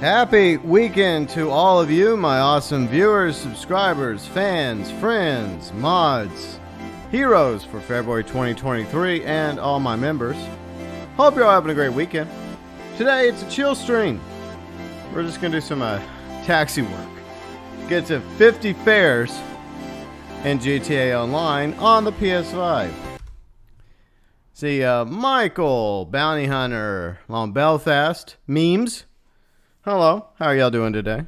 Happy weekend to all of you, my awesome viewers, subscribers, fans, friends, mods, heroes for February 2023, and all my members. Hope you're all having a great weekend. Today, it's a chill stream. We're just going to do some taxi work. Get to 50 fares in GTA Online on the PS5. See, Michael, Bounty Hunter, on BELFAST, Memes. Hello, how are y'all doing today?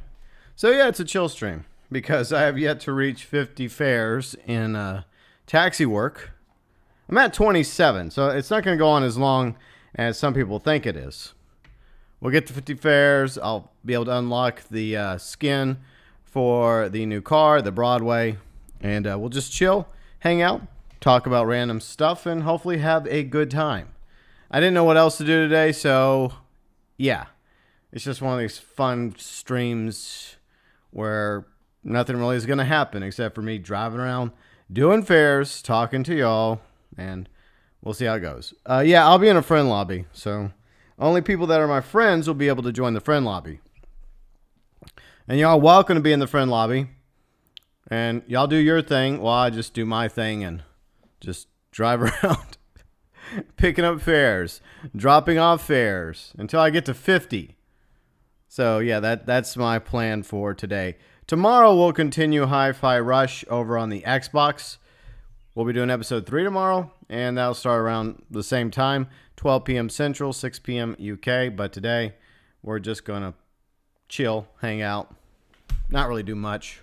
So yeah, it's a chill stream because I have yet to reach 50 fares in taxi work. I'm at 27, so it's not going to go on as long as some people think it is. We'll get to 50 fares. I'll be able to unlock the skin for the new car, the Broadway, and we'll just chill, hang out, talk about random stuff, and hopefully have a good time. I didn't know what else to do today, so yeah. It's just one of these fun streams where nothing really is going to happen except for me driving around, doing fares, talking to y'all, and we'll see how it goes. Yeah, I'll be in a friend lobby, so only people that are my friends will be able to join the friend lobby. And y'all welcome to be in the friend lobby. And y'all do your thing while I just do my thing and just drive around picking up fares, dropping off fares until I get to 50. So yeah, that's my plan for today. Tomorrow we'll continue Hi-Fi Rush over on the Xbox. We'll be doing episode 3 tomorrow, and that'll start around the same time, 12 p.m. Central, 6 p.m. UK. But today we're just gonna chill, hang out, not really do much.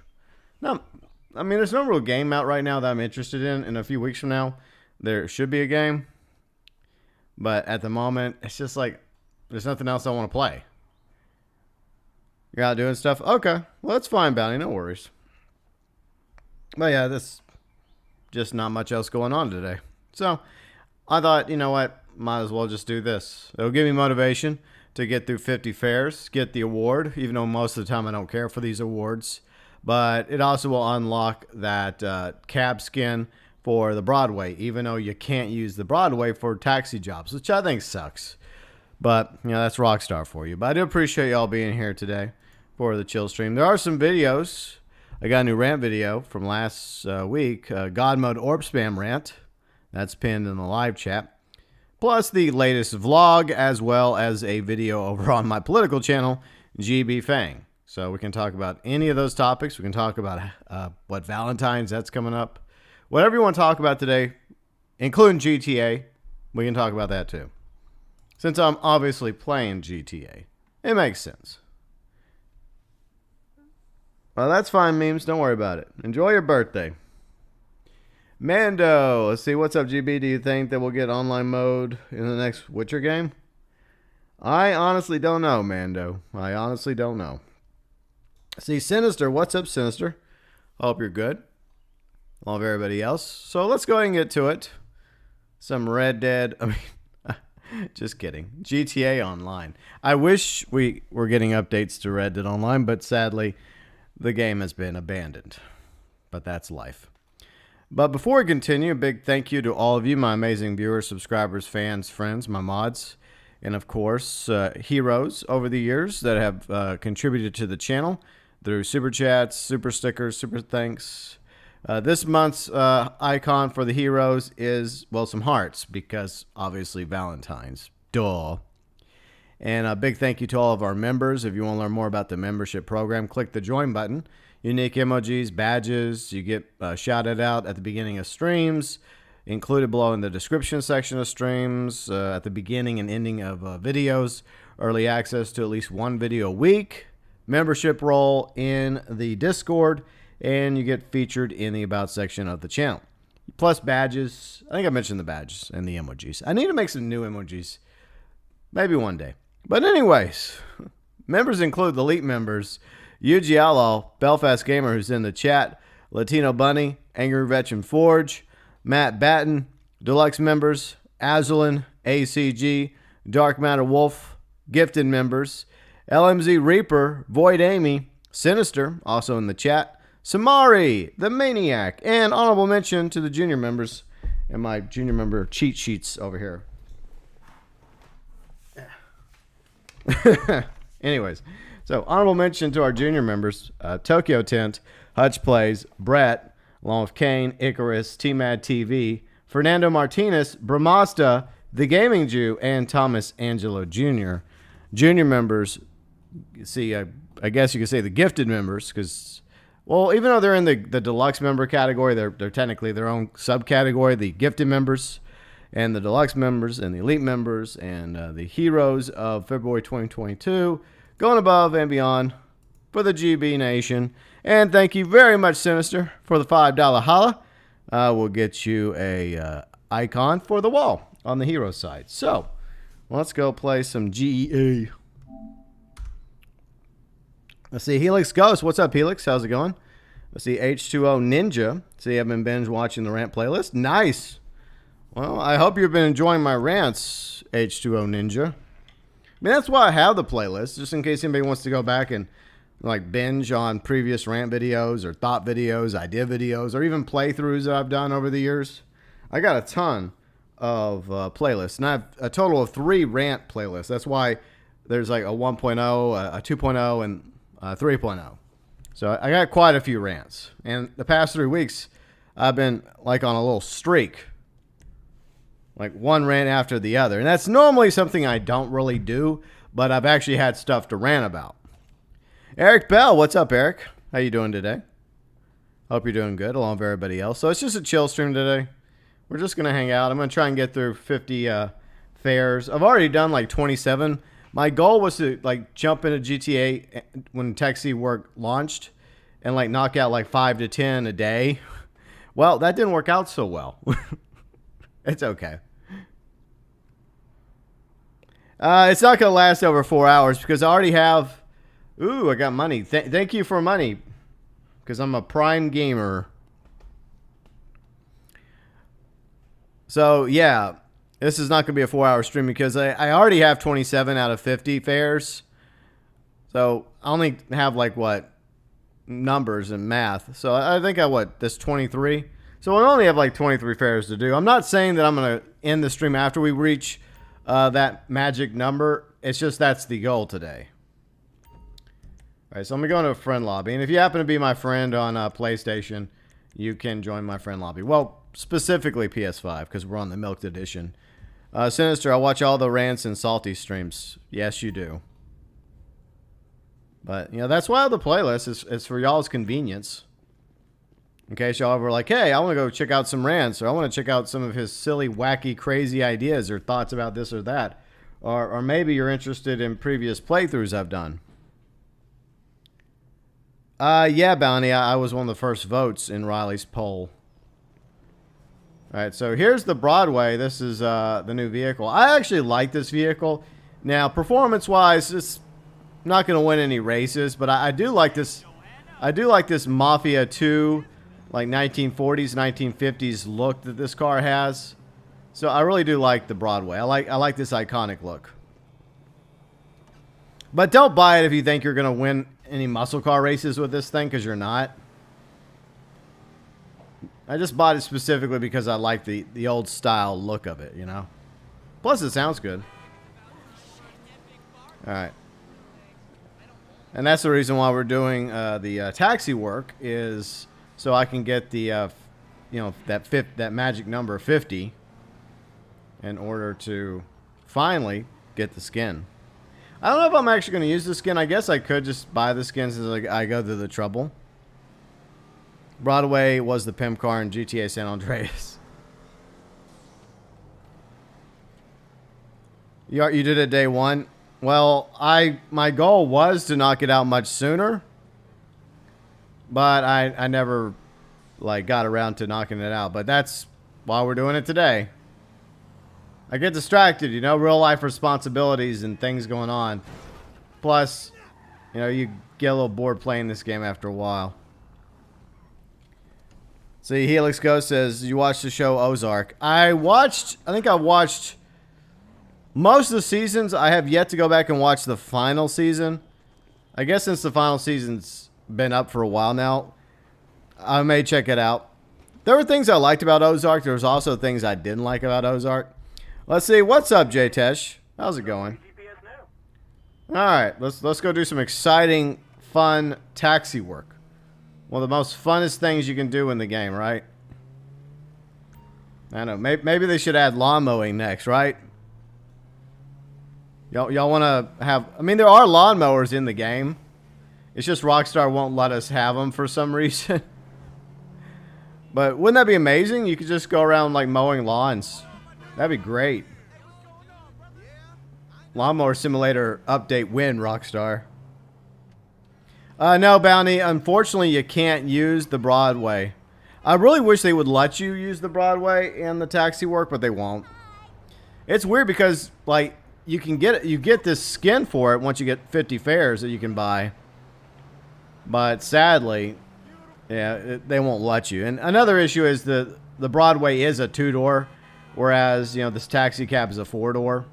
No, I mean there's no real game out right now that I'm interested in. In a few weeks from now, there should be a game, but at the moment it's just like there's nothing else I want to play. You're out doing stuff? Okay. Well, that's fine, Bounty. No worries. But yeah, there's just not much else going on today. So I thought, you know what? Might as well just do this. It'll give me motivation to get through 50 fares, get the award, even though most of the time I don't care for these awards. But it also will unlock that cab skin for the Broadway, even though you can't use the Broadway for taxi jobs, which I think sucks. But, you know, that's Rockstar for you. But I do appreciate y'all being here today for the chill stream. There are some videos. I got a new rant video from last week. God Mode Orb Spam rant. That's pinned in the live chat. Plus the latest vlog, as well as a video over on my political channel, GB Fang. So we can talk about any of those topics. We can talk about what Valentine's that's coming up. Whatever you want to talk about today, including GTA, we can talk about that too. Since I'm obviously playing GTA, it makes sense. Well, that's fine, Memes. Don't worry about it. Enjoy your birthday. Mando, let's see. What's up, GB? Do you think that we'll get online mode in the next Witcher game? I honestly don't know, Mando. I honestly don't know. See, Sinister. What's up, Sinister? Hope you're good. Along with everybody else. So let's go ahead and get to it. Some Red Dead. I mean, just kidding. GTA Online. I wish we were getting updates to Red Dead Online, but sadly, the game has been abandoned. But that's life. But before we continue, a big thank you to all of you, my amazing viewers, subscribers, fans, friends, my mods, and of course, heroes over the years that have contributed to the channel through super chats, super stickers, super thanks. This month's icon for the heroes is, well, some hearts, because obviously Valentine's. Duh. And a big thank you to all of our members. If you want to learn more about the membership program, click the join button. Unique emojis, badges, you get shouted out at the beginning of streams, included below in the description section of streams, at the beginning and ending of videos, early access to at least one video a week, membership role in the Discord, and you get featured in the About section of the channel. Plus badges. I think I mentioned the badges and the emojis. I need to make some new emojis. Maybe one day. But anyways, members include the elite members, İCxRX, Belfast Gamer, who's in the chat, Latino Bunny, Angry Veteran Forge, Matt Batten, Deluxe Members, Azralynn, ACG, Dark MatterWolf, Gifted Members, LMZ Reaper, VoidAmyJ, Sinister, also in the chat, Samori, the Maniac, and honorable mention to the junior members and my junior member cheat sheets over here. Anyways, So, honorable mention to our junior members, TokyoTent, Huttch Plays, Brett, along with Kane, Icarus, TMAD TV, Fernando Martinez, Bramasta, The Gaming Jew, and Thomas Angelo Jr. Junior members, see, I guess you could say the gifted members, because, well, even though they're in the deluxe member category, they're technically their own subcategory, the gifted members, and the deluxe members, and the elite members, and the heroes of February 2022, going above and beyond for the GB Nation. And thank you very much, Sinister, for the $5 holla. We'll get you a icon for the wall on the hero side. So, let's go play some GEA. Let's see, Helix Ghost. What's up, Helix? How's it going? Let's see, H2O Ninja. See, I've been binge watching the rant playlist. Nice. Well, I hope you've been enjoying my rants, H2O Ninja. I mean, that's why I have the playlist, just in case anybody wants to go back and like binge on previous rant videos or thought videos, idea videos, or even playthroughs that I've done over the years. I got a ton of playlists, and I have a total of 3 rant playlists. That's why there's like a 1.0, a 2.0, and a 3.0. So I got quite a few rants. And the past 3 weeks, I've been like on a little streak. Like one rant after the other. And that's normally something I don't really do, but I've actually had stuff to rant about. Eric Bell, what's up, Eric? How you doing today? Hope you're doing good, along with everybody else. So it's just a chill stream today. We're just going to hang out. I'm going to try and get through 50 fairs. I've already done like 27. My goal was to like jump into GTA when Taxi Work launched and like knock out like 5 to 10 a day. Well, that didn't work out so well. It's okay. It's not going to last over 4 hours because I already have... Ooh, I got money. Thank you for money because I'm a prime gamer. So, yeah, this is not going to be a 4-hour stream because I already have 27 out of 50 fairs. So, I only have, like, what, numbers and math. So, I think this 23. So, I only have, like, 23 fairs to do. I'm not saying that I'm going to end the stream after we reach that magic number. It's just that's the goal today. All right, so I'm going to go into a friend lobby. And if you happen to be my friend on PlayStation, you can join my friend lobby. Well, specifically PS5, because we're on the Milked Edition. Sinister, I watch all the rants and salty streams. Yes, you do. But, you know, that's why the playlist is for y'all's convenience. In case y'all ever like, hey, I want to go check out some rants, or I want to check out some of his silly, wacky, crazy ideas or thoughts about this or that. Or maybe you're interested in previous playthroughs I've done. Yeah, Bounty, I was one of the first votes in Riley's poll. Alright, so here's the Broadway. This is the new vehicle. I actually like this vehicle. Now, performance-wise, it's not going to win any races, but I do like this. I do like this Mafia 2, like 1940s, 1950s look that this car has. So I really do like the Broadway. I like this iconic look. But don't buy it if you think you're going to win any muscle car races with this thing, because you're not. I just bought it specifically because I like the old style look of it, you know. Plus it sounds good. Alright. And that's the reason why we're doing the taxi work, is so I can get the, you know, that magic number 50 in order to finally get the skin. I don't know if I'm actually going to use the skin. I guess I could just buy the skin since I go through the trouble. Broadway was the pimp car in GTA San Andreas. You did it day one? Well, my goal was to knock it out much sooner. But I never like got around to knocking it out. But that's why we're doing it today. I get distracted, you know, real life responsibilities and things going on. Plus, you know, you get a little bored playing this game after a while. See, Helix Ghost says, you watched the show Ozark. I think I watched most of the seasons. I have yet to go back and watch the final season. I guess since the final season's been up for a while now, I may check it out. There were things I liked about Ozark. There was also things I didn't like about Ozark. Let's see. What's up, J-Tesh? How's it going? Alright, let's go do some exciting, fun taxi work. One of the most funnest things you can do in the game, right? I know, maybe they should add lawn mowing next, right? Y'all want to have... I mean, there are lawnmowers in the game. It's just Rockstar won't let us have them for some reason. But wouldn't that be amazing? You could just go around, like, mowing lawns. That'd be great. Lawnmower Simulator update win, Rockstar. No, Bounty. Unfortunately, you can't use the Broadway. I really wish they would let you use the Broadway in the taxi work, but they won't. It's weird because, like, you get this skin for it once you get 50 fares that you can buy. But sadly, yeah, they won't let you. And another issue is the Broadway is a 2-door, whereas, you know, this taxi cab is a 4-door.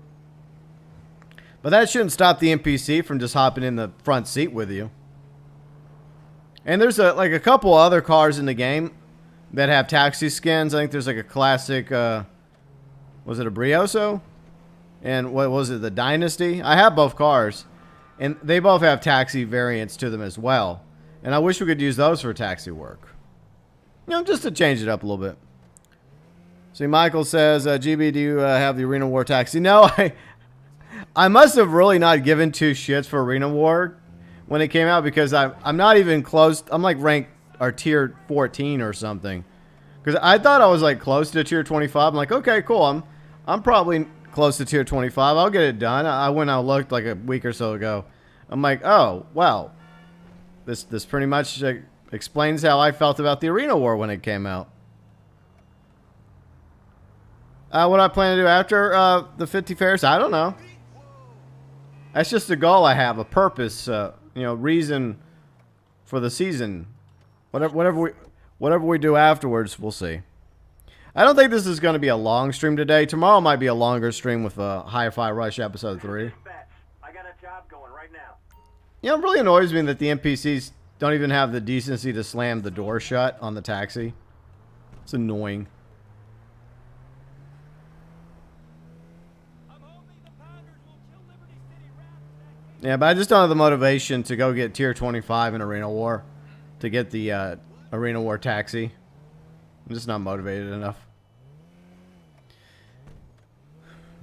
But that shouldn't stop the NPC from just hopping in the front seat with you. And there's like a couple other cars in the game that have taxi skins. I think there's like a classic, was it a Brioso? And what was it, the Dynasty? I have both cars, and they both have taxi variants to them as well. And I wish we could use those for taxi work. You know, just to change it up a little bit. See, Michael says, GB, do you have the Arena War taxi? No, I must have really not given two shits for Arena War when it came out, because I'm not even close. I'm like ranked or tier 14 or something. Because I thought I was like close to tier 25. I'm like, okay, cool. I'm probably close to tier 25. I'll get it done. I went out looked like a week or so ago. I'm like, oh, well, this pretty much explains how I felt about the Arena War when it came out. What I plan to do after the 50 fairs, I don't know. That's just a goal I have, a purpose, you know, reason for the season. Whatever we do afterwards, we'll see. I don't think this is going to be a long stream today. Tomorrow might be a longer stream with Hi-Fi Rush Episode 3. I got a job going right now. You know, it really annoys me that the NPCs don't even have the decency to slam the door shut on the taxi. It's annoying. Yeah, but I just don't have the motivation to go get tier 25 in Arena War to get the Arena War taxi. I'm just not motivated enough.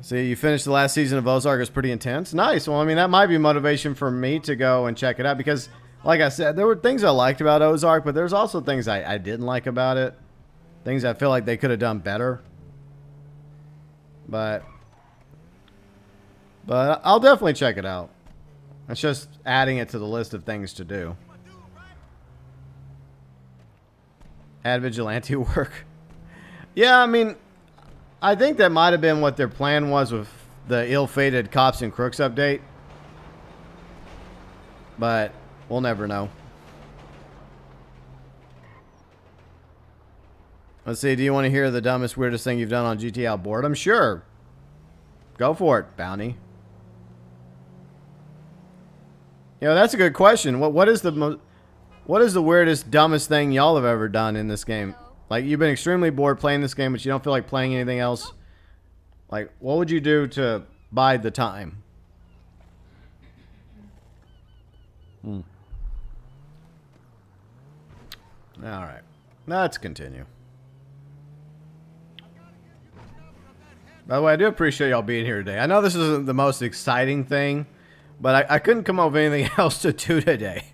See, you finished the last season of Ozark. It's pretty intense. Nice. Well, I mean, that might be motivation for me to go and check it out, because, like I said, there were things I liked about Ozark, but there's also things I didn't like about it. Things I feel like they could have done better. But I'll definitely check it out. It's just adding it to the list of things to do. Add vigilante work. Yeah, I mean, I think that might have been what their plan was with the ill-fated Cops and Crooks update. But we'll never know. Let's see, do you want to hear the dumbest, weirdest thing you've done on GTA Boredom? Sure. Go for it, Bounty. You know, that's a good question. What is the weirdest, dumbest thing y'all have ever done in this game? Like, you've been extremely bored playing this game, but you don't feel like playing anything else. Like, what would you do to bide the time? Alright. Let's continue. By the way, I do appreciate y'all being here today. I know this isn't the most exciting thing, but I couldn't come up with anything else to do today.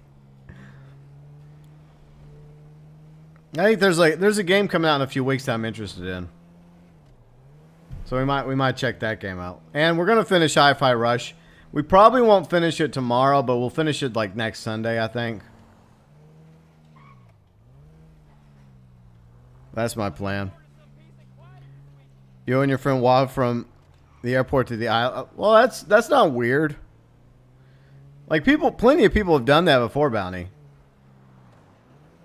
I think there's a game coming out in a few weeks that I'm interested in. So we might check that game out. And we're gonna finish Hi-Fi Rush. We probably won't finish it tomorrow, but we'll finish it like next Sunday, I think. That's my plan. You and your friend walk from the airport to the island. Well, that's not weird. Like, plenty of people have done that before, Bounty.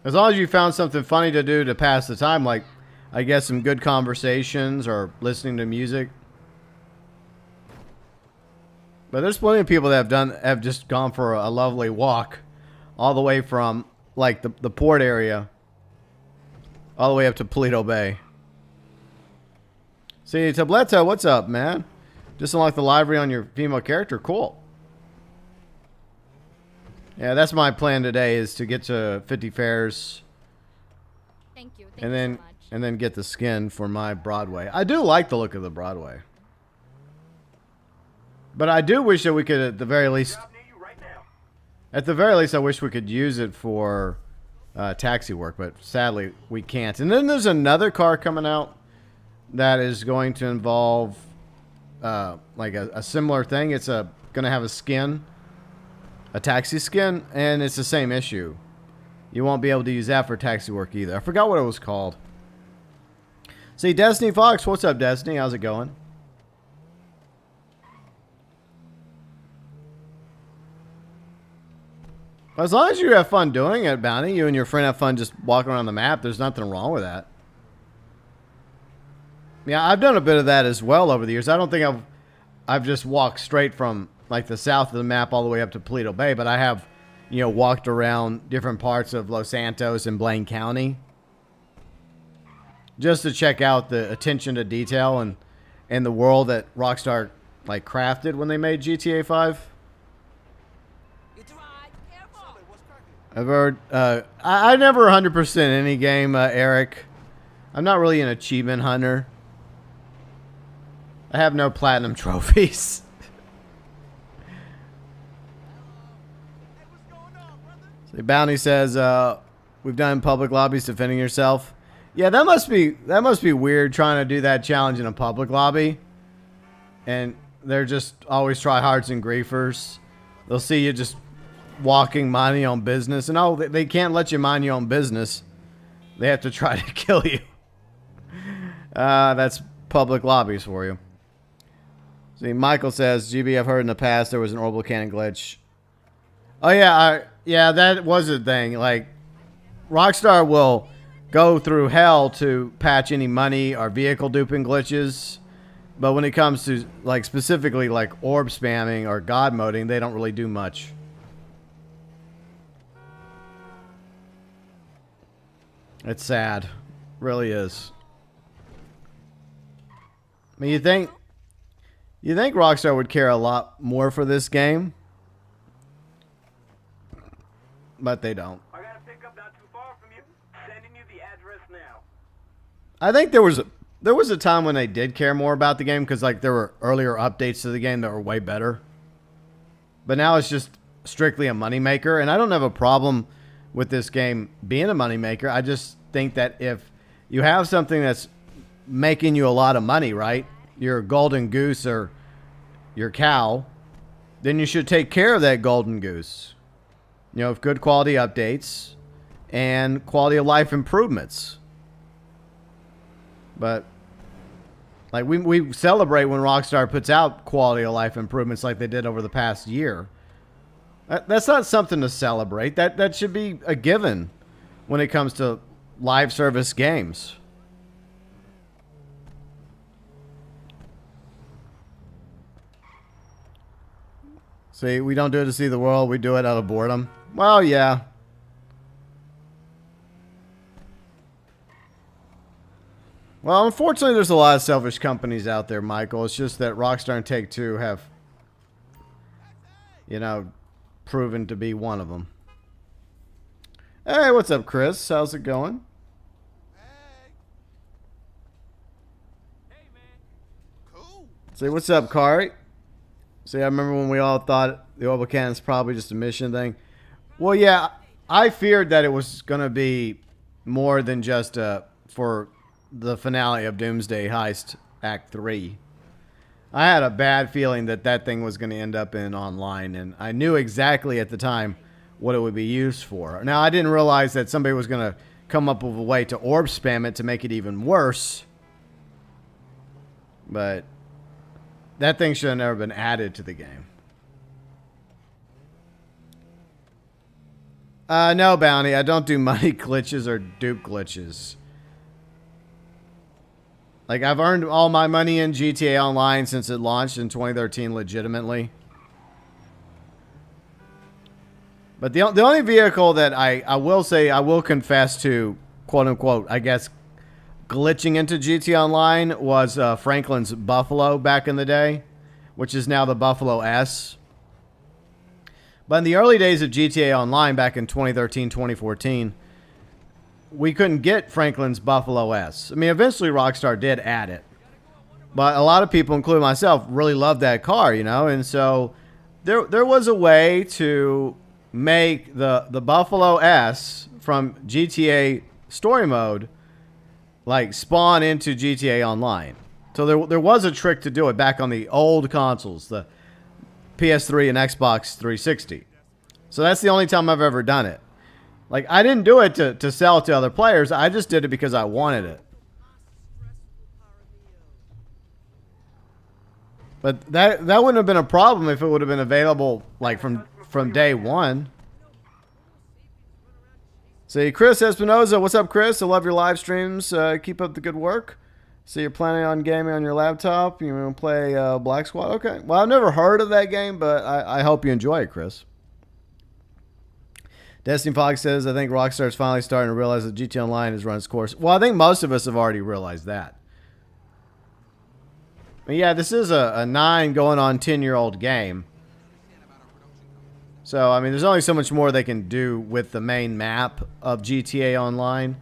As long as you found something funny to do to pass the time, like, I guess, some good conversations or listening to music. But there's plenty of people that have just gone for a lovely walk all the way from, like, the port area all the way up to Paleto Bay. See, Tabletta, what's up, man? Just unlock the library on your female character. Cool. Yeah, that's my plan today, is to get to 50 fares. Thank you. And Thank you so much. then get the skin for my Broadway. I do like the look of the Broadway. But I do wish that we could, at the very least, Job near you right now. I wish we could use it for taxi work, but sadly we can't. And then there's another car coming out that is going to involve like a similar thing. It's going to have a skin, a taxi skin, and it's the same issue. You won't be able to use that for taxi work either. I forgot what it was called. See, Destiny Fox, what's up, Destiny? How's it going? As long as you have fun doing it, Bounty, you and your friend have fun just walking around the map, there's nothing wrong with that. Yeah, I've done a bit of that as well over the years. I don't think I've just walked straight from like the south of the map all the way up to Paleto Bay, but I have, you know, walked around different parts of Los Santos and Blaine County just to check out the attention to detail and the world that Rockstar like crafted when they made GTA 5. I've heard, I never 100% any game, Eric. I'm not really an achievement hunter. I have no platinum trophies. So Bounty says, we've done public lobbies defending yourself. Yeah, that must be weird trying to do that challenge in a public lobby. And they're just always tryhards and griefers. They'll see you just walking, minding your own business. And oh, they can't let you mind your own business. They have to try to kill you. That's public lobbies for you. See, Michael says, GB, I've heard in the past there was an orbital cannon glitch. Oh, yeah, yeah, that was a thing. Like, Rockstar will go through hell to patch any money or vehicle duping glitches. But when it comes to, like, specifically, like, orb spamming or god moding, they don't really do much. It's sad. Really is. I mean, you think Rockstar would care a lot more for this game, but they don't. I got a pickup not too far from you. Sending you the address now. I think there was a time when they did care more about the game because like there were earlier updates to the game that were way better. But now it's just strictly a moneymaker, and I don't have a problem with this game being a moneymaker. I just think that if you have something that's making you a lot of money, right? Your golden goose or your cow, then you should take care of that golden goose. You know, with good quality updates and quality of life improvements. But like we celebrate when Rockstar puts out quality of life improvements like they did over the past year. That's not something to celebrate. That should be a given when it comes to live service games. See, we don't do it to see the world. We do it out of boredom. Well, yeah. Well, unfortunately, there's a lot of selfish companies out there, Michael. It's just that Rockstar and Take-Two have, you know, proven to be one of them. Hey, what's up, Chris? How's it going? Hey, man. Cool. See, what's up, Kari? See, I remember when we all thought the orbital cannon's probably just a mission thing. Well, yeah, I feared that it was going to be more than just for the finale of Doomsday Heist Act 3. I had a bad feeling that that thing was going to end up in online, and I knew exactly at the time what it would be used for. Now, I didn't realize that somebody was going to come up with a way to orb spam it to make it even worse. But that thing should have never been added to the game. No, Bounty, I don't do money glitches or dupe glitches. Like, I've earned all my money in GTA Online since it launched in 2013 legitimately. But the only vehicle that I will say, I will confess to, quote-unquote, I guess, glitching into GTA Online was Franklin's Buffalo back in the day, which is now the Buffalo S. But in the early days of GTA Online back in 2013, 2014, we couldn't get Franklin's Buffalo S. I mean, eventually Rockstar did add it. But a lot of people, including myself, really loved that car, you know? And so there was a way to make the Buffalo S from GTA Story Mode, like, spawn into GTA Online. So there was a trick to do it back on the old consoles, the PS3 and Xbox 360. So that's the only time I've ever done it. Like, I didn't do it to sell it to other players. I just did it because I wanted it. But that wouldn't have been a problem if it would have been available, like, from day one. See, Chris Espinoza, what's up, Chris? I love your live streams. Keep up the good work. So you're planning on gaming on your laptop? You want to play Black Squad? Okay. Well, I've never heard of that game, but I hope you enjoy it, Chris. Destiny Fox says, I think Rockstar's finally starting to realize that GTA Online has run its course. Well, I think most of us have already realized that. But yeah, this is a 9 going on 10-year-old game. So, I mean, there's only so much more they can do with the main map of GTA Online.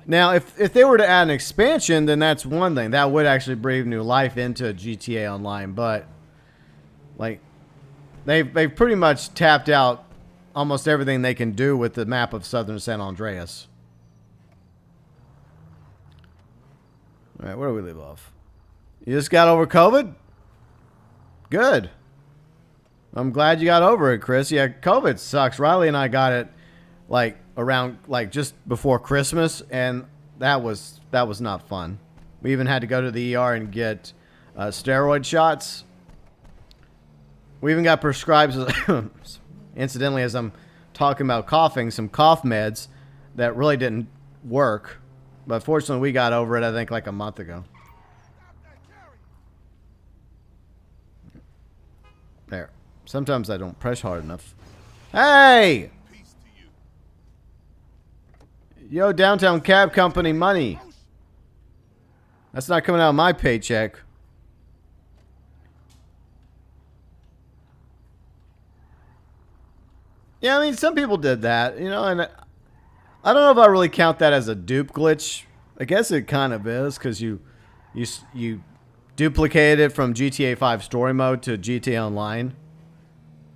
Now, if they were to add an expansion, then that's one thing. That would actually breathe new life into GTA Online. But, like, they've pretty much tapped out almost everything they can do with the map of Southern San Andreas. All right, where do we leave off? You just got over COVID? Good. I'm glad you got over it, Chris. Yeah, COVID sucks. Riley and I got it like around like just before Christmas, and that was not fun. We even had to go to the ER and get steroid shots. We even got prescribed, incidentally, as I'm talking about coughing, some cough meds that really didn't work. But fortunately, we got over it, I think, like a month ago. There. Sometimes I don't press hard enough. Hey! Yo, Downtown Cab Company money. That's not coming out of my paycheck. Yeah, I mean, some people did that, you know, and I don't know if I really count that as a dupe glitch. I guess it kind of is, because you duplicated it from GTA 5 Story Mode to GTA Online.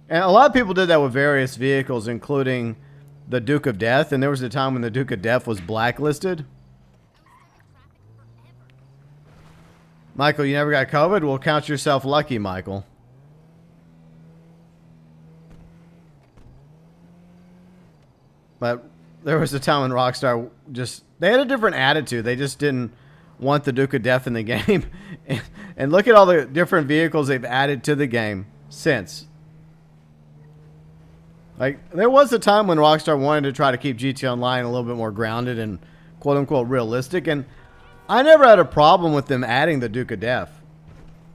And a lot of people did that with various vehicles, including the Duke of Death. And there was a time when the Duke of Death was blacklisted. Michael, you never got COVID? Well, count yourself lucky, Michael. But there was a time when Rockstar they had a different attitude. They just didn't want the Duke of Death in the game. And look at all the different vehicles they've added to the game since. Like, there was a time when Rockstar wanted to try to keep GTA Online a little bit more grounded and quote-unquote realistic. And I never had a problem with them adding the Duke of Death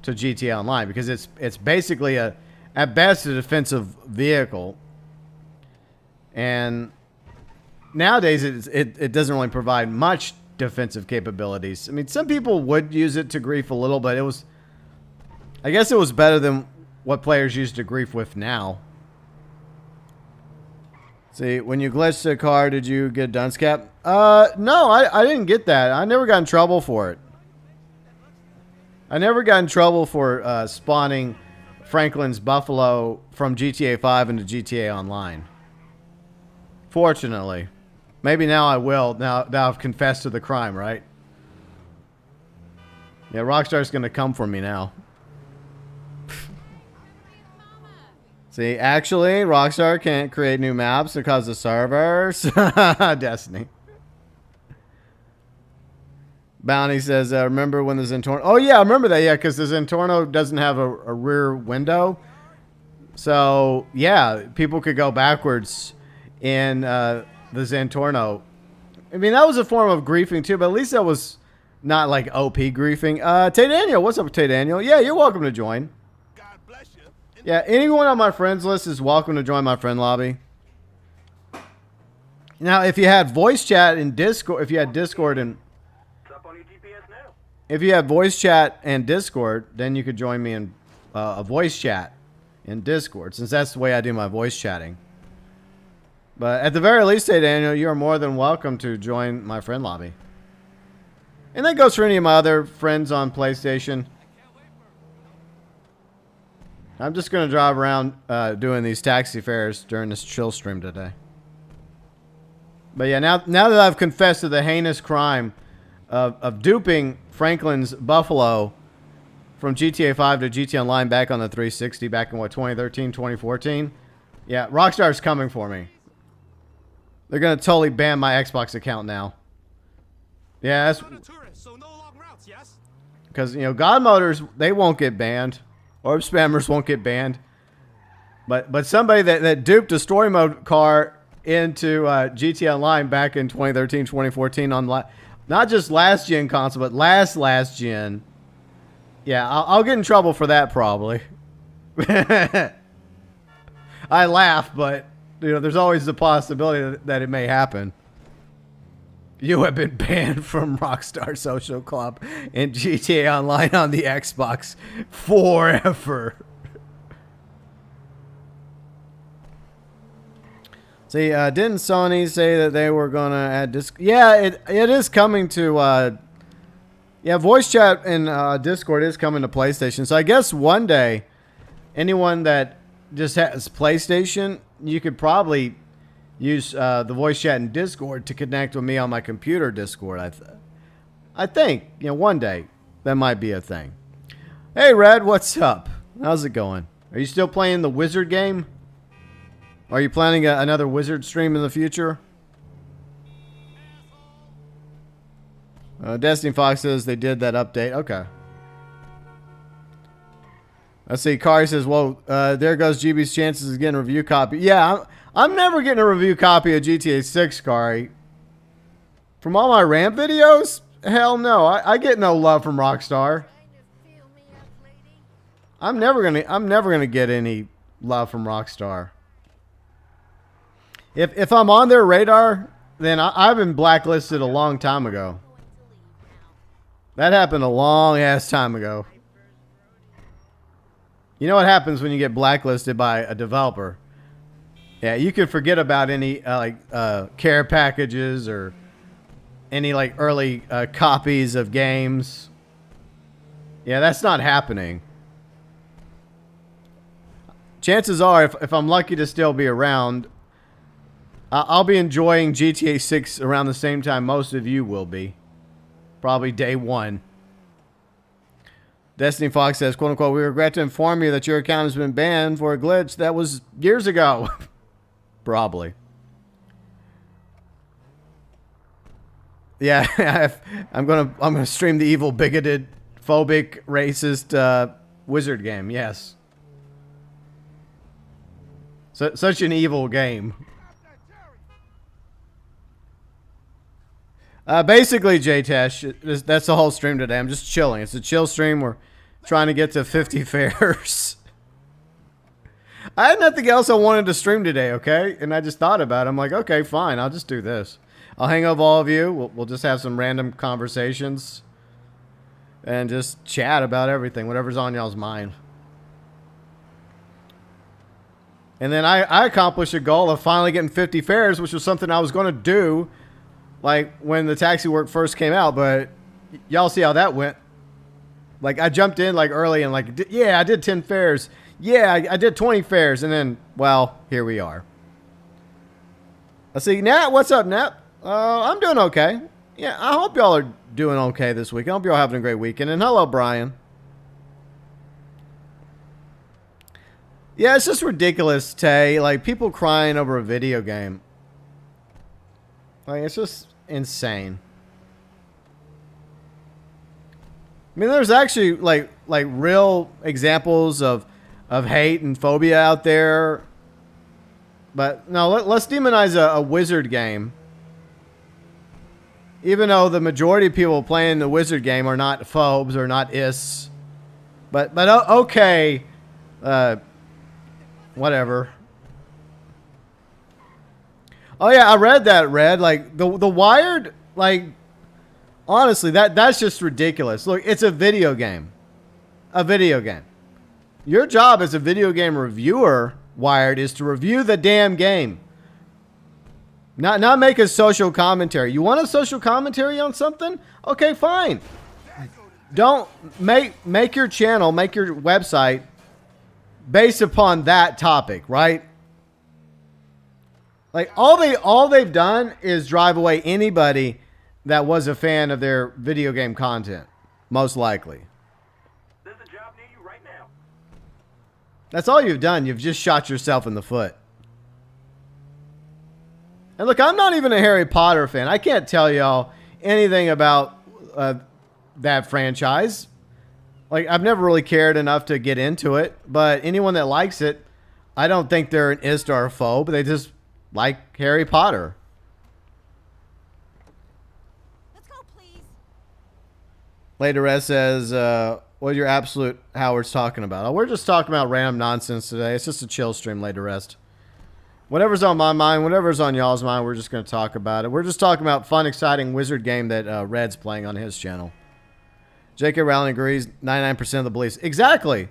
to GTA Online, because it's basically at best a defensive vehicle. And nowadays it doesn't really provide much defensive capabilities. I mean, some people would use it to grief a little, but I guess it was better than what players use to grief with now. See, when you glitched the car, did you get dunce cap? No, I didn't get that. I never got in trouble for it. I never got in trouble for spawning Franklin's Buffalo from GTA 5 into GTA Online. Fortunately. Maybe now I will, now I've confessed to the crime, right? Yeah, Rockstar's going to come for me now. See, actually, Rockstar can't create new maps because of servers. Destiny. Bounty says, remember when the Zentorno... Oh, yeah, I remember that, yeah, because the Zentorno doesn't have a rear window. So, yeah, people could go backwards in the Zentorno. I mean, that was a form of griefing, too, but at least that was not, like, OP griefing. Tay Daniel, what's up, Tay Daniel? Yeah, you're welcome to join. Yeah, anyone on my friends list is welcome to join my friend lobby. Now, if you had voice chat in Discord, if you had Discord and if you had voice chat and Discord, then you could join me in a voice chat in Discord, since that's the way I do my voice chatting. But at the very least, hey Daniel, you are more than welcome to join my friend lobby. And that goes for any of my other friends on PlayStation. I'm just going to drive around doing these taxi fares during this chill stream today. But yeah, now that I've confessed to the heinous crime of duping Franklin's Buffalo from GTA 5 to GTA Online back on the 360 back in, what, 2013, 2014? Yeah, Rockstar's coming for me. They're going to totally ban my Xbox account now. Yeah, that's... Because, you know, God Motors, they won't get banned. Orb Spammers won't get banned. But somebody that duped a story mode car into GTA Online back in 2013, 2014 on not just last gen console, but last gen. Yeah, I'll get in trouble for that probably. I laugh, but you know, there's always the possibility that it may happen. You have been banned from Rockstar Social Club and GTA Online on the Xbox forever. See, didn't Sony say that they were going to add disc? Yeah, it is coming to... yeah, voice chat in Discord is coming to PlayStation. So I guess one day, anyone that just has PlayStation, you could probably use the voice chat in Discord to connect with me on my computer Discord. I think, you know, one day that might be a thing. Hey, Red, what's up? How's it going? Are you still playing the Wizard game? Are you planning another Wizard stream in the future? Destiny Fox says they did that update. Okay. Let's see. Kari says, well, there goes GB's chances of getting a review copy. Yeah, I'm never getting a review copy of GTA 6, Kari. From all my rant videos? Hell no. I get no love from Rockstar. I'm never gonna get any love from Rockstar. If I'm on their radar, then I've been blacklisted a long time ago. That happened a long ass time ago. You know what happens when you get blacklisted by a developer? Yeah, you can forget about any care packages or any like early copies of games. Yeah, that's not happening. Chances are, if I'm lucky to still be around, I'll be enjoying GTA 6 around the same time most of you will be. Probably day one. Destiny Fox says, quote unquote, we regret to inform you that your account has been banned for a glitch that was years ago. Probably. Yeah, I'm gonna stream the evil, bigoted, phobic, racist wizard game. Yes. Such an evil game. Basically, JTash, that's the whole stream today. I'm just chilling. It's a chill stream. We're trying to get to 50 fares. I had nothing else I wanted to stream today, okay? And I just thought about it. I'm like, okay, fine. I'll just do this. I'll hang up all of you. We'll just have some random conversations. And just chat about everything. Whatever's on y'all's mind. And then I accomplished a goal of finally getting 50 fares, which was something I was going to do like when the taxi work first came out, but y'all see how that went. Like I jumped in like early and like, yeah, I did 10 fares. Yeah, I did 20 fares. And then, well, here we are. Let's see. Nat, what's up, Nat? I'm doing okay. Yeah, I hope y'all are doing okay this week. I hope y'all having a great weekend. And hello, Brian. Yeah, it's just ridiculous, Tay. Like people crying over a video game. Like, it's just insane. I mean, there's actually like real examples of hate and phobia out there. But no, let's demonize a wizard game. Even though the majority of people playing the wizard game are not phobes or not is. But okay, whatever. Oh yeah, I read that, Red. Like the Wired, like honestly, that's just ridiculous. Look, it's a video game. A video game. Your job as a video game reviewer, Wired, is to review the damn game. Not make a social commentary. You want a social commentary on something? Okay, fine. Don't make your channel, make your website based upon that topic, right? Like all they've done is drive away anybody that was a fan of their video game content, most likely. There's a job near you right now. That's all you've done. You've just shot yourself in the foot. And look, I'm not even a Harry Potter fan. I can't tell y'all anything about that franchise. Like, I've never really cared enough to get into it. But anyone that likes it, I don't think they're an Istar phobe. They just like Harry Potter. Let's go, please. Later S says, what your absolute Howard's talking about? Oh, we're just talking about random nonsense today. It's just a chill stream, later rest. Whatever's on my mind, whatever's on y'all's mind, we're just going to talk about it. We're just talking about fun, exciting wizard game that Red's playing on his channel. J.K. Rowling agrees, 99% of the beliefs. Exactly.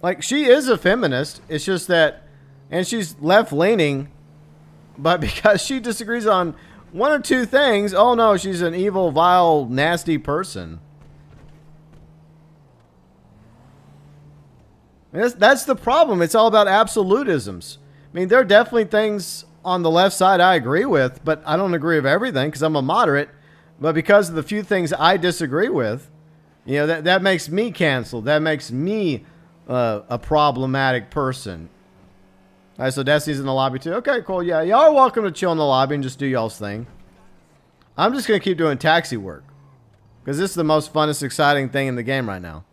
Like, she is a feminist. It's just that, and she's left-leaning, but because she disagrees on one or two things, oh no, she's an evil, vile, nasty person. That's the problem. It's all about absolutisms. I mean, there are definitely things on the left side I agree with, but I don't agree with everything because I'm a moderate. But because of the few things I disagree with, you know, that makes me canceled. That makes me a problematic person. All right, so Destiny's in the lobby too. Okay, cool. Yeah, y'all are welcome to chill in the lobby and just do y'all's thing. I'm just going to keep doing taxi work because this is the most funnest, exciting thing in the game right now.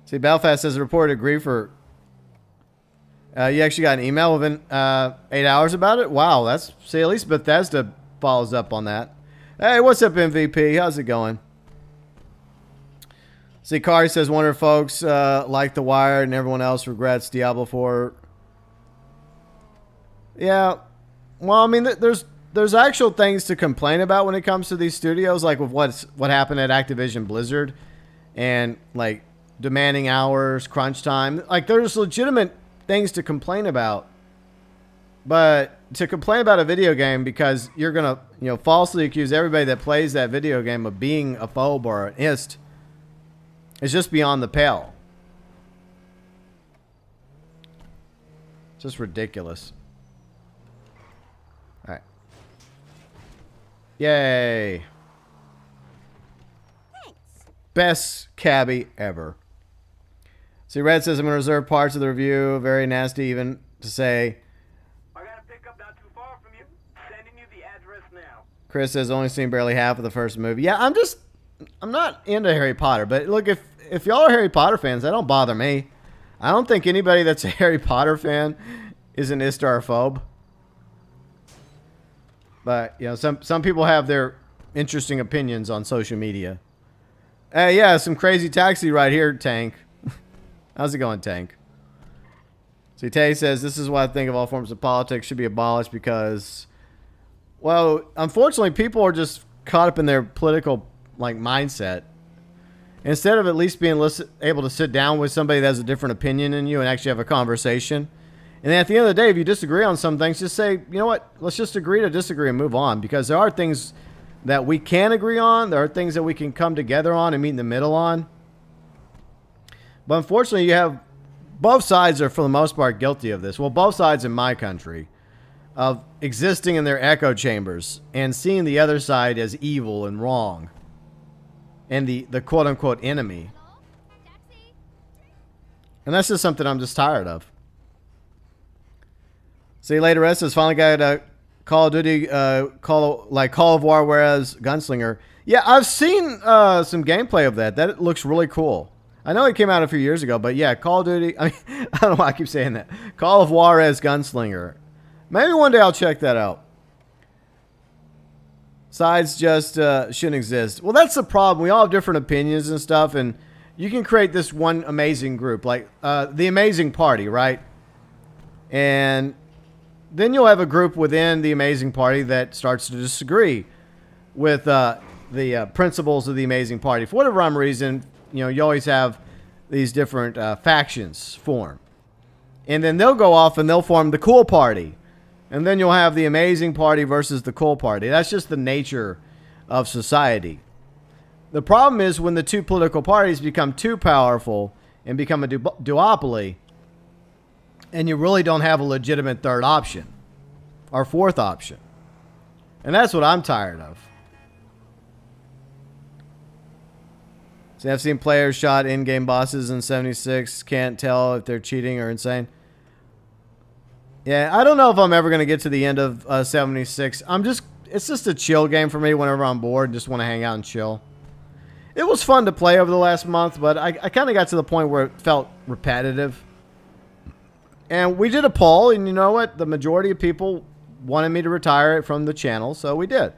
See, Belfast says a reported agree for... you actually got an email within 8 hours about it? Wow, that's... See, at least Bethesda follows up on that. Hey, what's up, MVP? How's it going? See, Kari says, wonder if folks like The Wire and everyone else regrets Diablo 4. Yeah. Well, I mean, there's actual things to complain about when it comes to these studios, like with what happened at Activision Blizzard and, like, demanding hours, crunch time. Like, there's legitimate things to complain about. But to complain about a video game because you're going to, you know, falsely accuse everybody that plays that video game of being a phobe or an ist is just beyond the pale. Just ridiculous. All right. Yay. Thanks. Best cabbie ever. See, Red says I'm going to reserve parts of the review. Very nasty even to say. I got a pickup not too far from you. Sending you the address now. Chris says only seen barely half of the first movie. Yeah, I'm not into Harry Potter. But look, if y'all are Harry Potter fans, that don't bother me. I don't think anybody that's a Harry Potter fan is an Istar phobe. But, you know, some people have their interesting opinions on social media. Hey, yeah, some crazy taxi right here, Tank. How's it going, Tank? See, Tay says, this is what I think of all forms of politics should be abolished because, well, unfortunately, people are just caught up in their political, like, mindset. Instead of at least being able to sit down with somebody that has a different opinion than you and actually have a conversation. And then at the end of the day, if you disagree on some things, just say, you know what, let's just agree to disagree and move on. Because there are things that we can agree on. There are things that we can come together on and meet in the middle on. But unfortunately, you have both sides are for the most part guilty of this. Well, both sides in my country of existing in their echo chambers and seeing the other side as evil and wrong and the quote unquote enemy. Taxi. And that's just something I'm just tired of. See, later S says finally got a Call of Duty, Call of War, whereas Gunslinger. Yeah, I've seen some gameplay of that. That looks really cool. I know it came out a few years ago, but yeah, Call of Duty. I mean, I don't know why I keep saying that. Call of War as Gunslinger. Maybe one day I'll check that out. Sides just shouldn't exist. Well, that's the problem. We all have different opinions and stuff, and you can create this one amazing group, like the Amazing Party, right? And then you'll have a group within the Amazing Party that starts to disagree with the principles of the Amazing Party. For whatever reason, you know, you always have these different factions form. And then they'll go off and they'll form the cool party. And then you'll have the amazing party versus the cool party. That's just the nature of society. The problem is when the two political parties become too powerful and become a duopoly, and you really don't have a legitimate third option or fourth option. And that's what I'm tired of. See, I've seen players shot in-game bosses in 76. Can't tell if they're cheating or insane. Yeah, I don't know if I'm ever going to get to the end of 76. It's just a chill game for me whenever I'm bored. Just want to hang out and chill. It was fun to play over the last month, but I kind of got to the point where it felt repetitive. And we did a poll, and you know what? The majority of people wanted me to retire it from the channel, so we did.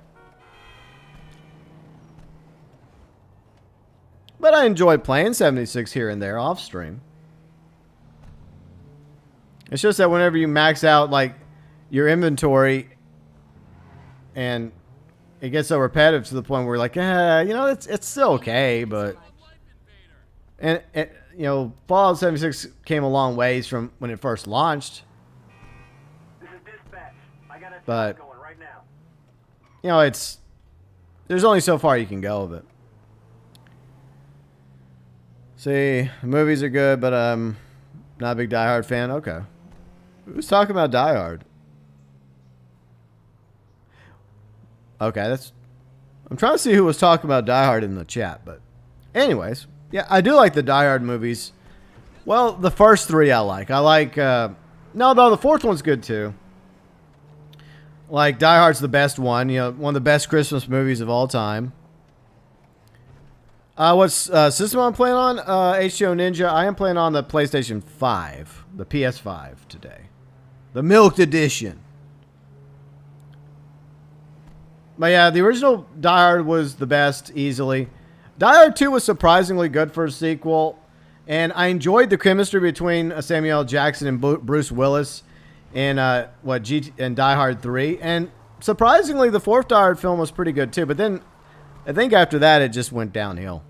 But I enjoy playing 76 here and there off stream. It's just that whenever you max out like your inventory and it gets so repetitive to the point where you're like, you know, it's still okay, but and you know, Fallout 76 came a long ways from when it first launched. This is dispatch. I got a But going right now. you know, there's only so far you can go of it. See, the movies are good, but I'm not a big Die Hard fan. Okay. Who's talking about Die Hard? Okay, I'm trying to see who was talking about Die Hard in the chat, but anyways, yeah, I do like the Die Hard movies. Well, the first three I like. No, the fourth one's good too. Like, Die Hard's the best one. You know, one of the best Christmas movies of all time. What's system I'm playing on? H2O Ninja. I am playing on the PlayStation 5. The PS5 today. The Milked Edition. But yeah, the original Die Hard was the best, easily. Die Hard 2 was surprisingly good for a sequel. And I enjoyed the chemistry between Samuel L. Jackson and Bruce Willis in and Die Hard 3. And surprisingly, the fourth Die Hard film was pretty good too. But then I think after that, it just went downhill.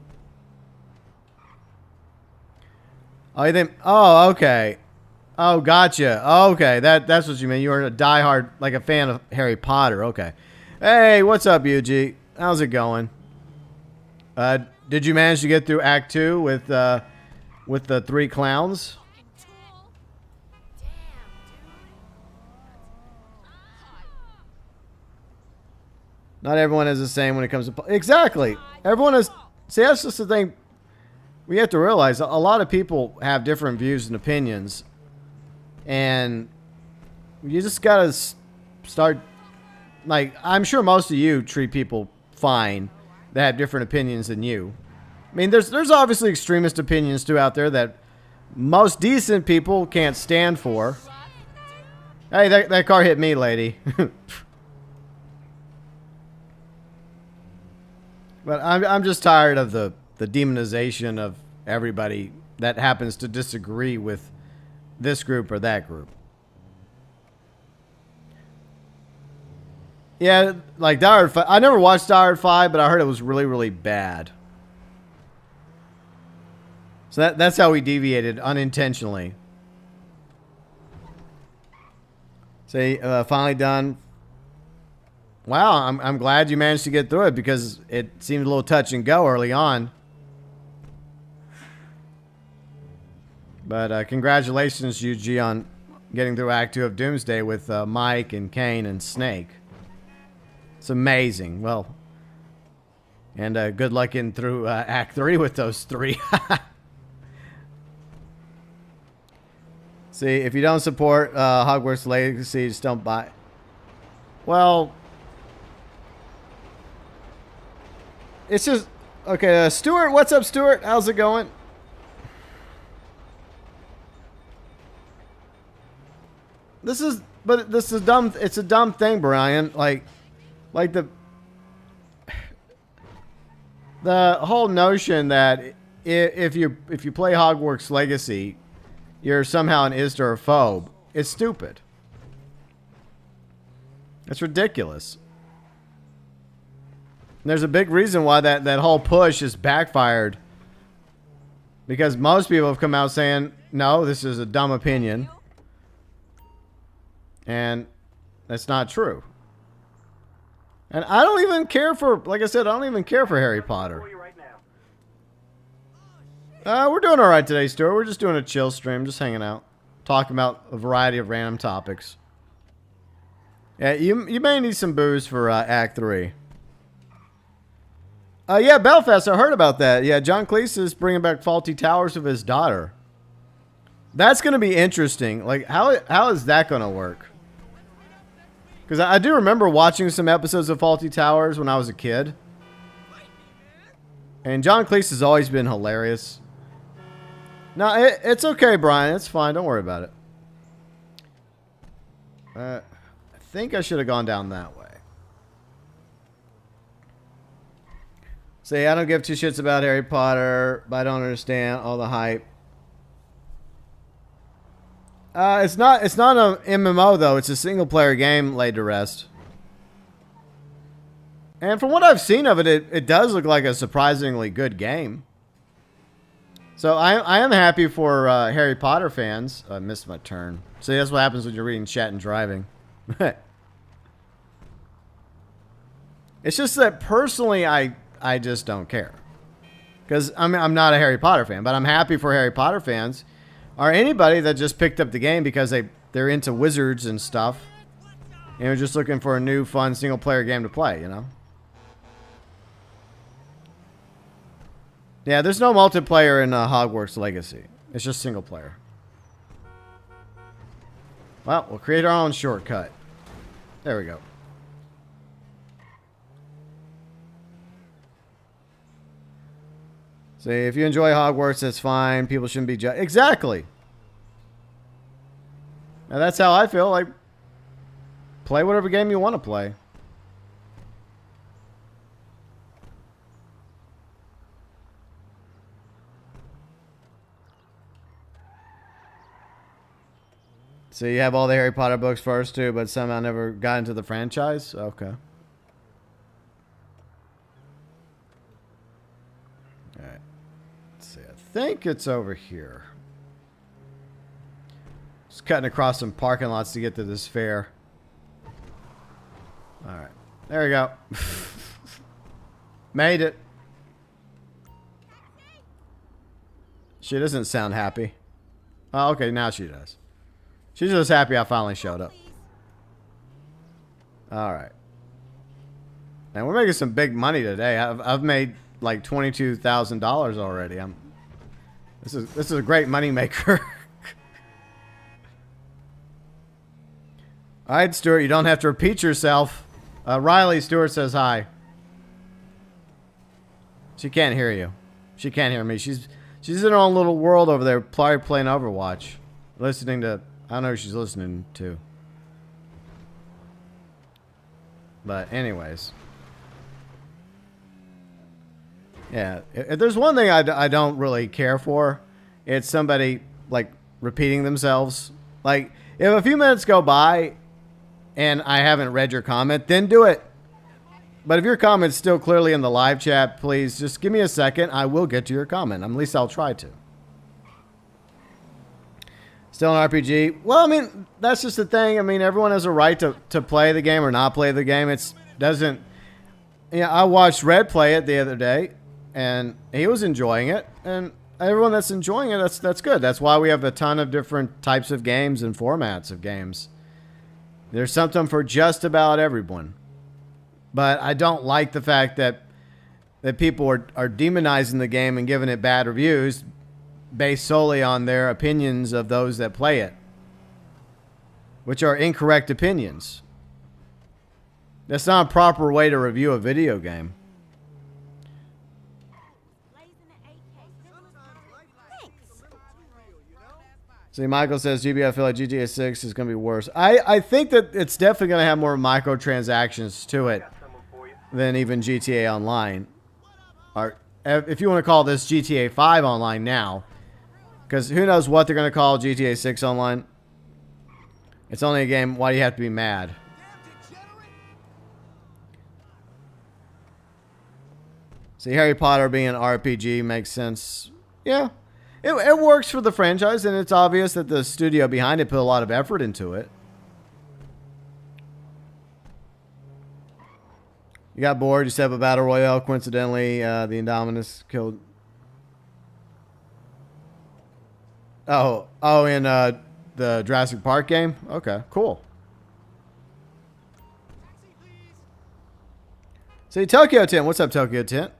Oh, you think? Oh, okay. Oh, gotcha. Okay, that's what you mean. You were a diehard, like a fan of Harry Potter. Okay. Hey, what's up, UG? How's it going? Did you manage to get through Act 2 with the 3 clowns? Not everyone is the same when it comes to... Exactly. Everyone is... See, that's just the thing. We have to realize a lot of people have different views and opinions. And you just got to start... Like, I'm sure most of you treat people fine that have different opinions than you. I mean, there's obviously extremist opinions too out there that most decent people can't stand for. Hey, that car hit me, lady. But I'm just tired of the demonization of everybody that happens to disagree with this group or that group. Yeah, like Die Hard 5. I never watched Die Hard 5, but I heard it was really, really bad. So that's how we deviated unintentionally. Say, finally done. Wow, I'm glad you managed to get through it because it seemed a little touch and go early on. But congratulations, UG, on getting through Act 2 of Doomsday with Mike and Kane and Snake. It's amazing. Well, and good luck getting through Act 3 with those 3. See, if you don't support Hogwarts Legacy, just don't buy. Well, it's just okay. Stuart, what's up, Stuart? How's it going? This is dumb. It's a dumb thing, Brian. Like the whole notion that if you play Hogwarts Legacy, you're somehow an Isdorphobe. It's stupid. It's ridiculous. And there's a big reason why that whole push is backfired Because most people have come out saying, no, this is a dumb opinion. And that's not true. And I don't even care for, like I said, I don't even care for Harry Potter. For you right now. We're doing all right today, Stuart. We're just doing a chill stream, just hanging out, talking about a variety of random topics. Yeah, you may need some booze for Act 3. Yeah, Belfast, I heard about that. Yeah, John Cleese is bringing back Faulty Towers with his daughter. That's going to be interesting. Like, how is that going to work? Because I do remember watching some episodes of Faulty Towers when I was a kid. And John Cleese has always been hilarious. No, it's okay, Brian. It's fine. Don't worry about it. I think I should have gone down that way. Say, I don't give two shits about Harry Potter, but I don't understand all the hype. It's not a MMO though. It's a single player game laid to rest. And from what I've seen of it, it does look like a surprisingly good game. So I am happy for Harry Potter fans. I missed my turn. See, that's what happens when you're reading chat and driving. It's just that personally, I just don't care. Because I'm not a Harry Potter fan, but I'm happy for Harry Potter fans. Or anybody that just picked up the game because they're into wizards and stuff. And are just looking for a new, fun, single-player game to play, you know? Yeah, there's no multiplayer in Hogwarts Legacy. It's just single-player. Well, we'll create our own shortcut. There we go. See, if you enjoy Hogwarts, that's fine. People shouldn't be judged. Exactly. Now, that's how I feel. Like, play whatever game you want to play. So you have all the Harry Potter books first, too, but somehow never got into the franchise? Okay. Alright. Let's see. I think it's over here. Just cutting across some parking lots to get to this fair. Alright. There we go. Made it. She doesn't sound happy. Oh, okay. Now she does. She's just happy I finally showed up. Alright. And we're making some big money today. I've made like $22,000 already. This is a great money maker. Alright, Stuart, you don't have to repeat yourself. Riley, Stuart says hi. She can't hear you. She can't hear me. She's in her own little world over there, probably playing Overwatch. Listening to... I don't know who she's listening to. But anyways. Yeah. If there's one thing I don't really care for, it's somebody, like, repeating themselves. Like, if a few minutes go by and I haven't read your comment, then do it. But if your comment's still clearly in the live chat, please just give me a second. I will get to your comment. At least I'll try to. Still an RPG? Well, I mean, that's just the thing. I mean, everyone has a right to play the game or not play the game. It doesn't... Yeah, I watched Red play it the other day, and he was enjoying it. And everyone that's enjoying it, that's good. That's why we have a ton of different types of games and formats of games. There's something for just about everyone. But I don't like the fact that people are demonizing the game and giving it bad reviews based solely on their opinions of those that play it, which are incorrect opinions. That's not a proper way to review a video game. See, Michael says, GB, I feel like GTA 6 is going to be worse. I think that it's definitely going to have more microtransactions to it than even GTA Online. Or if you want to call this GTA 5 Online now. Because who knows what they're going to call GTA 6 Online. It's only a game. Why do you have to be mad? See, Harry Potter being an RPG makes sense. Yeah. it works for the franchise, and it's obvious that the studio behind it put a lot of effort into it. You got bored, you set up a battle royale. Coincidentally, the Indominus killed. Oh, in the Jurassic Park game? Okay, cool. See, TokyoTent. What's up, TokyoTent?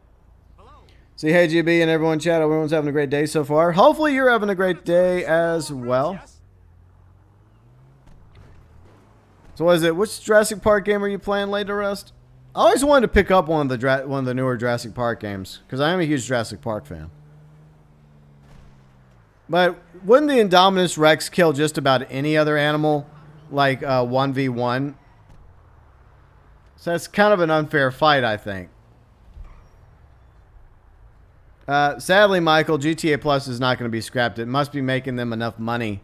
See, hey, GB and everyone in chat. Everyone's having a great day so far. Hopefully, you're having a great day as well. So, what is it? Which Jurassic Park game are you playing later, Rust? I always wanted to pick up one of the newer Jurassic Park games because I am a huge Jurassic Park fan. But wouldn't the Indominus Rex kill just about any other animal, like 1v1? So that's kind of an unfair fight, I think. Sadly, Michael, GTA Plus is not going to be scrapped. It must be making them enough money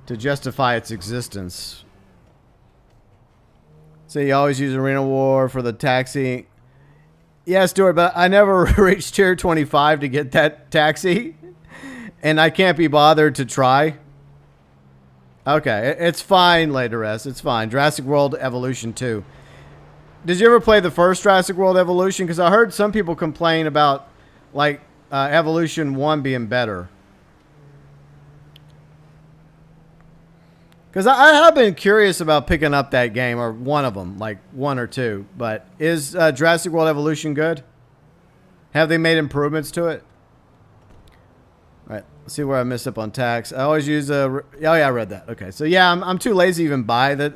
to justify its existence. So you always use Arena War for the taxi. Yeah, Stuart, but I never reached tier 25 to get that taxi. And I can't be bothered to try. Okay, it's fine, Later S. It's fine. Jurassic World Evolution 2. Did you ever play the first Jurassic World Evolution? Because I heard some people complain about, like, Evolution 1 being better. Because I have been curious about picking up that game, or one of them, like 1 or 2. But is Jurassic World Evolution good? Have they made improvements to it? All right, let's see where I messed up on tax. I always use a... Oh, yeah, I read that. Okay, so yeah, I'm too lazy to even buy the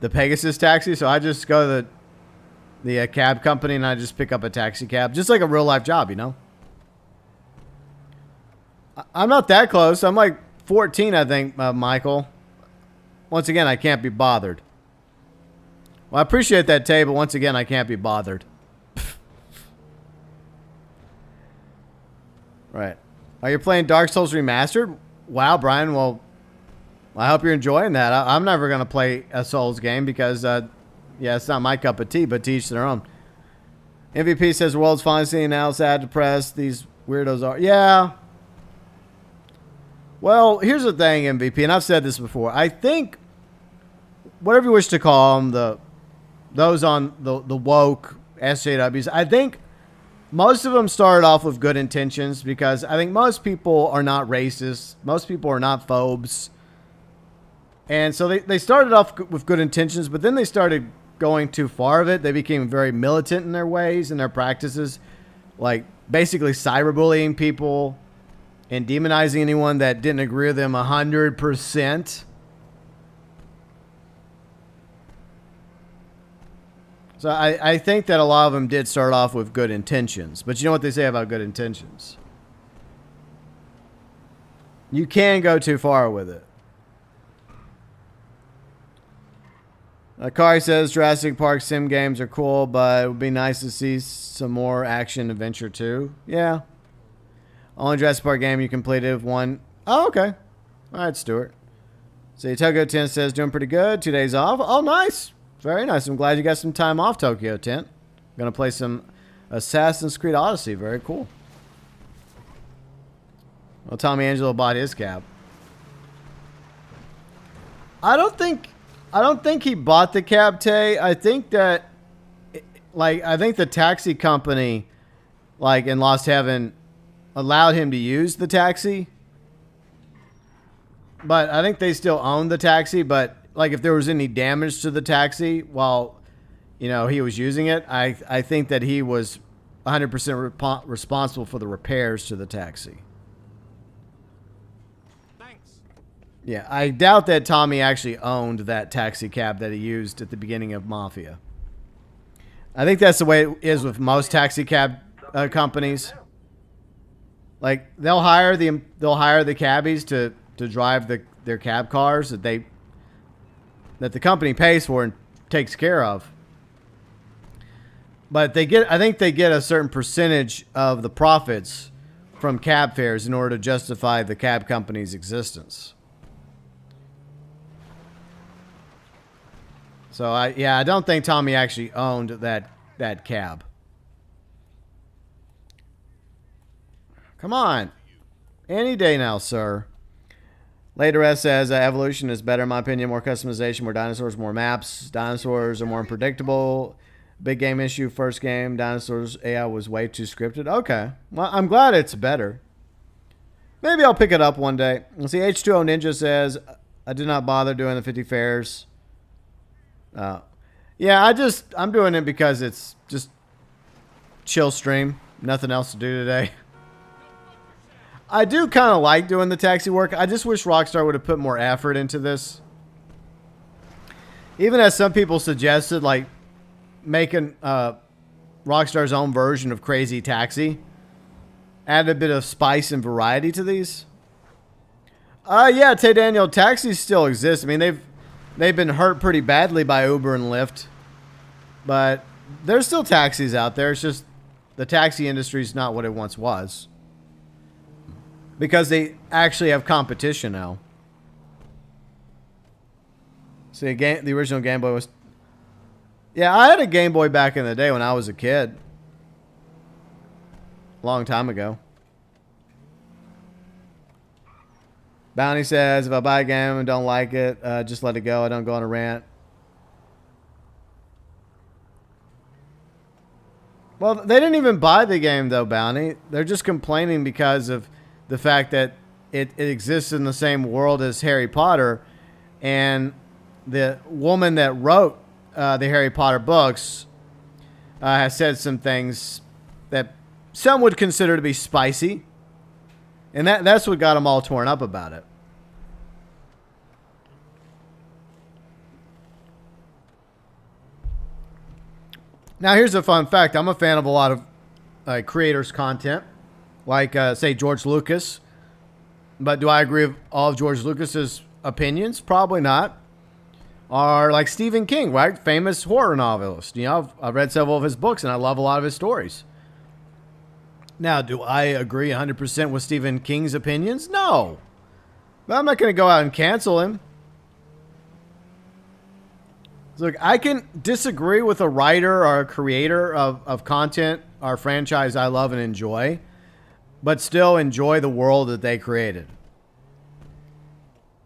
Pegasus taxi, so I just go to the cab company and I just pick up a taxi cab. Just like a real-life job, you know? I'm not that close. I'm like 14, I think, Michael. Once again, I can't be bothered. Well, I appreciate that, Tay, but once again, I can't be bothered. Right. Are you playing Dark Souls Remastered? Wow, Brian. Well, I hope you're enjoying that. I'm never going to play a Souls game because, yeah, it's not my cup of tea, but to each their own. MVP says the world's finally seeing how sad, depressed these weirdos are. Yeah. Well, here's the thing, MVP, and I've said this before. I think, whatever you wish to call them, those on the woke SJWs, I think most of them started off with good intentions because I think most people are not racist. Most people are not phobes. And so they started off with good intentions, but then they started going too far of it. They became very militant in their ways and their practices, like basically cyberbullying people and demonizing anyone that didn't agree with them 100%. So I think that a lot of them did start off with good intentions. But you know what they say about good intentions? You can go too far with it. Kari says Jurassic Park sim games are cool, but it would be nice to see some more action adventure too. Yeah. Only Jurassic Park game you completed one. Oh, okay. All right, Stuart. See, TokyoTent says doing pretty good. 2 days off. Oh, nice. Very nice. I'm glad you got some time off, TokyoTent. Gonna play some Assassin's Creed Odyssey. Very cool. Well, Tommy Angelo bought his cab. I don't think he bought the cab, Tay. I think that, I think the taxi company, in Lost Heaven, allowed him to use the taxi. But I think they still own the taxi, but if there was any damage to the taxi while, he was using it, I think that he was 100% responsible for the repairs to the taxi. Thanks. Yeah, I doubt that Tommy actually owned that taxi cab that he used at the beginning of Mafia. I think that's the way it is with most taxi cab companies. They'll hire the cabbies to drive their cab cars that the company pays for and takes care of. But I think they get a certain percentage of the profits from cab fares in order to justify the cab company's existence. So I don't think Tommy actually owned that cab. Come on. Any day now, sir. Later S says evolution is better in my opinion. More customization, more dinosaurs, more maps. Dinosaurs are more unpredictable. Big game issue, first game. Dinosaurs AI was way too scripted. Okay. Well, I'm glad it's better. Maybe I'll pick it up one day. Let's see, H2O Ninja says, I did not bother doing the 50 fairs. Yeah, I'm doing it because it's just chill stream. Nothing else to do today. I do kind of like doing the taxi work. I just wish Rockstar would have put more effort into this. Even as some people suggested, like making Rockstar's own version of Crazy Taxi. Add a bit of spice and variety to these. Yeah, Tay Daniel, taxis still exist. I mean, they've been hurt pretty badly by Uber and Lyft. But there's still taxis out there. It's just the taxi industry is not what it once was. Because they actually have competition now. See, the original Game Boy was... Yeah, I had a Game Boy back in the day when I was a kid. Long time ago. Bounty says, if I buy a game and don't like it, just let it go. I don't go on a rant. Well, they didn't even buy the game, though, Bounty. They're just complaining because of the fact that it exists in the same world as Harry Potter. And the woman that wrote the Harry Potter books has said some things that some would consider to be spicy. And that's what got them all torn up about it. Now, here's a fun fact. I'm a fan of a lot of creators' content. Like, say, George Lucas. But do I agree with all of George Lucas's opinions? Probably not. Or like Stephen King, right? Famous horror novelist. You know, I've read several of his books and I love a lot of his stories. Now, do I agree 100% with Stephen King's opinions? No. But I'm not going to go out and cancel him. Look, I can disagree with a writer or a creator of content or franchise I love and enjoy, but still enjoy the world that they created.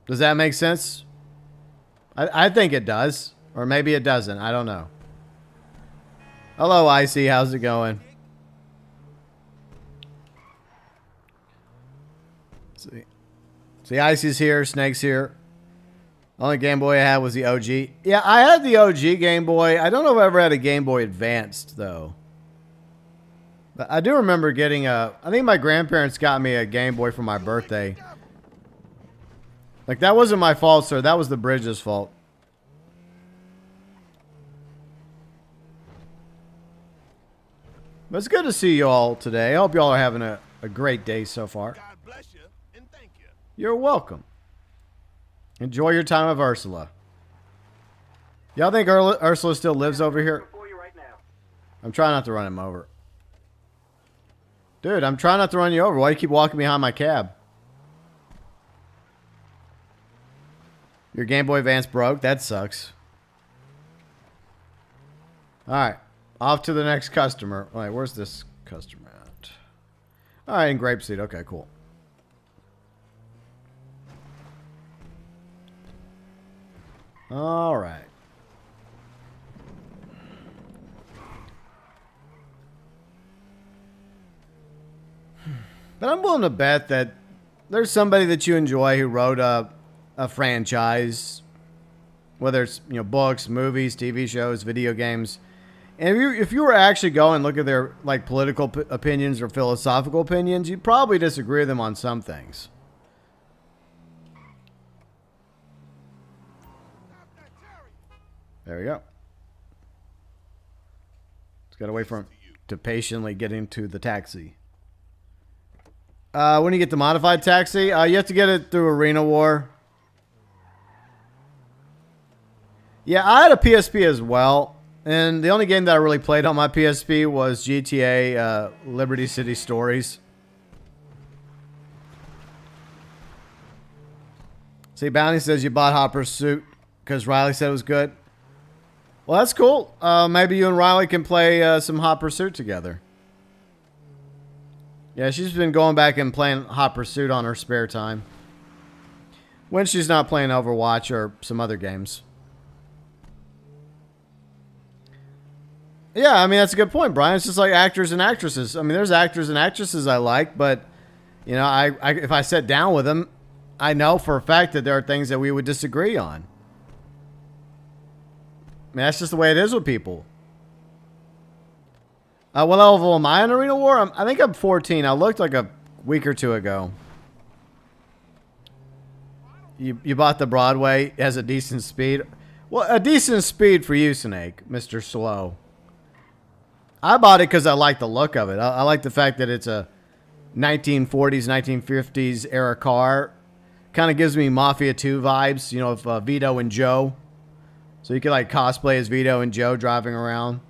Does that make sense? I think it does. Or maybe it doesn't. I don't know. Hello, Icy. How's it going? See, Icy's here. Snake's here. Only Game Boy I had was the OG. Yeah, I had the OG Game Boy. I don't know if I ever had a Game Boy Advanced, though. But I do remember getting a... I think my grandparents got me a Game Boy for my birthday. Like, that wasn't my fault, sir. That was the Bridge's fault. But it's good to see you all today. I hope you all are having a great day so far. God bless you and thank you. You're welcome. Enjoy your time with Ursula. Y'all think Ursula still lives over here? For you right now. I'm trying not to run him over. Dude, I'm trying not to run you over. Why do you keep walking behind my cab? Your Game Boy Advance broke? That sucks. Alright. Off to the next customer. Alright, where's this customer at? Alright, in Grapeseed. Okay, cool. Alright. But I'm willing to bet that there's somebody that you enjoy who wrote a franchise, whether it's, you know, books, movies, TV shows, video games. And if you were actually going and look at their like political opinions or philosophical opinions, you'd probably disagree with them on some things. There we go. Just gotta wait for him to patiently get into the taxi. When you get the modified taxi, you have to get it through Arena War. Yeah, I had a PSP as well. And the only game that I really played on my PSP was GTA Liberty City Stories. See, Bounty says you bought Hot Pursuit because Riley said it was good. Well, that's cool. Maybe you and Riley can play some Hot Pursuit together. Yeah, she's been going back and playing Hot Pursuit on her spare time. When she's not playing Overwatch or some other games. Yeah, I mean, that's a good point, Brian. It's just like actors and actresses. I mean, there's actors and actresses I like, but, you know, I if I sit down with them, I know for a fact that there are things that we would disagree on. I mean, that's just the way it is with people. What level am I in Arena War? I think I'm 14. I looked like a week or two ago. You bought the Broadway. It has a decent speed. Well, a decent speed for you, Snake, Mr. Slow. I bought it because I like the look of it. I like the fact that it's a 1940s, 1950s era car. Kind of gives me Mafia 2 vibes, you know, of Vito and Joe. So you could like cosplay as Vito and Joe driving around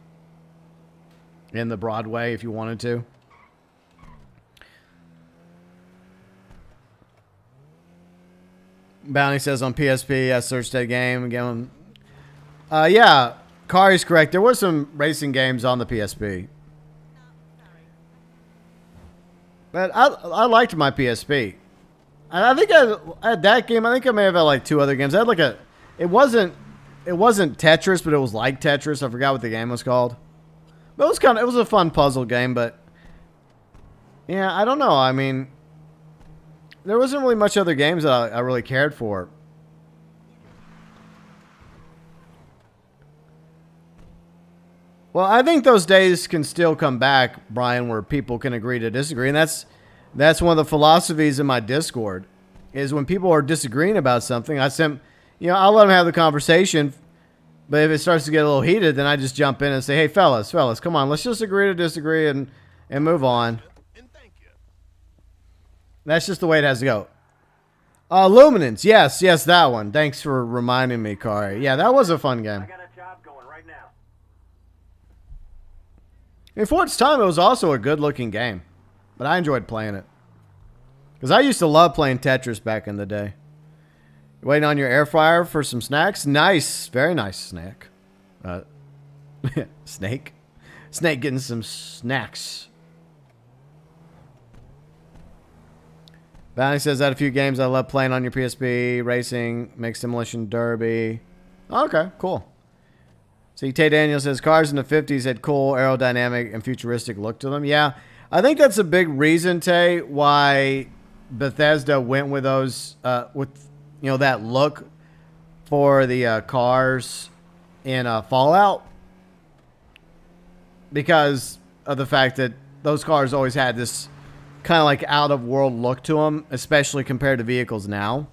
in the Broadway if you wanted to. Bounty says on PSP, I searched that game again. Yeah, Kari's correct. There were some racing games on the PSP. But I liked my PSP. And I think I had that game. I think I may have had like 2 other games. I had like it wasn't Tetris, but it was like Tetris. I forgot what the game was called. But it was a fun puzzle game, but yeah, I don't know. I mean, there wasn't really much other games that I really cared for. Well, I think those days can still come back, Brian, where people can agree to disagree. And that's one of the philosophies in my Discord, is when people are disagreeing about something, I'll let them have the conversation. But if it starts to get a little heated, then I just jump in and say, hey, fellas, come on, let's just agree to disagree and move on. And thank you. That's just the way it has to go. Luminance, yes, that one. Thanks for reminding me, Kari. Yeah, that was a fun game. I got a job going right now. And for its time, it was also a good-looking game. But I enjoyed playing it. Because I used to love playing Tetris back in the day. Waiting on your air fryer for some snacks? Nice. Very nice snack. Snake. Snake getting some snacks. Bounty says that a few games I love playing on your PSP. Racing, Mixed Demolition Derby. Okay, cool. See, Tay Daniel says cars in the 50s had cool aerodynamic and futuristic look to them. Yeah, I think that's a big reason, Tay, why Bethesda went with those, that look for the cars in Fallout, because of the fact that those cars always had this kind of like out of world look to them, especially compared to vehicles now.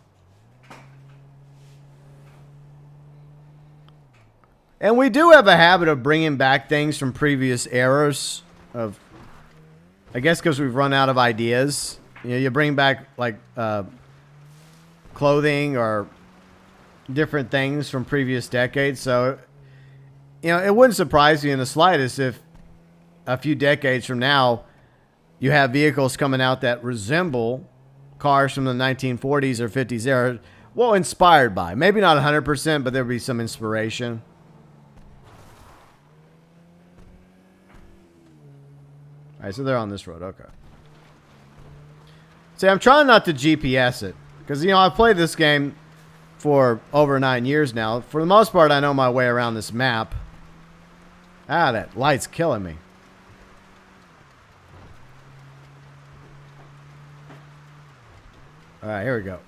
And we do have a habit of bringing back things from previous eras of, I guess because we've run out of ideas. You know, you bring back like clothing or different things from previous decades. So, it wouldn't surprise me in the slightest if a few decades from now you have vehicles coming out that resemble cars from the 1940s or 50s era. Well, inspired by. Maybe not 100%, but there'll be some inspiration. All right, so they're on this road. Okay. See, I'm trying not to GPS it. Because, I've played this game for over 9 years now. For the most part, I know my way around this map. Ah, that light's killing me. All right, here we go.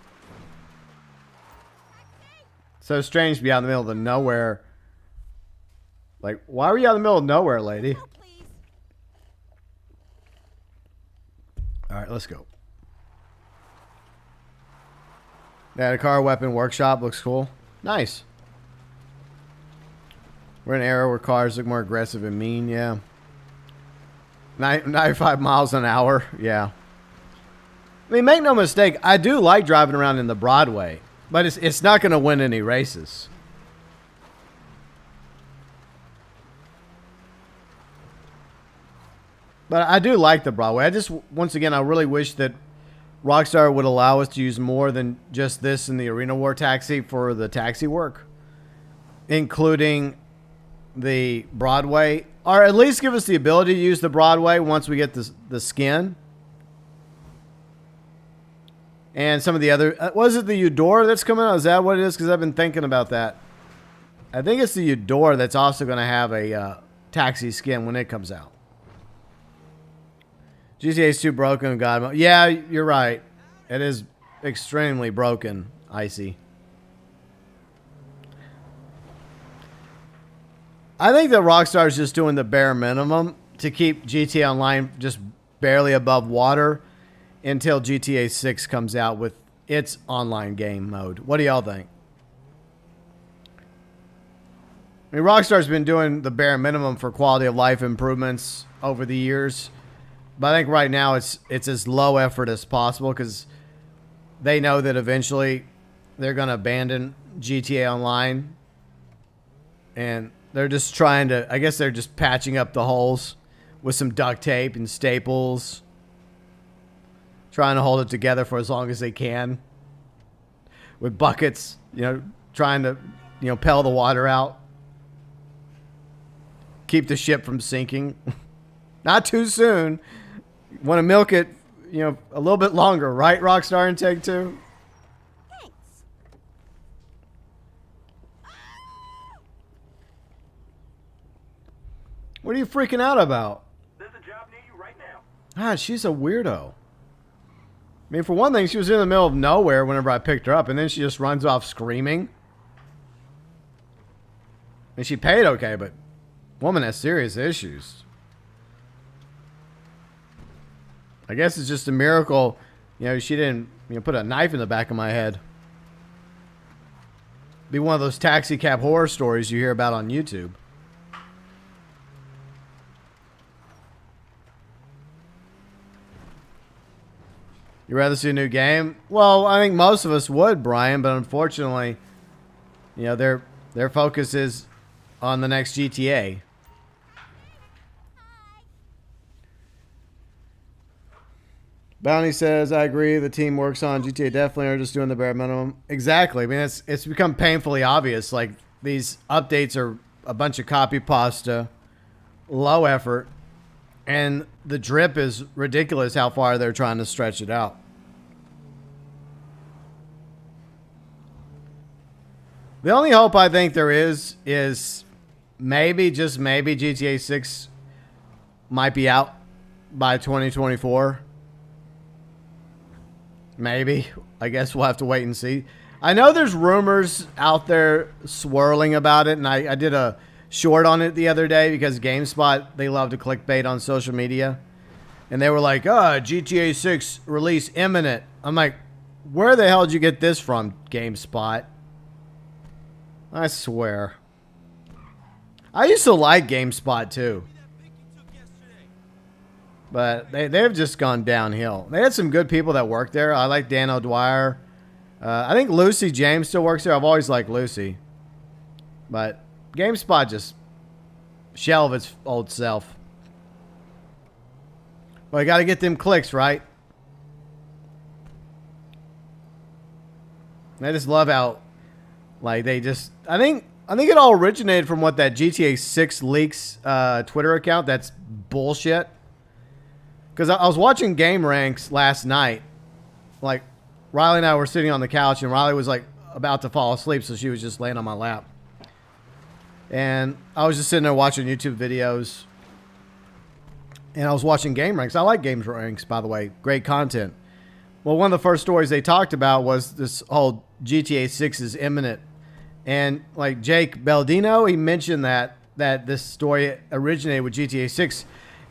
So strange to be out in the middle of nowhere. Like, why were you out in the middle of nowhere, lady? Oh, please. All right, let's go. Yeah, the car weapon workshop looks cool. Nice. We're in an era where cars look more aggressive and mean, yeah. 95 miles an hour, yeah. I mean, make no mistake, I do like driving around in the Broadway, but it's not going to win any races. But I do like the Broadway. I just, once again, I really wish that Rockstar would allow us to use more than just this in the Arena War taxi for the taxi work, including the Broadway, or at least give us the ability to use the Broadway once we get the skin And some of the other... was it the Eudora that's coming out? Is that what it is? Because I've been thinking about that. I think it's the Eudora that's also going to have a taxi skin when it comes out. GTA's too broken, God. Yeah, you're right. It is extremely broken, Icy. I think that Rockstar's just doing the bare minimum to keep GTA Online just barely above water until GTA 6 comes out with its online game mode. What do y'all think? I mean, Rockstar's been doing the bare minimum for quality of life improvements over the years. But I think right now it's as low effort as possible because they know that eventually they're going to abandon GTA Online. And they're just trying to, I guess they're just patching up the holes with some duct tape and staples. Trying to hold it together for as long as they can. With buckets, trying to, pell the water out. Keep the ship from sinking. Not too soon. Want to milk it, a little bit longer, right, Rockstar and Take-Two? Thanks. What are you freaking out about? There's a job near you right now. Ah, she's a weirdo. I mean, for one thing, she was in the middle of nowhere whenever I picked her up, and then she just runs off screaming. And she paid okay, but woman has serious issues. I guess it's just a miracle, she didn't, put a knife in the back of my head. Be one of those taxi cab horror stories you hear about on YouTube. You rather see a new game? Well, I think most of us would, Brian, but unfortunately, their focus is on the next GTA. Bounty says, I agree. The team works on GTA definitely are just doing the bare minimum. Exactly. I mean, it's become painfully obvious. Like, these updates are a bunch of copy pasta, low effort, and the drip is ridiculous how far they're trying to stretch it out. The only hope I think there is maybe, just maybe, GTA 6 might be out by 2024. Maybe. I guess we'll have to wait and see. I know there's rumors out there swirling about it, and I did a short on it the other day because GameSpot, they love to clickbait on social media. And they were like, GTA 6 release imminent. I'm like, where the hell did you get this from, GameSpot? I swear. I used to like GameSpot too. But they've just gone downhill. They had some good people that worked there. I like Dan O'Dwyer. I think Lucy James still works there. I've always liked Lucy. But GameSpot just shelved its old self. Well, you got to get them clicks, right? And I just love how, like, they just... I think it all originated from what that GTA 6 leaks Twitter account. That's bullshit. Because I was watching Game Ranks last night. Like, Riley and I were sitting on the couch, and Riley was, like, about to fall asleep, so she was just laying on my lap. And I was just sitting there watching YouTube videos. And I was watching Game Ranks. I like Game Ranks, by the way. Great content. Well, one of the first stories they talked about was this whole GTA 6 is imminent. And, like, Jake Baldino, he mentioned that this story originated with GTA 6.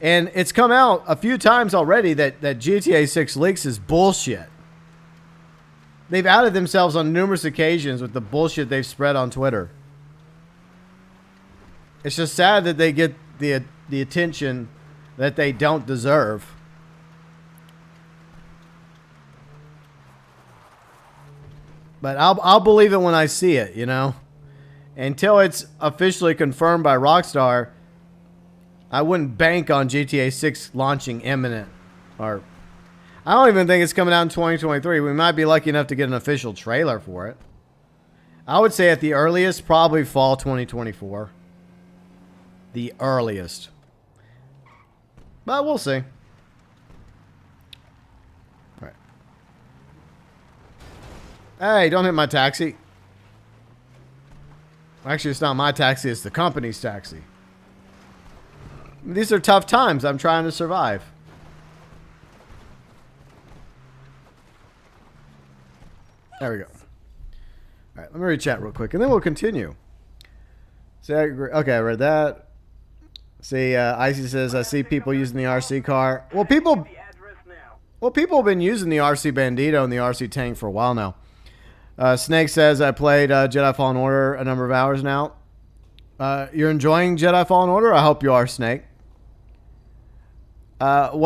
And it's come out a few times already that GTA 6 leaks is bullshit. They've outed themselves on numerous occasions with the bullshit they've spread on Twitter. It's just sad that they get the attention that they don't deserve. But I'll believe it when I see it, you know? Until it's officially confirmed by Rockstar, I wouldn't bank on GTA 6 launching imminent. Or I don't even think it's coming out in 2023. We might be lucky enough to get an official trailer for it. I would say at the earliest, probably fall 2024. The earliest. But we'll see. All right. Hey, don't hit my taxi. Actually, it's not my taxi. It's the company's taxi. These are tough times. I'm trying to survive. There we go. All right, let me read chat real quick, and then we'll continue. See, okay, I read that. See, Icy says, I see people using the RC car. Well, people have been using the RC Bandito and the RC Tank for a while now. Snake says, I played Jedi Fallen Order a number of hours now. You're enjoying Jedi Fallen Order? I hope you are, Snake. Belfast,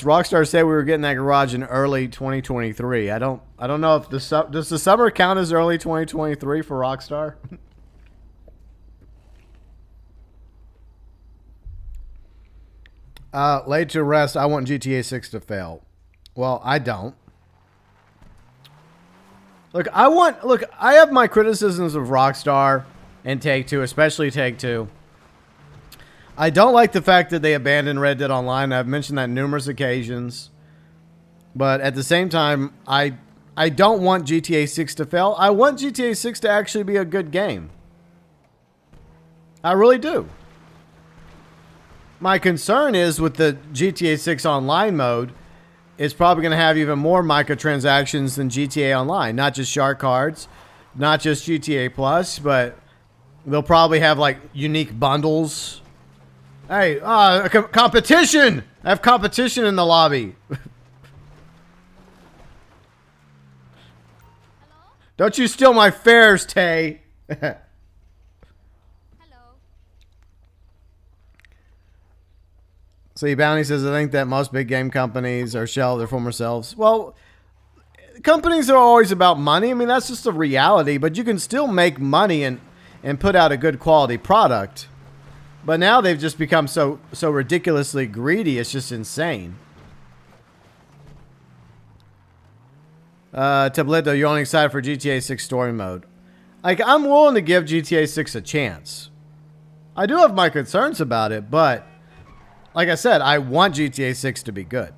Rockstar said we were getting that garage in early 2023. I don't know if does the summer count as early 2023 for Rockstar? Laid to rest. I want GTA 6 to fail. Well, I don't. Look, I have my criticisms of Rockstar and Take-Two, especially Take-Two. I don't like the fact that they abandoned Red Dead Online. I've mentioned that numerous occasions. But at the same time, I don't want GTA 6 to fail. I want GTA 6 to actually be a good game. I really do. My concern is with the GTA 6 online mode, it's probably going to have even more microtransactions than GTA Online. Not just shark cards, not just GTA Plus, but they'll probably have like unique bundles. Hey, competition! I have competition in the lobby. Don't you steal my fares, Tay. Hello. See, Bounty says, I think that most big game companies are shell of their former selves. Well, companies are always about money. I mean, that's just a reality, but you can still make money and put out a good quality product. But now they've just become so ridiculously greedy. It's just insane. Tableto, you're only excited for GTA 6 story mode. Like, I'm willing to give GTA 6 a chance. I do have my concerns about it, but like I said, I want GTA 6 to be good.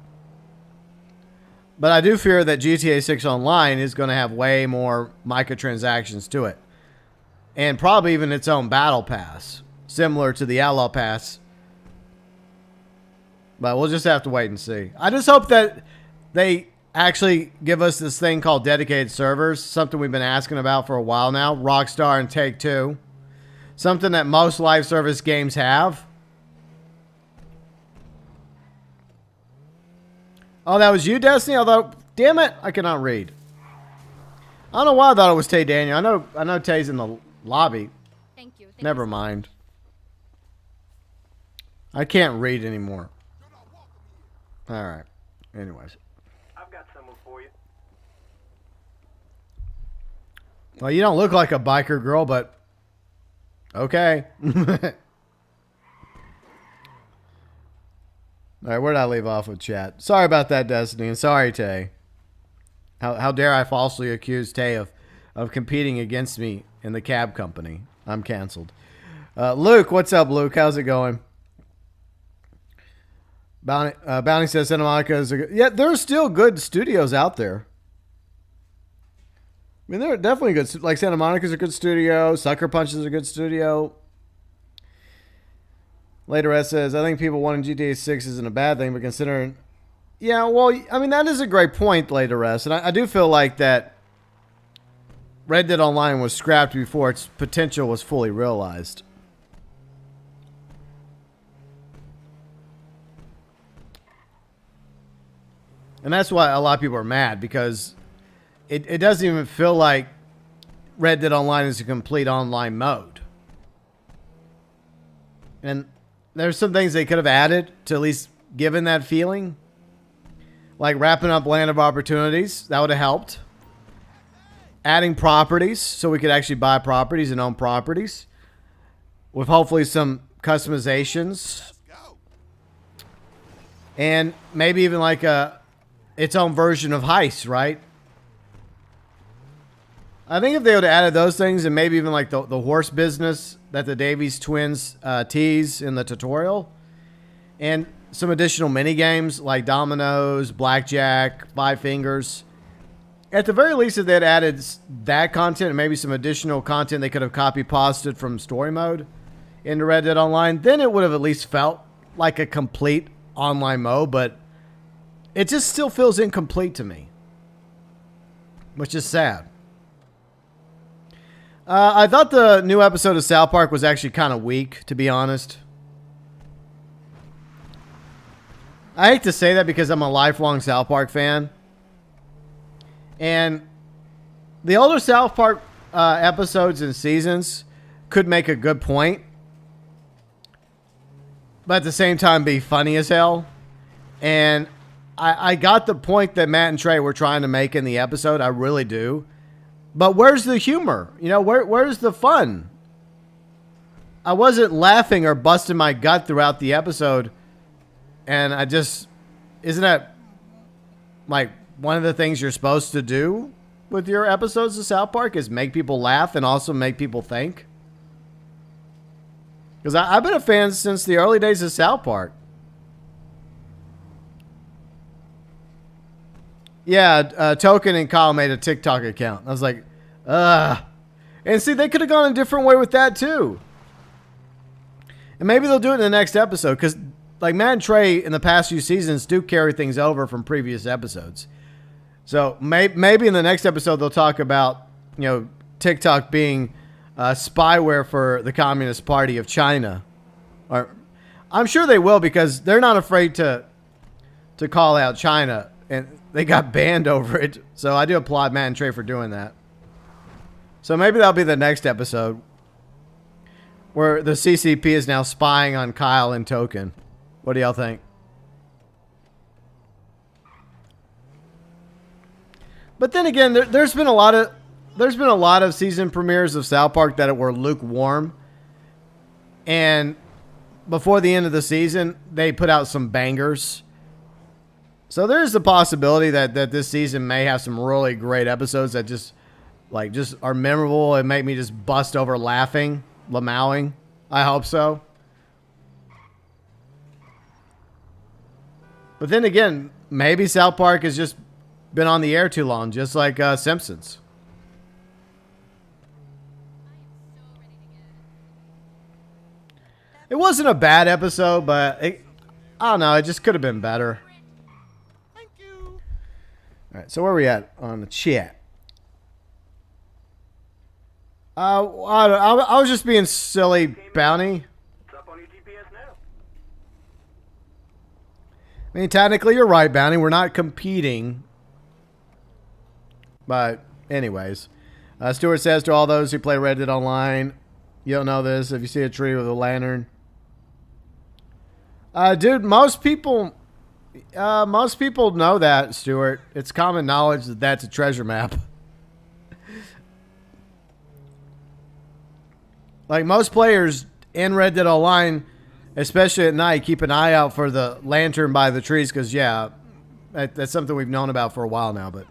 But I do fear that GTA 6 Online is going to have way more microtransactions to it. And probably even its own battle pass. Similar to the Outlaw Pass. But we'll just have to wait and see. I just hope that they actually give us this thing called dedicated servers. Something we've been asking about for a while now. Rockstar and Take-Two. Something that most live service games have. Oh, that was you, Destiny? Although, damn it, I cannot read. I don't know why I thought it was Tay Daniel. I know Tay's in the lobby. Thank you. Never mind. I can't read anymore. Alright. Anyways. I've got someone for you. Well, you don't look like a biker girl, but okay. Alright, where did I leave off with chat? Sorry about that, Destiny, and sorry, Tay. How dare I falsely accuse Tay of competing against me in the cab company. I'm canceled. Luke, what's up, Luke? How's it going? Bounty says Santa Monica is a good... Yeah, there are still good studios out there. I mean, there are definitely good... Like, Santa Monica's a good studio. Sucker Punch is a good studio. Later S says, I think people wanting GTA 6 isn't a bad thing, but considering... Yeah, well, I mean, that is a great point, Later S. And I do feel like that Red Dead Online was scrapped before its potential was fully realized. And that's why a lot of people are mad, because it doesn't even feel like Red Dead Online is a complete online mode. And there's some things they could have added to at least given that feeling. Like wrapping up Land of Opportunities. That would have helped. Adding properties so we could actually buy properties and own properties. With hopefully some customizations. And maybe even like its own version of Heist, right? I think if they would have added those things and maybe even like the horse business that the Davies twins tease in the tutorial. And some additional mini games like dominoes, blackjack, five fingers. At the very least, if they had added that content and maybe some additional content they could have copy-pasted from story mode into Red Dead Online, then it would have at least felt like a complete online mode, but it just still feels incomplete to me, which is sad. I thought the new episode of South Park was actually kind of weak, to be honest. I hate to say that because I'm a lifelong South Park fan. And the older South Park episodes and seasons could make a good point, but at the same time be funny as hell. And I got the point that Matt and Trey were trying to make in the episode. I really do. But where's the humor? You know, where's the fun? I wasn't laughing or busting my gut throughout the episode. And I just... Isn't that like one of the things you're supposed to do with your episodes of South Park is make people laugh and also make people think? Because I've been a fan since the early days of South Park. Yeah, Token and Kyle made a TikTok account. I was like, ugh. And see, they could have gone a different way with that too. And maybe they'll do it in the next episode because, like, Matt and Trey in the past few seasons do carry things over from previous episodes. So maybe in the next episode they'll talk about, you know, TikTok being spyware for the Communist Party of China. Or I'm sure they will because they're not afraid to call out China. And they got banned over it. So I do applaud Matt and Trey for doing that. So maybe that'll be the next episode. Where the CCP is now spying on Kyle and Token. What do y'all think? But then again, there's been a lot of season premieres of South Park that were lukewarm. And before the end of the season, they put out some bangers. So there's the possibility that this season may have some really great episodes that just are memorable and make me just bust over laughing, lamowing. I hope so. But then again, maybe South Park has just been on the air too long, just like Simpsons. It wasn't a bad episode, but I don't know. It just could have been better. All right, so where are we at on the chat? I was just being silly, Bounty. It's up on your GPS now. I mean, technically, you're right, Bounty. We're not competing. But anyways, Stuart says to all those who play Red Dead Online, you don't know this. If you see a tree with a lantern. Dude, most people know that, Stuart. It's common knowledge that that's a treasure map. Like most players in Red Dead Online, especially at night, keep an eye out for the lantern by the trees because, yeah, that's something we've known about for a while now. But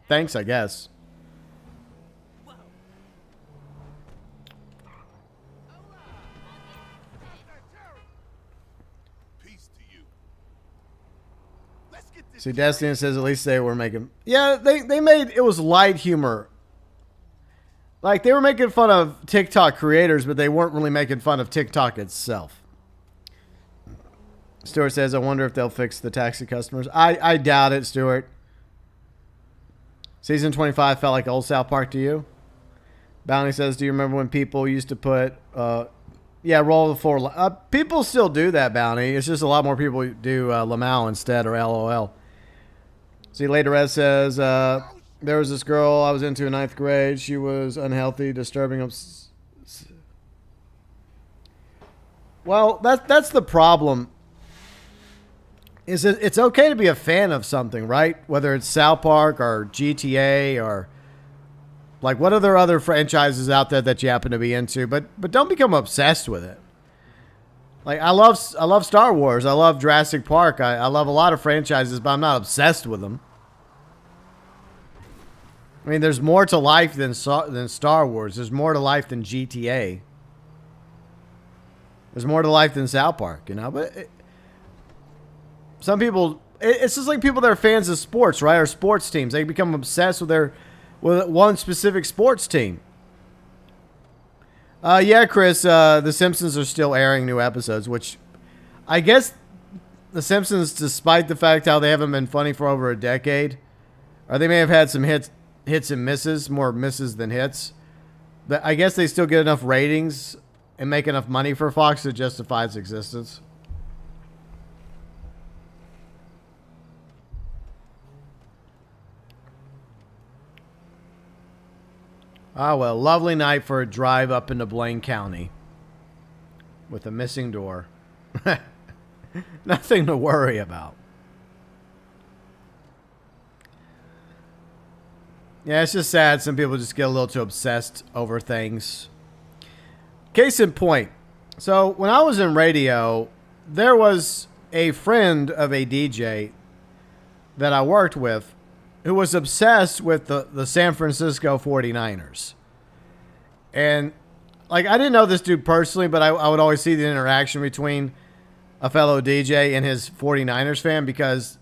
thanks, I guess. See, Destiny says at least they were making... Yeah, they made... It was light humor. Like, they were making fun of TikTok creators, but they weren't really making fun of TikTok itself. Stuart says, I wonder if they'll fix the taxi customers. I doubt it, Stuart. Season 25 felt like old South Park to you? Bounty says, do you remember when people used to put... yeah, roll the floor. People still do that, Bounty. It's just a lot more people do Lamau instead, or LOL. See, later Ed says, there was this girl I was into in 9th grade. She was unhealthy, disturbing. Well, that's the problem. Is it's okay to be a fan of something, right? Whether it's South Park or GTA or like what other franchises out there that you happen to be into, but don't become obsessed with it. Like I love Star Wars. I love Jurassic Park. I love a lot of franchises, but I'm not obsessed with them. I mean, there's more to life than Star Wars. There's more to life than GTA. There's more to life than South Park, you know. But some people it's just like people that are fans of sports, right? Or sports teams. They become obsessed with one specific sports team. Yeah, Chris, The Simpsons are still airing new episodes, which I guess The Simpsons, despite the fact how they haven't been funny for over a decade, or they may have had some hits and misses, more misses than hits, but I guess they still get enough ratings and make enough money for Fox to justify its existence. Ah, well, lovely night for a drive up into Blaine County with a missing door. Nothing to worry about. Yeah, it's just sad. Some people just get a little too obsessed over things. Case in point. So when I was in radio, there was a friend of a DJ that I worked with who was obsessed with the San Francisco 49ers. And like, I didn't know this dude personally, but I would always see the interaction between a fellow DJ and his 49ers fan, because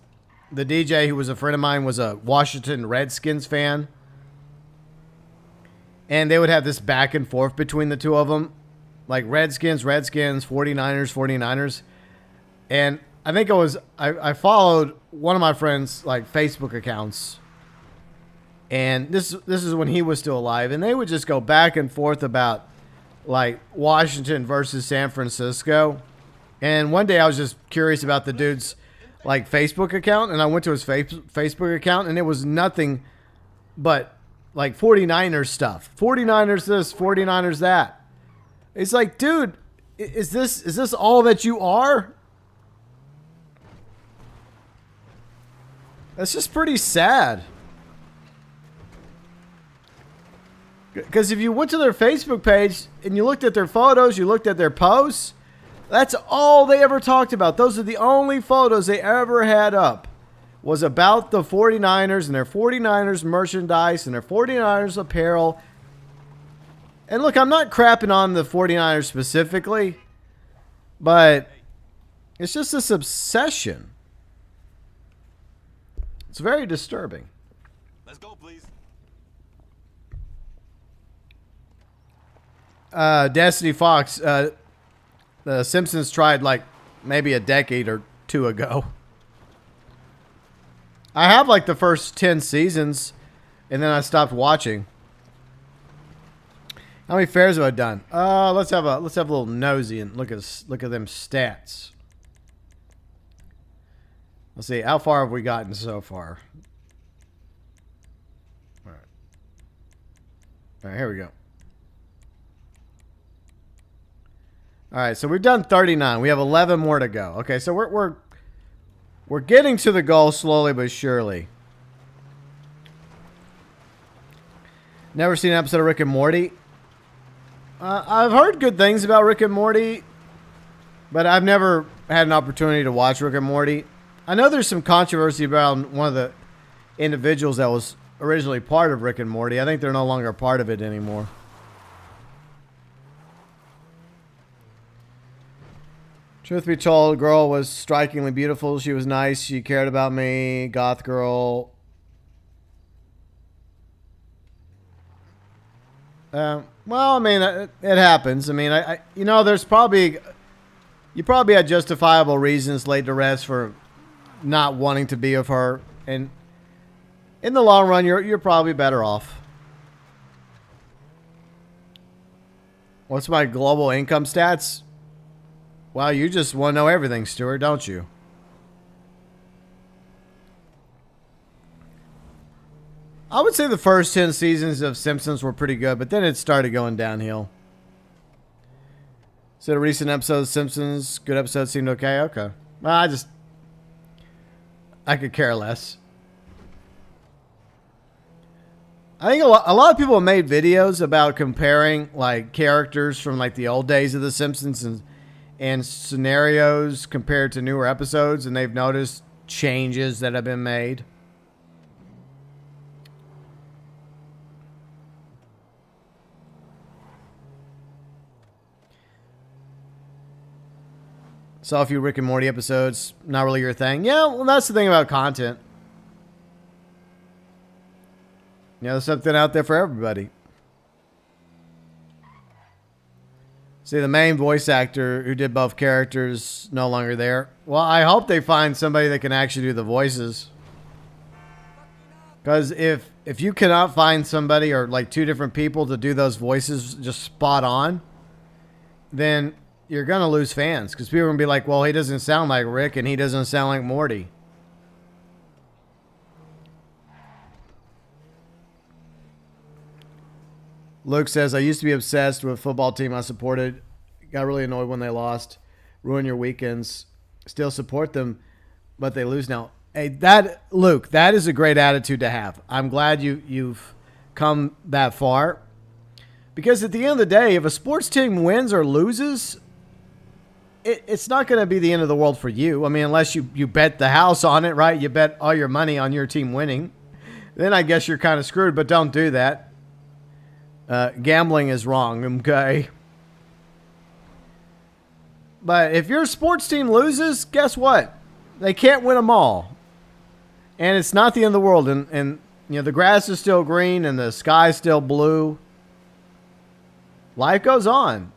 the DJ, who was a friend of mine, was a Washington Redskins fan. And they would have this back and forth between the two of them. Like Redskins, 49ers. And I think I followed one of my friends' like Facebook accounts. And this is when he was still alive. And they would just go back and forth about like Washington versus San Francisco. And one day I was just curious about the dude's like Facebook account, and I went to his Facebook account, and it was nothing but like 49ers stuff. 49ers this, 49ers that. It's like, dude, is this all that you are? That's just pretty sad. Because if you went to their Facebook page and you looked at their photos, you looked at their posts, that's all they ever talked about. Those are the only photos they ever had up, was about the 49ers and their 49ers merchandise and their 49ers apparel. And look, I'm not crapping on the 49ers specifically, but it's just this obsession. It's very disturbing. Let's go, please. Destiny Fox, The Simpsons tried like maybe a decade or two ago. I have like the first 10 seasons, and then I stopped watching. How many fairs have I done? Let's have a little nosy and look at them stats. Let's see, how far have we gotten so far? All right, here we go. All right, so we've done 39. We have 11 more to go. Okay, so we're getting to the goal slowly but surely. Never seen an episode of Rick and Morty. I've heard good things about Rick and Morty, but I've never had an opportunity to watch Rick and Morty. I know there's some controversy around one of the individuals that was originally part of Rick and Morty. I think they're no longer part of it anymore. Truth be told, girl was strikingly beautiful. She was nice. She cared about me. Goth girl. Well, I mean, it happens. I mean, you know, you probably had justifiable reasons laid to rest for not wanting to be with her, and in the long run, you're probably better off. What's my global income stats? Well, you just want to know everything, Stuart, don't you? I would say the first 10 seasons of Simpsons were pretty good, but then it started going downhill. So a recent episode of Simpsons, good episode, seemed okay? Okay. Well, I could care less. I think a lot of people have made videos about comparing like characters from like the old days of The Simpsons and scenarios compared to newer episodes, and they've noticed changes that have been made. Saw a few Rick and Morty episodes. Not really your thing. Yeah, well, that's the thing about content. Yeah, there's something out there for everybody. See, the main voice actor who did both characters no longer there. Well, I hope they find somebody that can actually do the voices. Because if you cannot find somebody or like two different people to do those voices just spot on, then you're going to lose fans. Because people are going to be like, well, he doesn't sound like Rick and he doesn't sound like Morty. Luke says, I used to be obsessed with a football team I supported. Got really annoyed when they lost. Ruin your weekends. Still support them, but they lose now. Hey, Luke, that is a great attitude to have. I'm glad you've come that far. Because at the end of the day, if a sports team wins or loses, it's not going to be the end of the world for you. I mean, unless you bet the house on it, right? You bet all your money on your team winning. Then I guess you're kind of screwed, but don't do that. Gambling is wrong, okay? But if your sports team loses, guess what? They can't win them all. And it's not the end of the world. And you know, the grass is still green and the sky's still blue. Life goes on.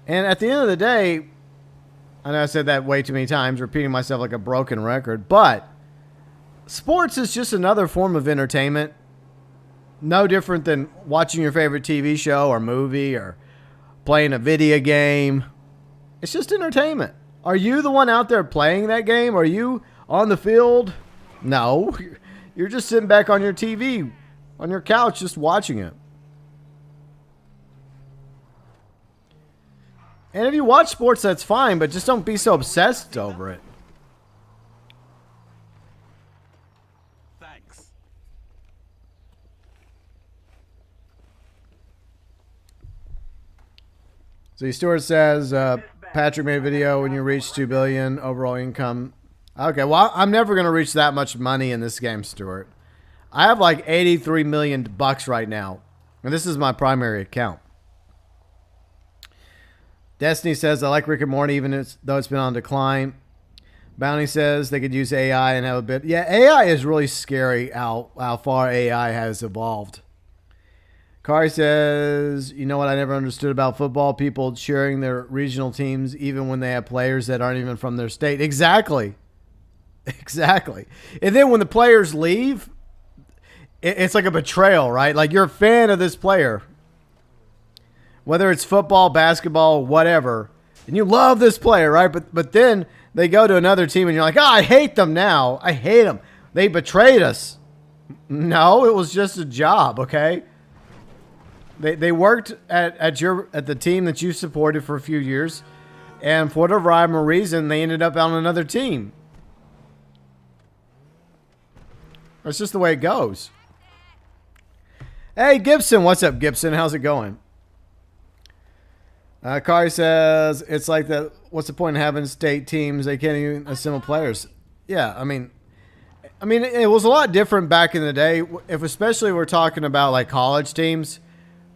And at the end of the day, I know I said that way too many times, repeating myself like a broken record, but sports is just another form of entertainment. No different than watching your favorite TV show or movie or playing a video game. It's just entertainment. Are you the one out there playing that game? Are you on the field? No. You're just sitting back on your TV, on your couch, just watching it. And if you watch sports, that's fine, but just don't be so obsessed over it. Thanks. So Stuart says, Patrick made a video when you reach 2 billion overall income. Okay, well, I'm never going to reach that much money in this game, Stuart. I have like 83 million bucks right now, and this is my primary account. Destiny says, I like Rick and Morty even though it's been on decline. Bounty says they could use AI and have a bit. Yeah, AI is really scary how far AI has evolved. Kari says, you know what I never understood about football? People cheering their regional teams even when they have players that aren't even from their state. Exactly. Exactly. And then when the players leave, it's like a betrayal, right? Like you're a fan of this player. Whether it's football, basketball, whatever. And you love this player, right? But then they go to another team and you're like, I hate them now. I hate them. They betrayed us. No, it was just a job, okay? They worked at the team that you supported for a few years, and for whatever rhyme or reason, they ended up on another team. It's just the way it goes. Hey, Gibson. What's up, Gibson? How's it going? Kari says, it's like that. What's the point in having state teams? They can't even assemble players. Yeah, I mean, it was a lot different back in the day. If especially we're talking about like college teams,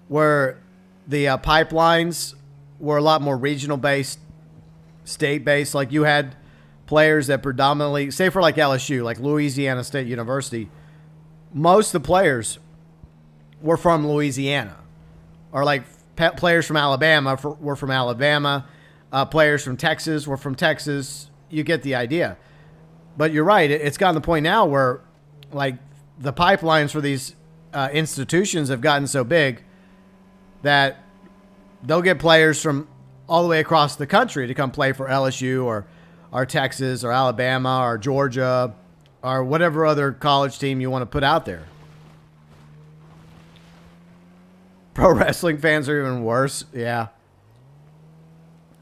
where the pipelines were a lot more regional based, state based. Like you had players that predominantly, say for like LSU, like Louisiana State University, most of the players were from Louisiana, or like players from Alabama were from Alabama. Players from Texas were from Texas. You get the idea. But you're right. It's gotten to the point now where like the pipelines for these institutions have gotten so big that they'll get players from all the way across the country to come play for LSU or Texas or Alabama or Georgia or whatever other college team you want to put out there. Pro wrestling fans are even worse. Yeah.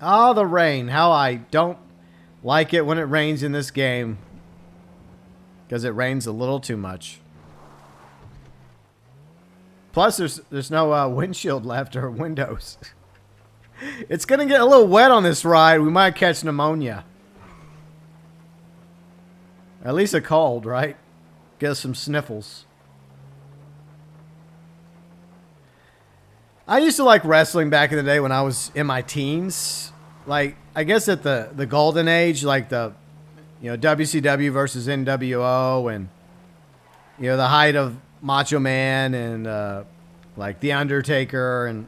Oh, the rain. How I don't like it when it rains in this game. Because it rains a little too much. Plus, there's no windshield left or windows. It's going to get a little wet on this ride. We might catch pneumonia. At least a cold, right? Get us some sniffles. I used to like wrestling back in the day when I was in my teens. like, I guess at the golden age, like the, WCW versus NWO and, the height of Macho Man and, like The Undertaker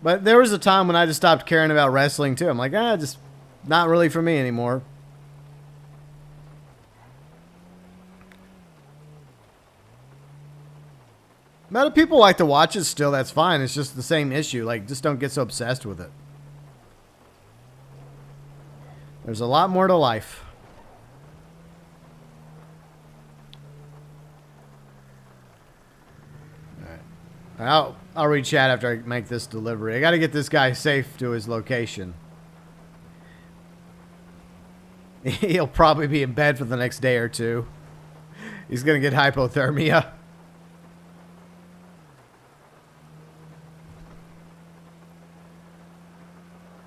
but there was a time when I just stopped caring about wrestling too. I'm like, just not really for me anymore. But if people like to watch it still, that's fine. It's just the same issue. Like, just don't get so obsessed with it. There's a lot more to life. All right. I'll read chat after I make this delivery. I got to get this guy safe to his location. He'll probably be in bed for the next day or two. He's going to get hypothermia.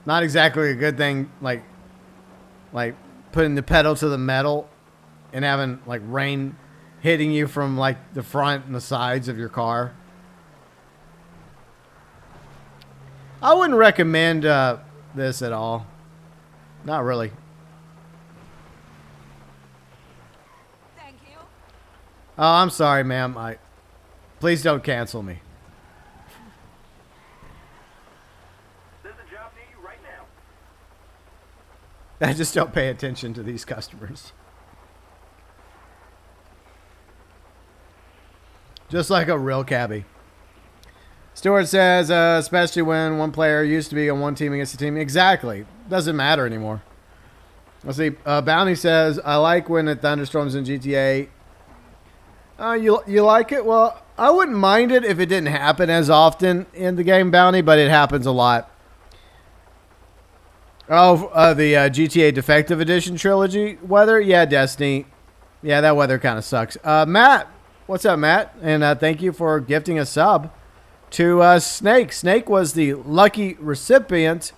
Not exactly a good thing, like putting the pedal to the metal and having like rain hitting you from like the front and the sides of your car. I wouldn't recommend this at all. Not really. Thank you. Oh, I'm sorry, ma'am. Please don't cancel me. There's a job near you right now. I just don't pay attention to these customers. Just like a real cabbie. Stewart says, especially when one player used to be on one team against the team. Exactly. Doesn't matter anymore. Let's see. Bounty says, I like when it thunderstorms in GTA. You like it? Well, I wouldn't mind it if it didn't happen as often in the game, Bounty, but it happens a lot. Oh, the GTA Defective Edition trilogy weather? Yeah, Destiny. Yeah, that weather kind of sucks. Matt. What's up, Matt? And thank you for gifting a sub to Snake. Snake was the lucky recipient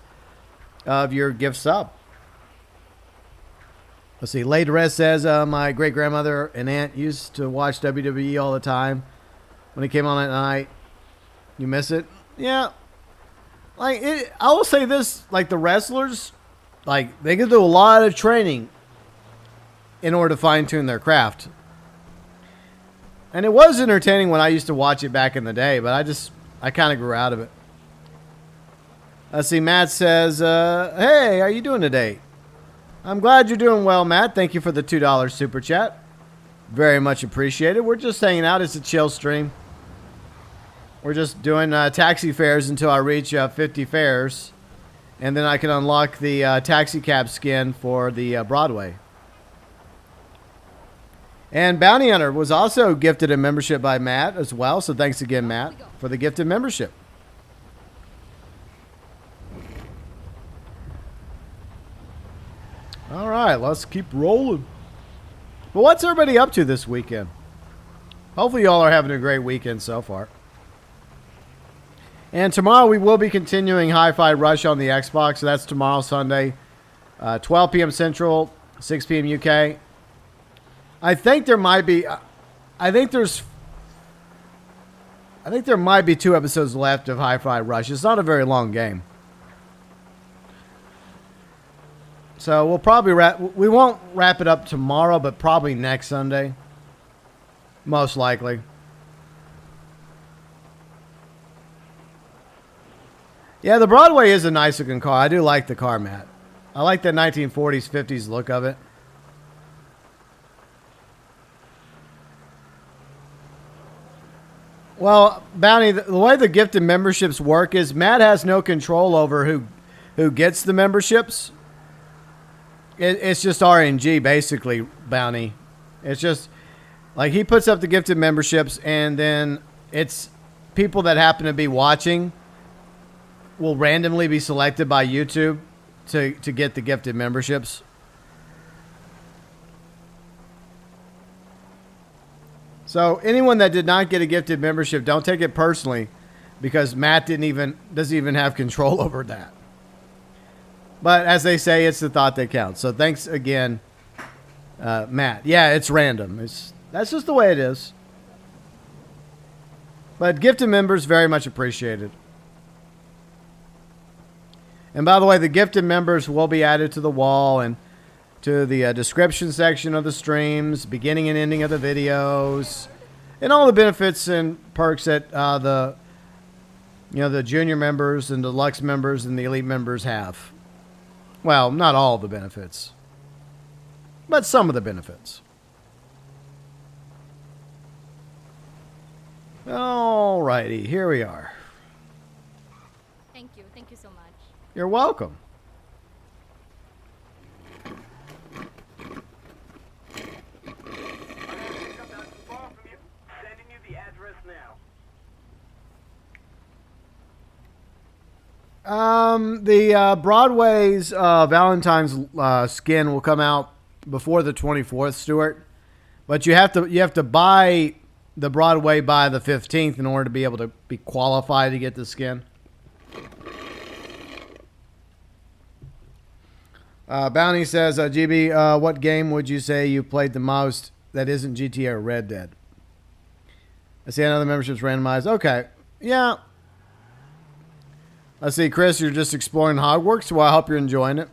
of your gift sub. Let's see. Lady Rest says, my great-grandmother and aunt used to watch WWE all the time when it came on at night. You miss it? Yeah. I will say this, like the wrestlers, like they could do a lot of training in order to fine-tune their craft. And it was entertaining when I used to watch it back in the day, but I kind of grew out of it. Let's see, Matt says, hey, how you doing today? I'm glad you're doing well, Matt. Thank you for the $2 super chat. Very much appreciated. We're just hanging out. It's a chill stream. We're just doing taxi fares until I reach 50 fares. And then I can unlock the taxi cab skin for the Broadway. And Bounty Hunter was also gifted a membership by Matt as well. So thanks again, Matt, for the gifted membership. All right, let's keep rolling. But what's everybody up to this weekend? Hopefully y'all are having a great weekend so far. And tomorrow we will be continuing Hi-Fi Rush on the Xbox. So that's tomorrow, Sunday, 12 p.m. Central, 6 p.m. UK. I think there might be, I think there might be 2 episodes left of Hi-Fi Rush. It's not a very long game. So we'll probably we won't wrap it up tomorrow, but probably next Sunday. Most likely. Yeah, the Broadway is a nice looking car. I do like the car, Matt. I like the 1940s, 50s look of it. Well, Bounty, the way the gifted memberships work is Matt has no control over who gets the memberships. It's just RNG, basically, Bounty. It's just, like, he puts up the gifted memberships, and then it's people that happen to be watching will randomly be selected by YouTube to get the gifted memberships. So anyone that did not get a gifted membership, don't take it personally, because Matt doesn't even have control over that. But as they say, it's the thought that counts. So thanks again, Matt. Yeah, it's random. That's just the way it is. But gifted members, very much appreciated. And by the way, the gifted members will be added to the wall and to the description section of the streams, beginning and ending of the videos, and all the benefits and perks that the junior members and deluxe members and the elite members have. Well, not all the benefits, but some of the benefits. Alrighty, here we are. Thank you so much. You're welcome. Pickup not too far from you. Sending you the address now. The Broadway's Valentine's skin will come out before the 24th, Stuart. But you have to buy the Broadway by the 15th in order to be able to be qualified to get the skin. Bounty says, GB, what game would you say you played the most that isn't GTA or Red Dead? I see another membership's randomized. Okay. Yeah. I see, Chris, you're just exploring Hogwarts, well, I hope you're enjoying it.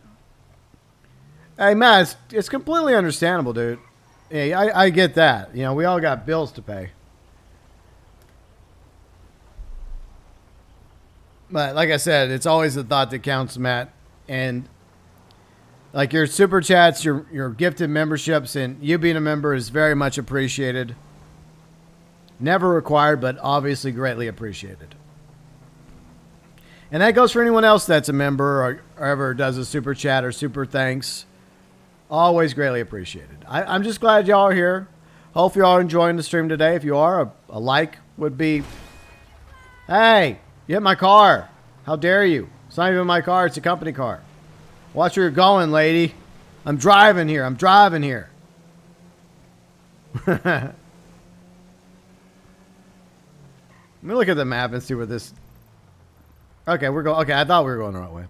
Hey, Matt, it's completely understandable, dude. Hey, I get that. You know, we all got bills to pay. But like I said, it's always the thought that counts, Matt. And like your super chats, your gifted memberships, and you being a member is very much appreciated. Never required, but obviously greatly appreciated. And that goes for anyone else that's a member or ever does a super chat or super thanks. Always greatly appreciated. I'm just glad y'all are here. Hope y'all are enjoying the stream today. If you are, a like would be... Hey, you hit my car. How dare you? It's not even my car. It's a company car. Watch where you're going, lady. I'm driving here. Let me look at the map and see where this... Okay, we're going... Okay, I thought we were going the right way.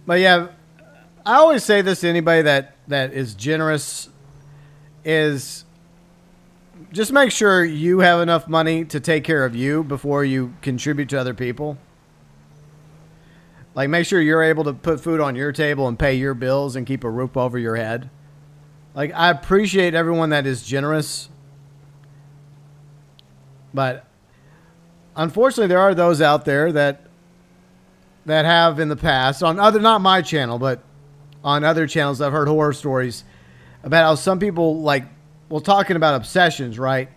But yeah, I always say this to anybody that is generous is just make sure you have enough money to take care of you before you contribute to other people. Like, make sure you're able to put food on your table and pay your bills and keep a roof over your head. Like, I appreciate everyone that is generous. But unfortunately, there are those out there that have in the past on other, not my channel, but on other channels, I've heard horror stories about how some people, like, well, talking about obsessions, right?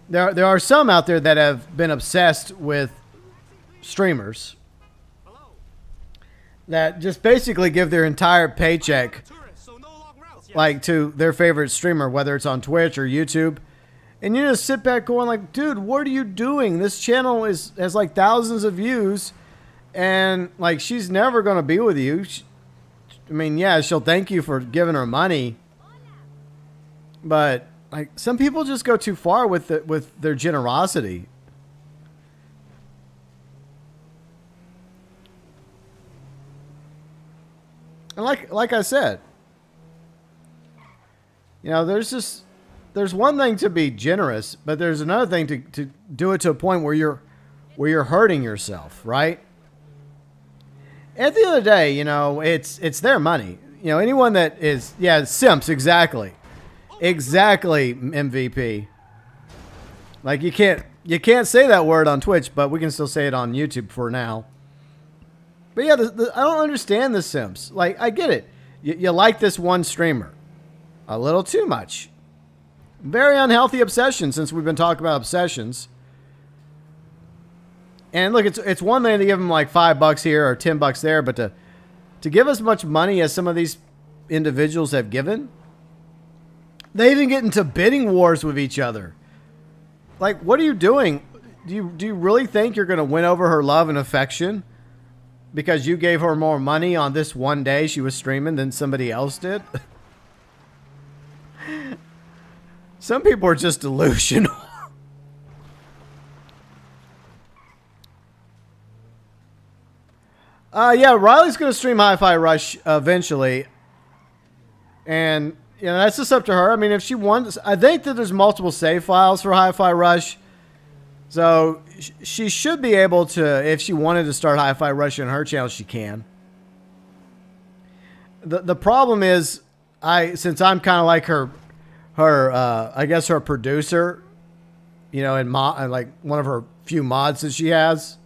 There are some out there that have been obsessed with streamers that just basically give their entire paycheck like to their favorite streamer, whether it's on Twitch or YouTube. And you just sit back going like, dude, what are you doing? This channel has like thousands of views. And, like, she's never going to be with you. I mean, yeah, she'll thank you for giving her money. But, like, some people just go too far with their generosity. And like I said, you know, there's one thing to be generous, but there's another thing to do it to a point where you're hurting yourself, right? At the end of the day, you know, it's their money. You know, anyone that is, yeah, simps, exactly, MVP. Like, you can't say that word on Twitch, but we can still say it on YouTube for now. But yeah, I don't understand the simps. Like, I get it. You like this one streamer a little too much. Very unhealthy obsession, since we've been talking about obsessions. And look, it's one thing to give them like $5 here or $10 there, but to give as much money as some of these individuals have given, they even get into bidding wars with each other. Like, what are you doing? Do you really think you're going to win over her love and affection because you gave her more money on this one day she was streaming than somebody else did? Some people are just delusional. Yeah, Riley's going to stream Hi-Fi Rush eventually. And, you know, that's just up to her. I mean, if she wants... I think that there's multiple save files for Hi-Fi Rush. So she should be able to, if she wanted to start Hi-Fi Rush in her channel, she can. The problem is, since I'm kind of like her I guess her producer, you know, and like one of her few mods that she has.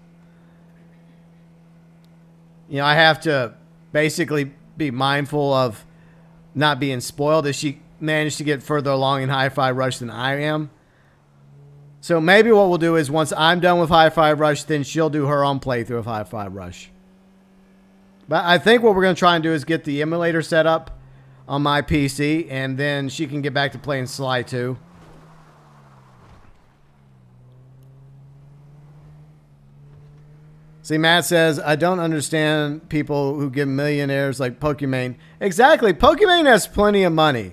You know, I have to basically be mindful of not being spoiled if she managed to get further along in Hi-Fi Rush than I am. So maybe what we'll do is once I'm done with Hi-Fi Rush, then she'll do her own playthrough of Hi-Fi Rush. But I think what we're going to try and do is get the emulator set up on my PC, and then she can get back to playing Sly 2. See, Matt says, I don't understand people who give millionaires like Pokimane. Exactly. Pokimane has plenty of money.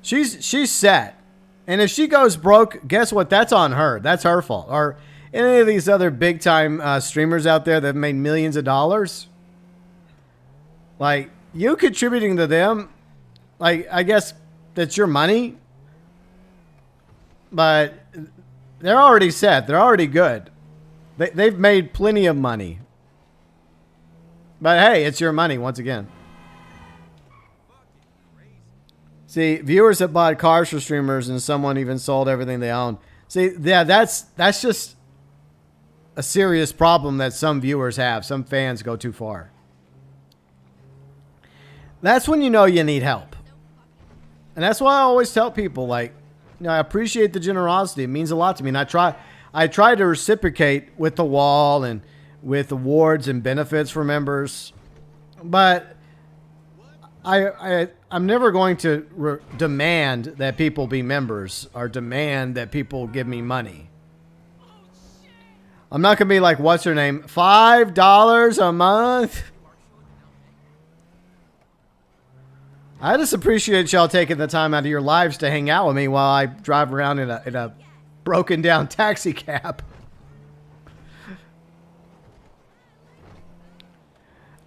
She's set. And if she goes broke, guess what? That's on her. That's her fault. Or any of these other big time streamers out there that have made millions of dollars. Like, you contributing to them, like, I guess that's your money. But they're already set. They're already good. They've made plenty of money. But hey, it's your money once again. See, viewers that bought cars for streamers and someone even sold everything they own. See, yeah, that's just a serious problem that some viewers have. Some fans go too far. That's when you know you need help. And that's why I always tell people, like, you know, I appreciate the generosity. It means a lot to me. And I try to reciprocate with the wall and with awards and benefits for members. But I'm never going to demand that people be members or demand that people give me money. I'm not going to be like, what's her name? $5 a month? I just appreciate y'all taking the time out of your lives to hang out with me while I drive around in a broken down taxi cab.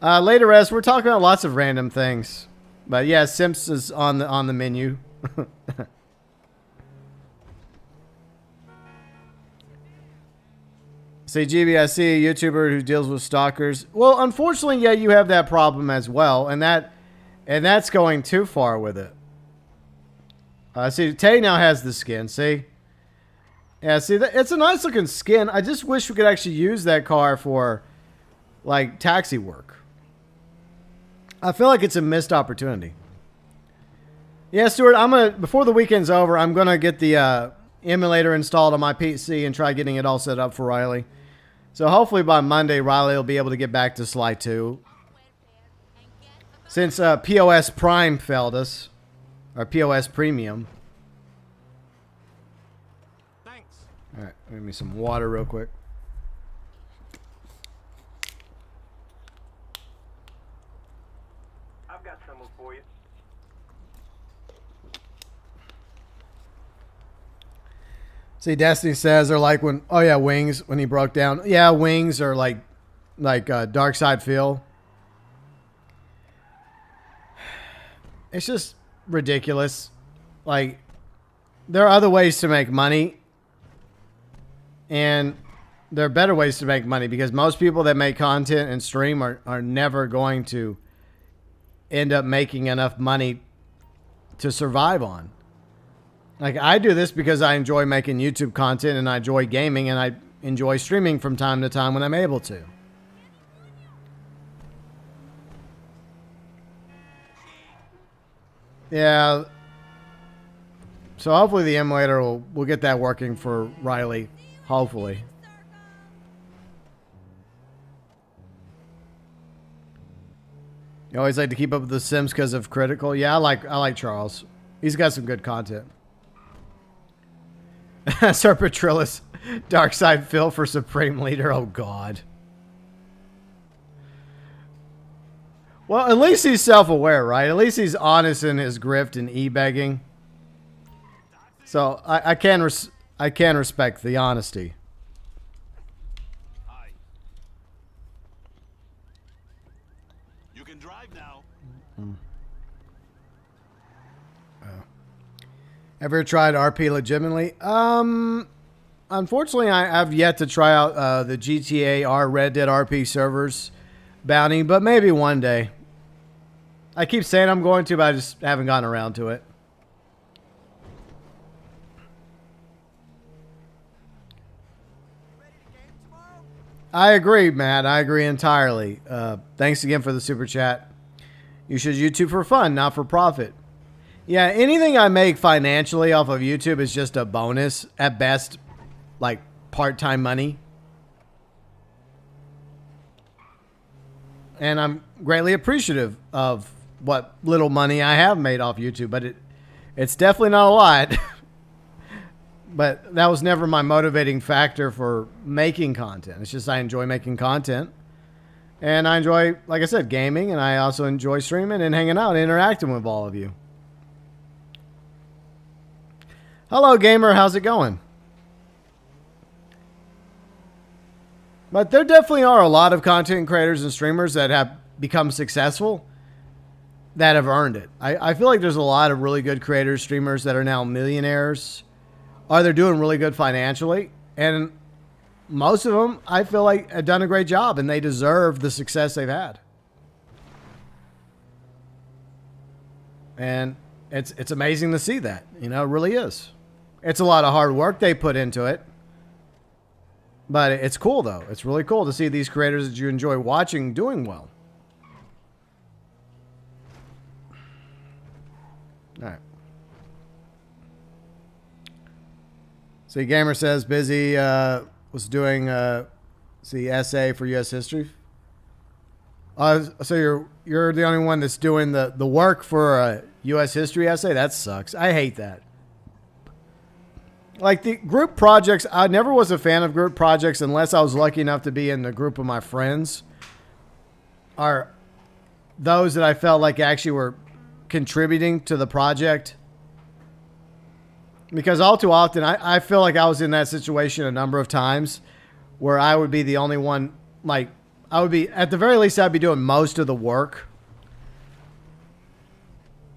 Later, as we're talking about lots of random things. But yeah, Simps is on the menu. Say, GB, I see a YouTuber who deals with stalkers. Well, unfortunately, yeah, you have that problem as well, and that's going too far with it. See, Tay now has the skin. See, yeah, see, it's a nice looking skin. I just wish we could actually use that car for like taxi work. I feel like it's a missed opportunity. Yeah, Stuart, before the weekend's over, I'm gonna get the emulator installed on my PC and try getting it all set up for Riley. So hopefully by Monday, Riley will be able to get back to Sly 2. Since POS Prime failed us, or POS Premium. Thanks. All right, give me some water real quick. I've got someone for you. See, Destiny says they're like when, oh yeah, Wings, when he broke down. Yeah, Wings are like Dark Side Phil. It's just ridiculous. Like, there are other ways to make money. And there are better ways to make money because most people that make content and stream are never going to end up making enough money to survive on. Like, I do this because I enjoy making YouTube content and I enjoy gaming and I enjoy streaming from time to time when I'm able to. Yeah. So hopefully the emulator will get that working for Riley. Hopefully. You always like to keep up with the Sims because of Critical. Yeah, I like Charles. He's got some good content. Serpentrillis, Darkside Phil for Supreme Leader. Oh God. Well, at least he's self-aware, right? At least he's honest in his grift and e-begging. So I can respect the honesty. Hi. You can drive now. Ever tried RP legitimately? unfortunately, I've yet to try out the GTA R Red Dead RP servers bounty, but maybe one day. I keep saying I'm going to, but I just haven't gotten around to it. I agree, Matt. I agree entirely. Thanks again for the super chat. You should YouTube for fun, not for profit. Yeah, anything I make financially off of YouTube is just a bonus at best, like part-time money. And I'm greatly appreciative of what little money I have made off YouTube, but it's definitely not a lot. But that was never my motivating factor for making content. It's just I enjoy making content. And I enjoy, like I said, gaming. And I also enjoy streaming and hanging out and interacting with all of you. Hello, gamer. How's it going? But there definitely are a lot of content creators and streamers that have become successful that have earned it. I feel like there's a lot of really good creators, streamers that are now millionaires. Or they're doing really good financially. And most of them, I feel like, have done a great job. And they deserve the success they've had. And it's amazing to see that. You know, it really is. It's a lot of hard work they put into it. But it's cool, though. It's really cool to see these creators that you enjoy watching doing well. All right. See, Gamer says busy was doing essay for U.S. history. So you're the only one that's doing the work for a U.S. history essay? That sucks. I hate that. Like the group projects, I never was a fan of group projects unless I was lucky enough to be in the group of my friends. Are those that I felt like actually were contributing to the project. Because all too often, I feel like I was in that situation a number of times where I would be the only one, like, I would be, at the very least, I'd be doing most of the work.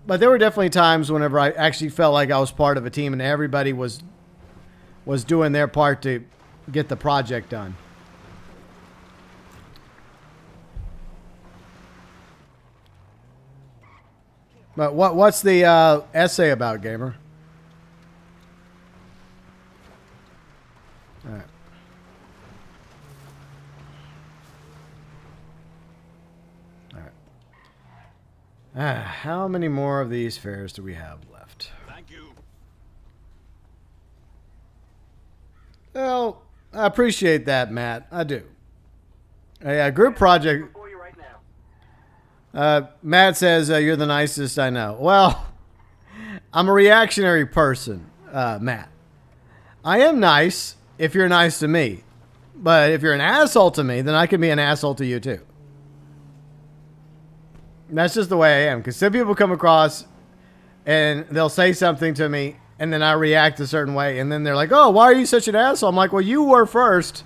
But there were definitely times whenever I actually felt like I was part of a team and everybody was doing their part to get the project done. But what's the essay about, Gamer? All right. All right. How many more of these fairs do we have left? Thank you. Well, I appreciate that, Matt. I do. A group project. For you right now. Matt says you're the nicest I know. Well, I'm a reactionary person, Matt. I am nice if you're nice to me. But if you're an asshole to me, then I can be an asshole to you too. And that's just the way I am. Because some people come across and they'll say something to me and then I react a certain way. And then they're like, oh, why are you such an asshole? I'm like, well, you were first.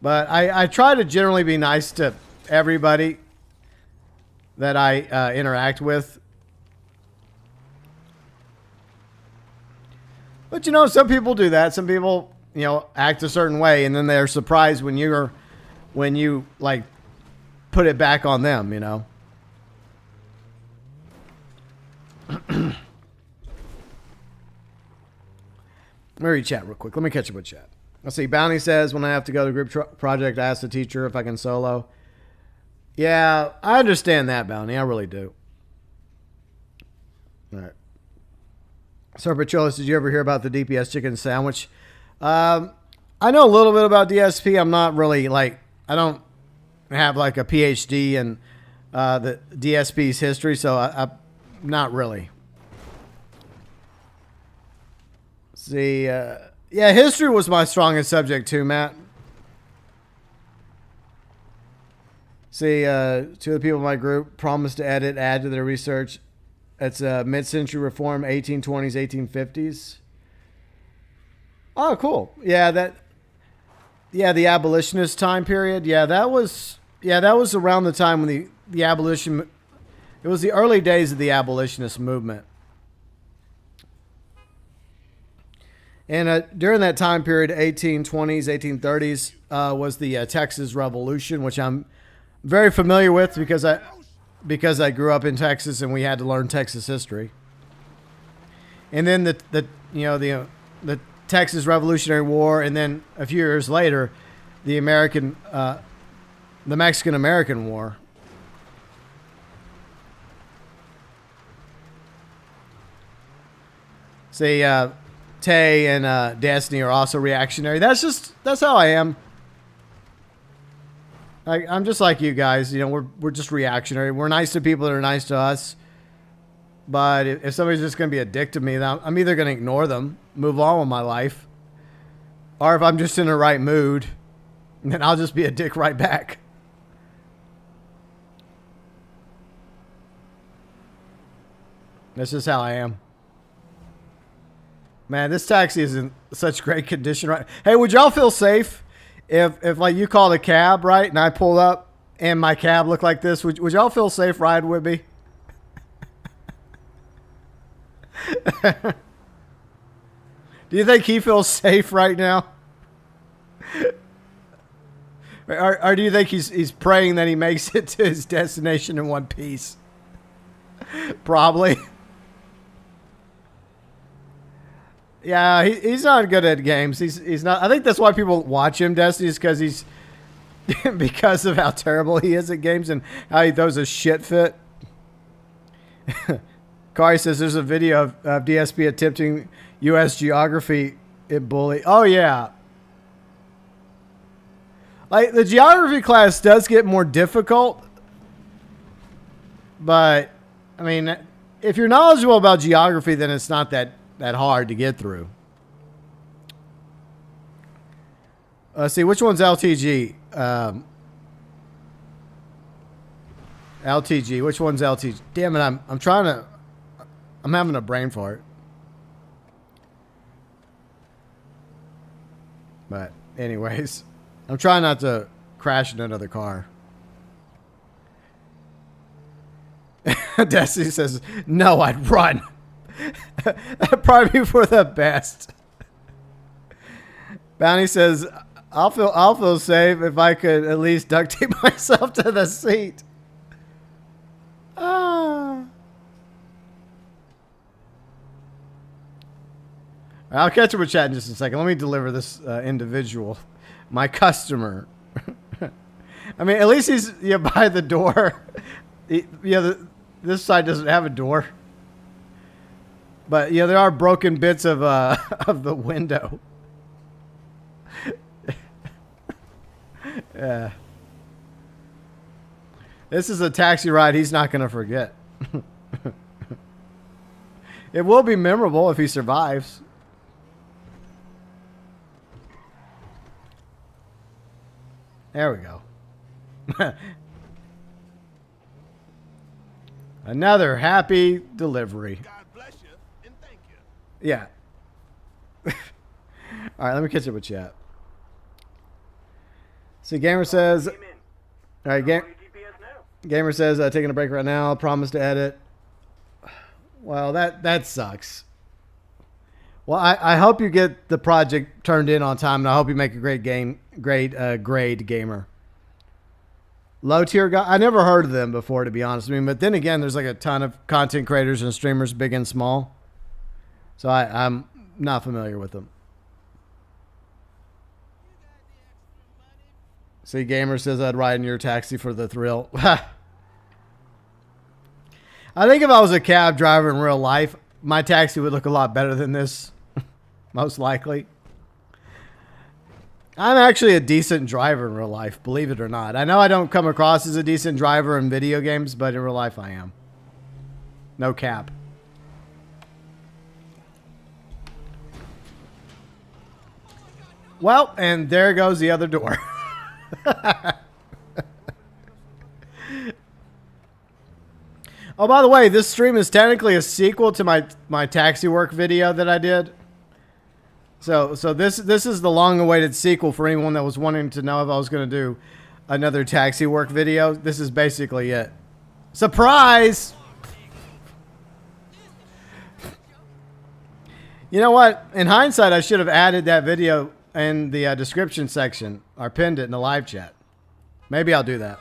But I try to generally be nice to everybody that I interact with. But, you know, some people do that. Some people, you know, act a certain way. And then they're surprised when you, like, put it back on them, you know. Let me read chat real quick. Let me catch up with chat. Let's see. Bounty says, when I have to go to group project, I ask the teacher if I can solo. Yeah, I understand that, Bounty. I really do. All right. Sir Petrolis, did you ever hear about the DPS chicken sandwich? I know a little bit about DSP. I'm not really, like, I don't have, like, a PhD in the DSP's history, so I'm not really. See, yeah, history was my strongest subject too, Matt. See, two of the people in my group promised to add to their research. It's mid-century reform, 1820s, 1850s. Oh, cool. Yeah, the abolitionist time period. Yeah, that was around the time when the abolition. It was the early days of the abolitionist movement. And during that time period, 1820s, 1830s, was the Texas Revolution, which I'm very familiar with because I grew up in Texas and we had to learn Texas history. And then the Texas Revolutionary War, and then a few years later, the Mexican-American War. See, Tay and Destiny are also reactionary. That's how I am. I'm just like you guys. You know, we're just reactionary. We're nice to people that are nice to us. But if somebody's just going to be a dick to me, then I'm either going to ignore them, move on with my life, or if I'm just in the right mood, then I'll just be a dick right back. That's just how I am. Man, this taxi is in such great condition, right? Hey, would y'all feel safe if like you called a cab, right, and I pulled up and my cab looked like this? Would y'all feel safe riding with me? Do you think he feels safe right now? Or do you think he's praying that he makes it to his destination in one piece? Probably. Yeah, he's not good at games. He's not. I think that's why people watch him, Destiny, is because because of how terrible he is at games and how he throws a shit fit. Kari says there's a video of DSP attempting U.S. geography in Bully. Oh, yeah. Like, the geography class does get more difficult. But, I mean, if you're knowledgeable about geography, then it's not that hard to get through. Let's see, which one's LTG? LTG. Which one's LTG? Damn it, I'm having a brain fart. But anyways, I'm trying not to crash into another car. Destiny says, no, I'd run. That'd probably be for the best. Bounty says, I'll feel safe if I could at least duct tape myself to the seat. I'll catch up with chat in just a second. Let me deliver this individual, my customer. I mean, at least he's by the door. This side doesn't have a door, but there are broken bits of of the window. Yeah, this is a taxi ride he's not going to forget. It will be memorable if he survives. There we go. Another happy delivery. God bless you and thank you. Yeah. All right, let me catch up with chat. See, Gamer says... All right, Gamer says, taking a break right now. Promise to edit. Well, that sucks. Well, I hope you get the project turned in on time, and I hope you make a great grade gamer. Low tier guy, I never heard of them before, to be honest. I mean, but then again, there's like a ton of content creators and streamers, big and small. So I'm not familiar with them. See, Gamer says I'd ride in your taxi for the thrill. I think if I was a cab driver in real life, my taxi would look a lot better than this. Most likely. I'm actually a decent driver in real life, believe it or not. I know I don't come across as a decent driver in video games, but in real life I am. No cap. Well, and there goes the other door. Oh, by the way, this stream is technically a sequel to my taxi work video that I did. So this is the long-awaited sequel for anyone that was wanting to know if I was going to do another taxi work video. This is basically it. Surprise! You know what? In hindsight, I should have added that video in the description section or pinned it in the live chat. Maybe I'll do that.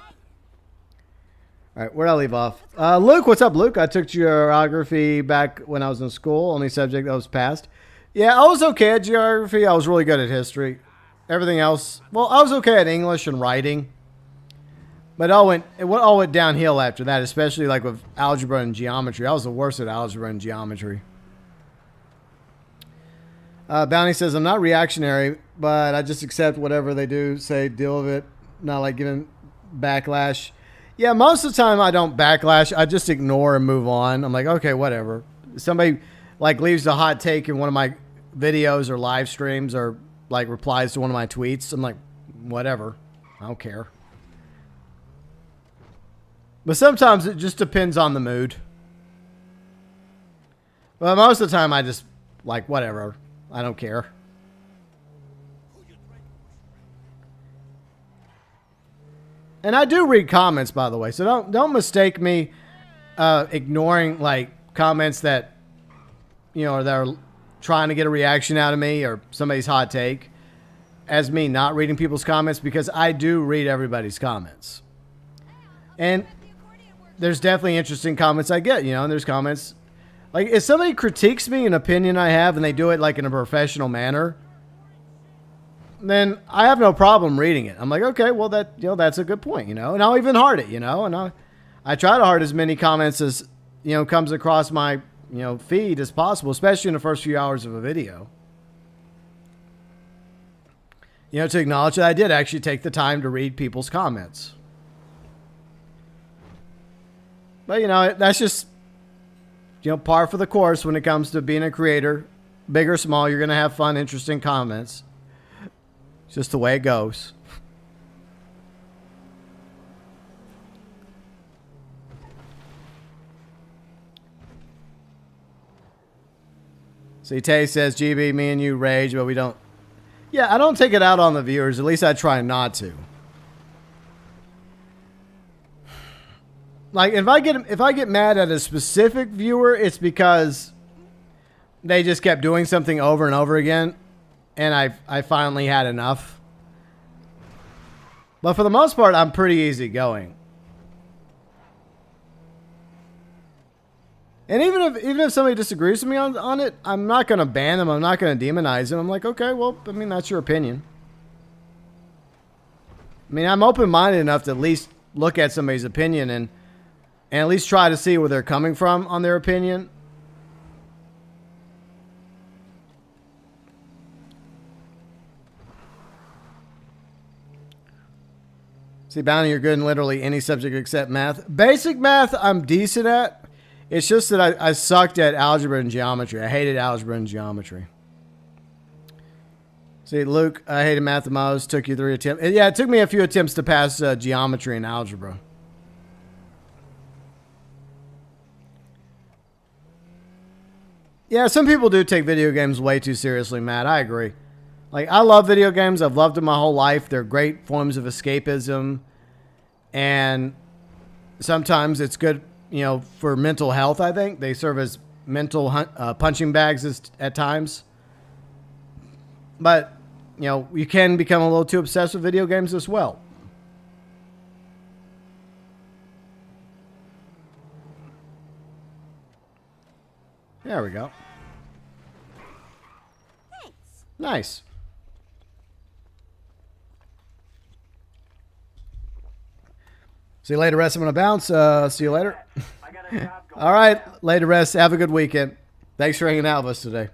All right, where'd I leave off? Luke, what's up, Luke? I took geography back when I was in school. Only subject that was passed. Yeah, I was okay at geography. I was really good at history. Everything else, well, I was okay at English and writing. But it all went downhill after that, especially like with algebra and geometry. I was the worst at algebra and geometry. Bounty says, I'm not reactionary, but I just accept whatever they do, say, deal with it. Not like giving backlash. Yeah, most of the time I don't backlash. I just ignore and move on. I'm like, okay, whatever. Somebody like leaves a hot take in one of my videos or live streams or like replies to one of my tweets. I'm like, whatever. I don't care. But sometimes it just depends on the mood. But most of the time I just like, whatever. I don't care. And I do read comments, by the way, so don't mistake me ignoring like comments that, you know, that are trying to get a reaction out of me or somebody's hot take as me not reading people's comments, because I do read everybody's comments. And there's definitely interesting comments I get, you know, and there's comments like if somebody critiques me, an opinion I have, and they do it like in a professional manner, then I have no problem reading it. I'm like, okay, well, that's a good point, you know, and I'll even heart it, you know, and I try to heart as many comments as, you know, comes across my, you know, feed as possible, especially in the first few hours of a video. You know, to acknowledge that I did actually take the time to read people's comments. But, you know, that's just, you know, par for the course when it comes to being a creator. Big or small, you're going to have fun, interesting comments. It's just the way it goes. See, Tay says, GB, me and you rage, but we don't. Yeah, I don't take it out on the viewers. At least I try not to. Like, if I get mad at a specific viewer, it's because they just kept doing something over and over again. And I finally had enough. But for the most part, I'm pretty easygoing. And even if somebody disagrees with me on it, I'm not going to ban them. I'm not going to demonize them. I'm like, okay, well, I mean, that's your opinion. I mean, I'm open-minded enough to at least look at somebody's opinion and at least try to see where they're coming from on their opinion. See, Bounty, you're good in literally any subject except math. Basic math, I'm decent at. It's just that I sucked at algebra and geometry. I hated algebra and geometry. See, Luke, I hated math the most. Took you 3 attempts. Yeah, it took me a few attempts to pass geometry and algebra. Yeah, some people do take video games way too seriously, Matt. I agree. Like, I love video games. I've loved them my whole life. They're great forms of escapism. And sometimes it's good, you know, for mental health, I think. They serve as mental punching bags at times. But, you know, you can become a little too obsessed with video games as well. There we go. Thanks. Nice. See you later, Rest. I'm going to bounce. See you later. I got a job going. All right. Later, Rest. Have a good weekend. Thanks for hanging out with us today.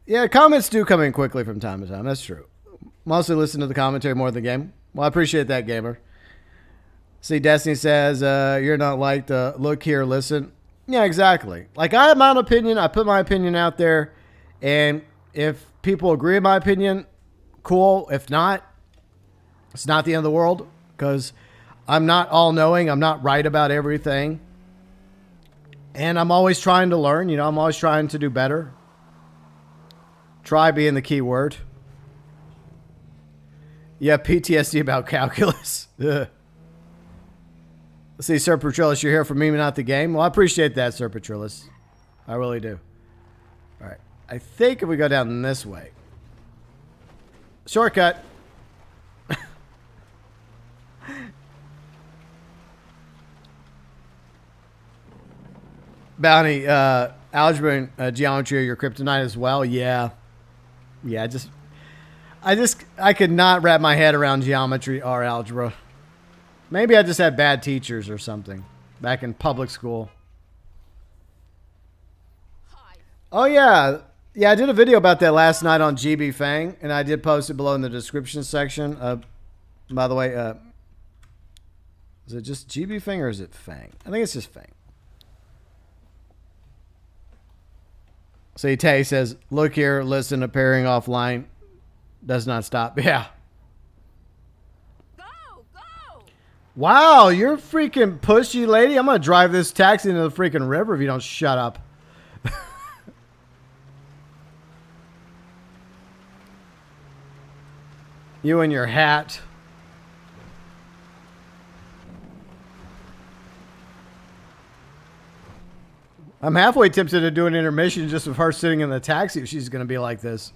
Yeah, comments do come in quickly from time to time. That's true. Mostly listen to the commentary more than the game. Well, I appreciate that, gamer. See, Destiny says, you're not like the look here, listen. Yeah, exactly. Like, I have my own opinion. I put my opinion out there. And if people agree with my opinion, cool. If not, it's not the end of the world. Because I'm not all-knowing. I'm not right about everything. And I'm always trying to learn. You know, I'm always trying to do better. Try being the key word. Yeah, PTSD about calculus. Ugh. Let's see, Sir Petrillis, you're here for me, not the game. Well, I appreciate that, Sir Petrillis. I really do. All right. I think if we go down this way. Shortcut. Bounty, algebra and geometry are your kryptonite as well. Yeah. Yeah, I could not wrap my head around geometry or algebra. Maybe I just had bad teachers or something back in public school. Oh, yeah. Yeah, I did a video about that last night on GB Fang, and I did post it below in the description section. By the way, is it just GB Fang or is it Fang? I think it's just Fang. See, Tay says, look here, listen, appearing offline does not stop. Yeah. Go! Wow, you're freaking pushy, lady. I'm going to drive this taxi into the freaking river if you don't shut up. You and your hat. I'm halfway tempted to do an intermission just with her sitting in the taxi if she's going to be like this.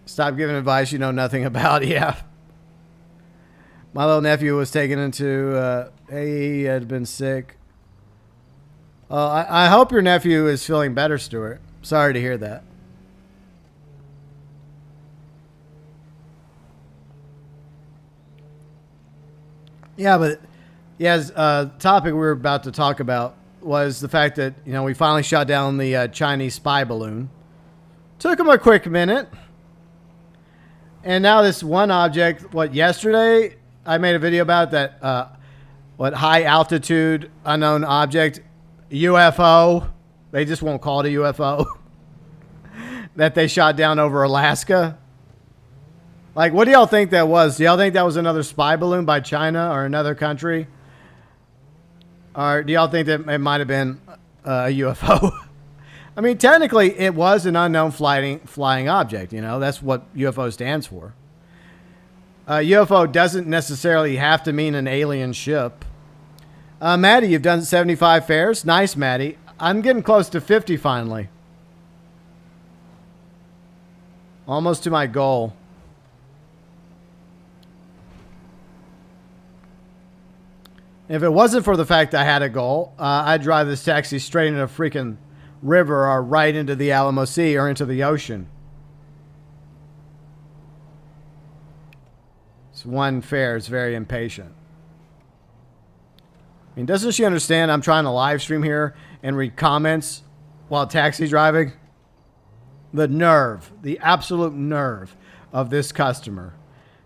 Stop giving advice you know nothing about. Yeah. My little nephew was taken into he had been sick. I hope your nephew is feeling better, Stuart. Sorry to hear that. Yeah, but topic we were about to talk about was the fact that, you know, we finally shot down the Chinese spy balloon. Took him a quick minute. And now this one object, yesterday I made a video about that, high altitude unknown object, UFO. They just won't call it a UFO. That they shot down over Alaska. Like, what do y'all think that was? Do y'all think that was another spy balloon by China or another country? Or do y'all think that it might have been a UFO? I mean, technically, it was an unknown flying object. You know, that's what UFO stands for. UFO doesn't necessarily have to mean an alien ship. Maddie, you've done 75 fairs. Nice, Maddie. I'm getting close to 50 finally. Almost to my goal. If it wasn't for the fact I had a goal, I'd drive this taxi straight into a freaking river or right into the Alamo Sea or into the ocean. This one fare is very impatient. I mean, doesn't she understand I'm trying to live stream here and read comments while taxi driving? The nerve, the absolute nerve of this customer.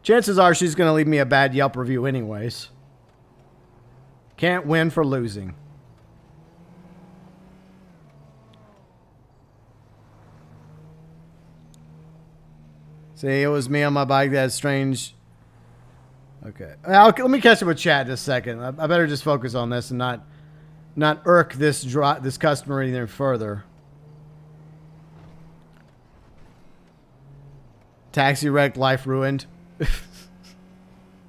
Chances are she's going to leave me a bad Yelp review anyways. Can't win for losing. See, it was me on my bike. That's strange. Okay. Let me catch up with chat just a second. I better just focus on this and not irk this customer any further. Taxi wrecked, life ruined.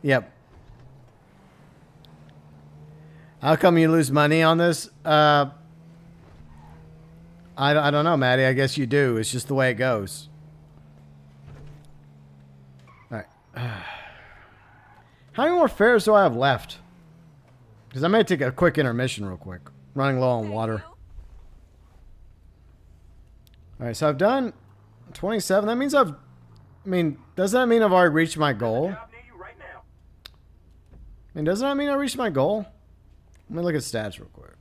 Yep. How come you lose money on this? I don't know, Maddie. I guess you do. It's just the way it goes. All right. How many more fares do I have left? Because I may take a quick intermission real quick. Running low on water. All right, so I've done 27. That means does that mean I've already reached my goal? I mean, doesn't that mean I reached my goal? Let me look at stats real quick.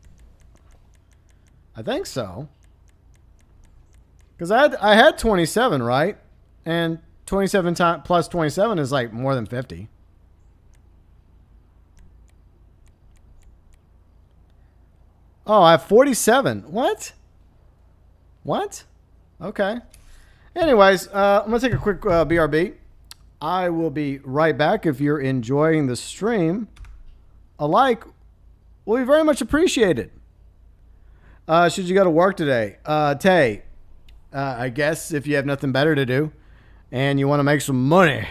I think so. Because I had 27, right? And 27 plus 27 is like more than 50. Oh, I have 47. What? What? Okay. Anyways, I'm going to take a quick BRB. I will be right back. If you're enjoying the stream, a like will be very much appreciated. Should you go to work today? I guess if you have nothing better to do and you want to make some money,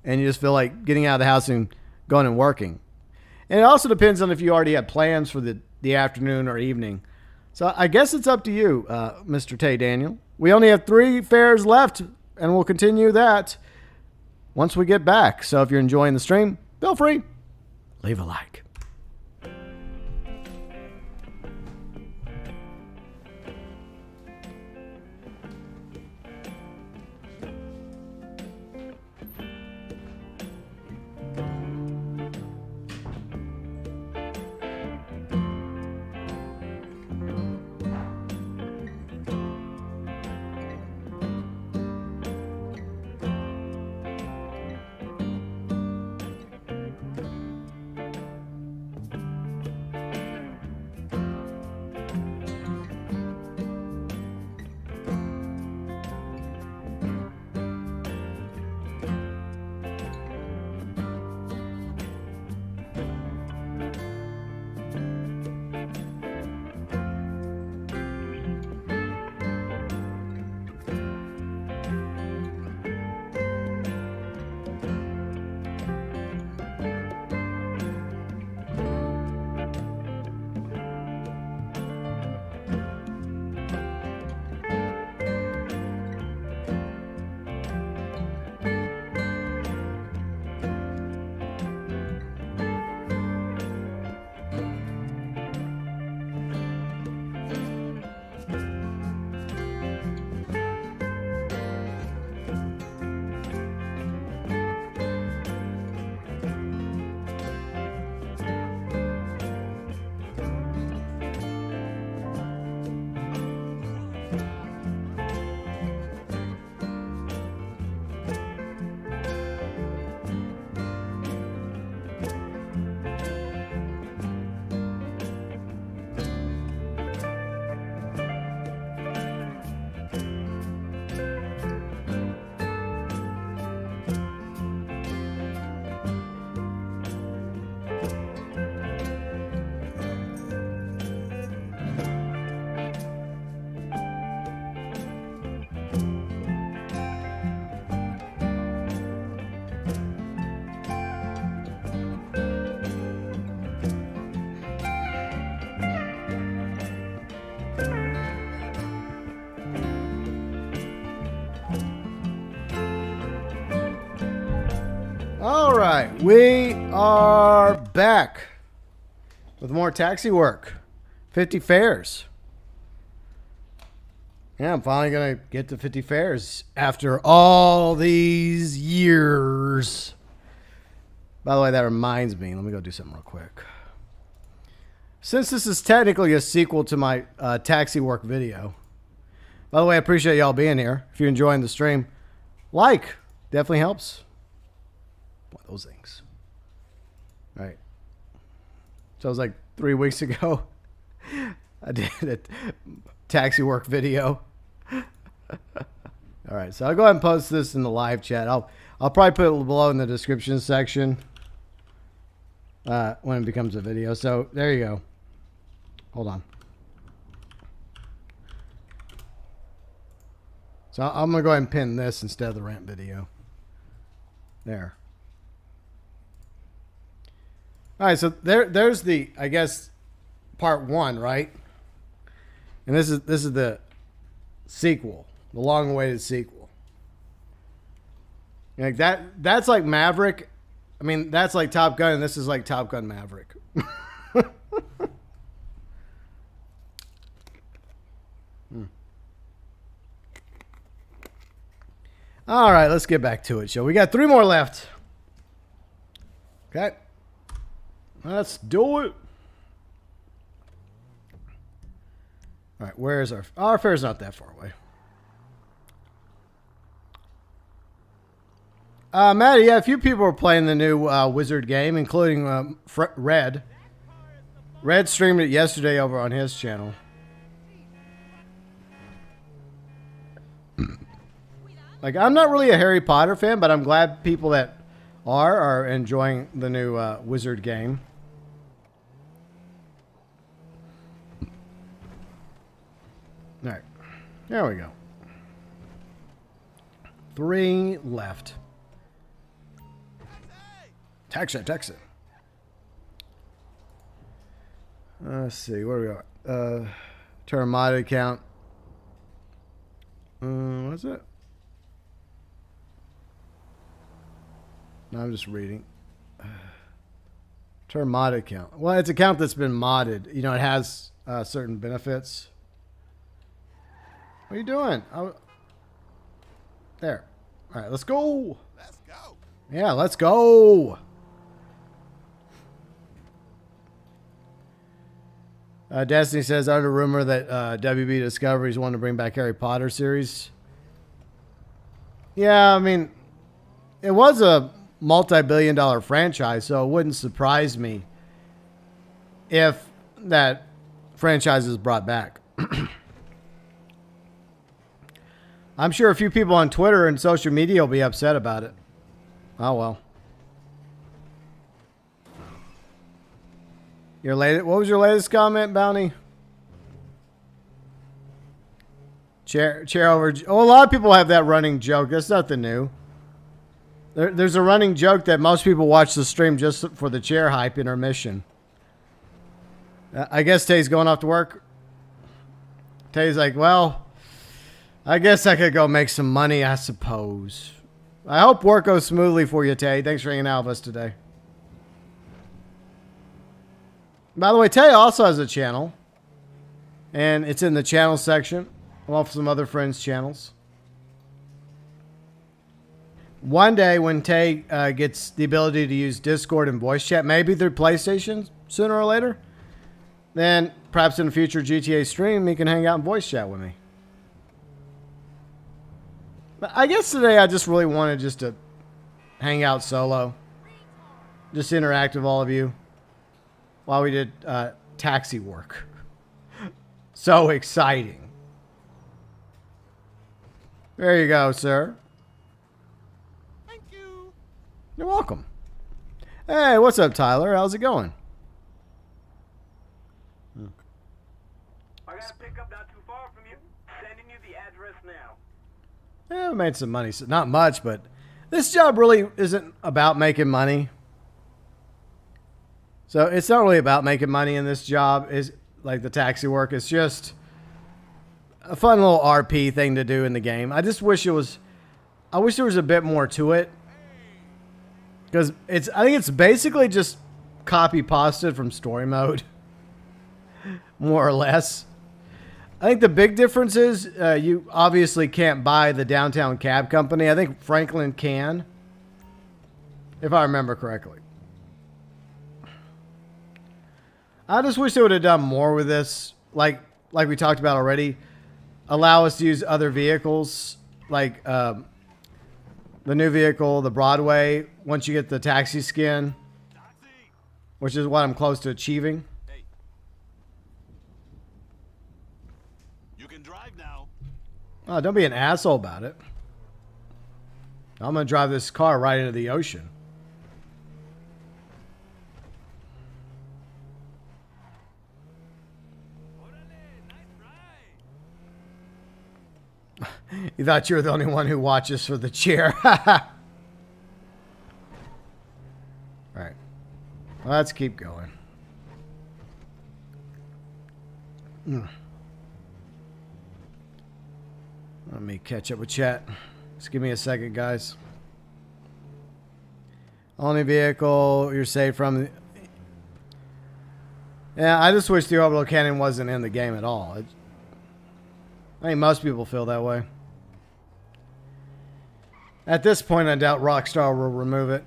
and you just feel like getting out of the house and going and working. And it also depends on if you already had plans for the afternoon or evening. So I guess it's up to you, Mr. Tay Daniel. We only have 3 fairs left, and we'll continue that once we get back. So if you're enjoying the stream, feel free, leave a like. All right, we are back with more taxi work. 50 fares. Yeah, I'm finally going to get to 50 fares after all these years. By the way, that reminds me. Let me go do something real quick. Since this is technically a sequel to my taxi work video. By the way, I appreciate y'all being here. If you're enjoying the stream, like. Definitely helps. One of those things. All right. So it was like 3 weeks ago. I did a taxi work video. All right. So I'll go ahead and post this in the live chat. I'll probably put it below in the description section when it becomes a video. So there you go. Hold on. So I'm going to go ahead and pin this instead of the rant video. There. All right, so there's the, I guess, part 1, right? And this is the sequel, the long-awaited sequel. Like that's like Maverick. I mean, that's like Top Gun, and this is like Top Gun Maverick. All right, let's get back to it, shall we? Got 3 more left. Okay. Let's do it. All right, where's our fair's not that far away. Maddie, yeah, a few people are playing the new Wizard game, including Red. Red streamed it yesterday over on his channel. Like, I'm not really a Harry Potter fan, but I'm glad people that are enjoying the new Wizard game. All right. There we go. 3 left. Text it, text it. Let's see, where are we at? Turn mod account. What's it? No, I'm just reading. Turn mod account. Well, it's an account that's been modded. You know, it has certain benefits. What are you doing? There. All right, let's go. Let's go. Yeah, let's go. Destiny says, I heard a rumor that WB Discovery's wanting to bring back Harry Potter series. Yeah, I mean, it was a multi-billion-dollar franchise, so it wouldn't surprise me if that franchise is brought back. I'm sure a few people on Twitter and social media will be upset about it. Oh, well. What was your latest comment, Bounty? Chair over. Oh, a lot of people have that running joke. That's nothing new. There's a running joke that most people watch the stream just for the chair hype intermission. I guess Tay's going off to work. Tay's like, well, I guess I could go make some money, I suppose. I hope work goes smoothly for you, Tay. Thanks for hanging out with us today. By the way, Tay also has a channel. And it's in the channel section, along with some other friends' channels. One day when Tay gets the ability to use Discord and voice chat, maybe through PlayStation sooner or later, then perhaps in a future GTA stream, he can hang out and voice chat with me. But I guess today I just really wanted just to hang out solo. Just interact with all of you while we did taxi work. So exciting. There you go, sir. Thank you. You're welcome. Hey, what's up, Tyler? How's it going? I got a pickup not too far from you. Sending you the address now. Yeah, we made some money. So not much, but this job really isn't about making money. So it's not really about making money in this job. Is like the taxi work. It's just a fun little RP thing to do in the game. I just wish it was. I wish there was a bit more to it. Because I think it's basically just copy pasted from story mode. More or less. I think the big difference is you obviously can't buy the downtown cab company. I think Franklin can. If I remember correctly. I just wish they would have done more with this. Like we talked about already. Allow us to use other vehicles. Like the new vehicle, the Broadway. Once you get the taxi skin. Which is what I'm close to achieving. Hey. You can drive now. Oh, don't be an asshole about it. I'm going to drive this car right into the ocean. You thought you were the only one who watches for the chair. All right. Well, let's keep going. Let me catch up with chat. Just give me a second, guys. Only vehicle you're safe from. Yeah, I just wish the orbital cannon wasn't in the game at all. I think most people feel that way. At this point, I doubt Rockstar will remove it.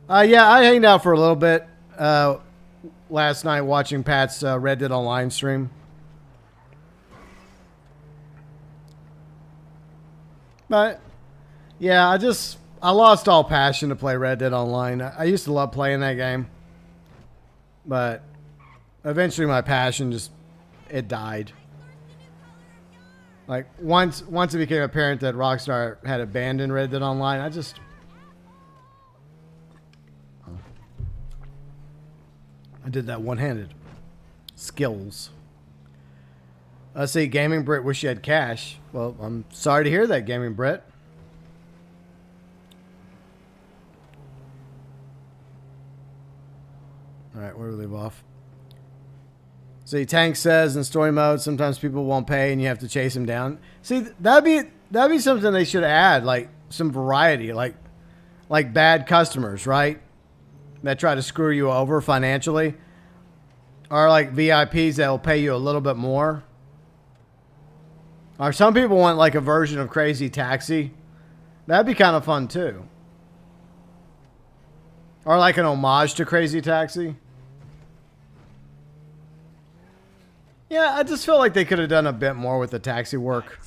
Yeah, I hanged out for a little bit last night watching Pat's Red Dead Online stream. But, yeah, I lost all passion to play Red Dead Online. I used to love playing that game. But, eventually my passion it died. Like, once it became apparent that Rockstar had abandoned Red Dead Online, I did that one-handed. Skills. Let's see, Gaming Brit wish you had cash. Well, I'm sorry to hear that, Gaming Brit. All right, where do we leave off? See, Tank says in story mode, sometimes people won't pay and you have to chase them down. See, that'd be something they should add, like some variety, like bad customers, right? That try to screw you over financially, or like VIPs that will pay you a little bit more. Or some people want like a version of Crazy Taxi. That'd be kind of fun too. Or like an homage to Crazy Taxi. Yeah, I just feel like they could have done a bit more with the taxi work.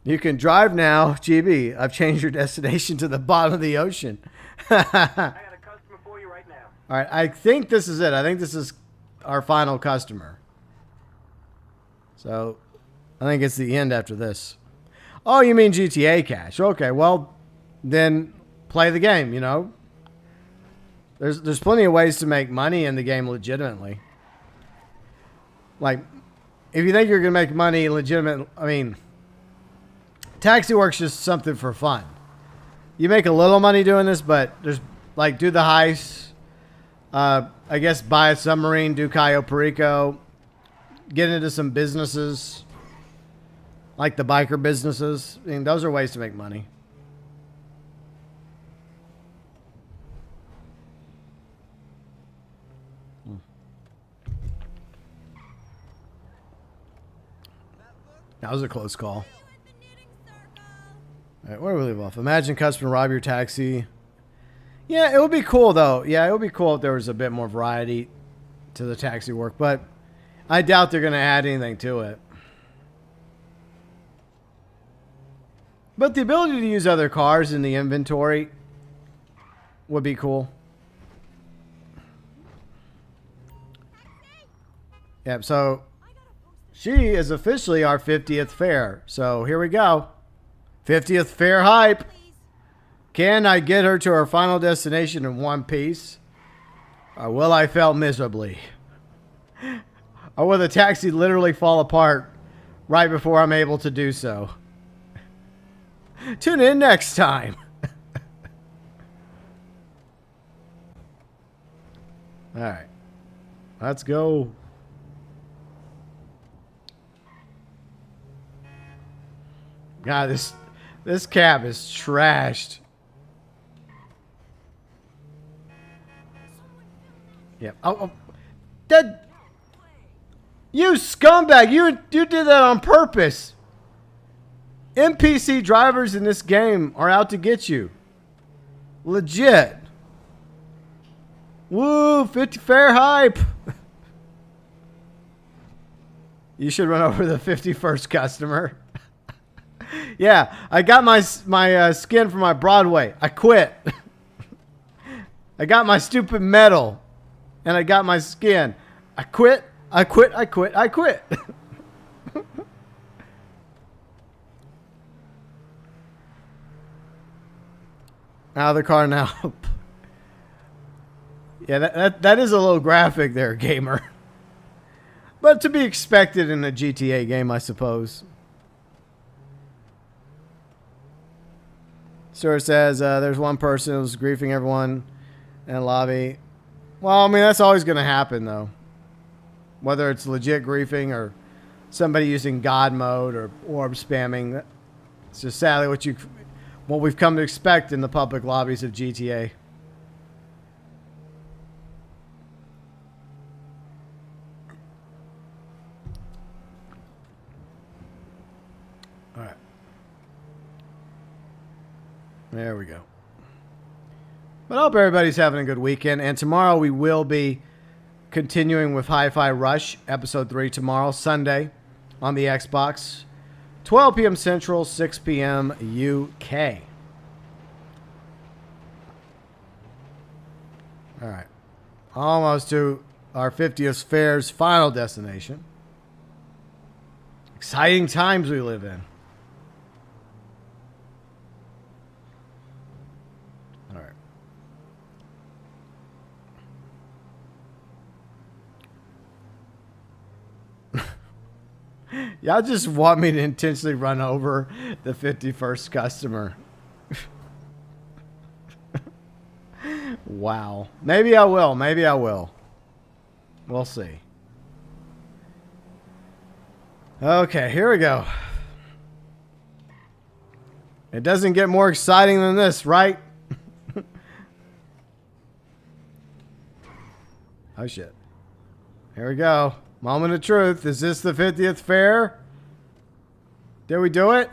You can drive now. GB, I've changed your destination to the bottom of the ocean. I got a customer for you right now. All right, I think this is it. I think this is our final customer. So, I think it's the end after this. Oh, you mean GTA cash? Okay, well, then play the game, you know. There's plenty of ways to make money in the game legitimately. Like, if you think you're going to make money legitimate, I mean, taxi work's just something for fun. You make a little money doing this, but there's, like, do the heist. I guess buy a submarine, do Cayo Perico. Get into some businesses. Like the biker businesses. I mean, those are ways to make money. That was a close call. All right, where do we leave off? Imagine customer rob your taxi. Yeah, it would be cool, though. Yeah, it would be cool if there was a bit more variety to the taxi work, but I doubt they're going to add anything to it. But the ability to use other cars in the inventory would be cool. Yep, so she is officially our 50th fare. So here we go. 50th fare hype. Can I get her to her final destination in one piece? Or will I fail miserably? Or will the taxi literally fall apart right before I'm able to do so? Tune in next time. All right. Let's go. God, this cab is trashed. Yep. Oh, that you scumbag! You did that on purpose. NPC drivers in this game are out to get you. Legit. Woo! 50 fare hype. You should run over the 51st customer. Yeah, I got my skin for my Broadway. I quit. I got my stupid medal. And I got my skin. I quit. I quit. I quit. I quit. Out of the car now. Yeah, that is a little graphic there, gamer. But to be expected in a GTA game, I suppose. Stuart says there's one person who's griefing everyone in the lobby. Well, I mean, that's always going to happen, though. Whether it's legit griefing or somebody using God mode or orb spamming. It's just sadly what we've come to expect in the public lobbies of GTA. All right. There we go. But I hope everybody's having a good weekend. And tomorrow we will be continuing with Hi-Fi Rush, Episode 3 tomorrow, Sunday, on the Xbox. 12 p.m. Central, 6 p.m. UK. All right. Almost to our 50th fair's final destination. Exciting times we live in. All right. Y'all just want me to intentionally run over the 51st customer. Wow. Maybe I will. Maybe I will. We'll see. Okay, here we go. It doesn't get more exciting than this, right? Oh, shit. Here we go. Moment of truth. Is this the 50th fair? Did we do it?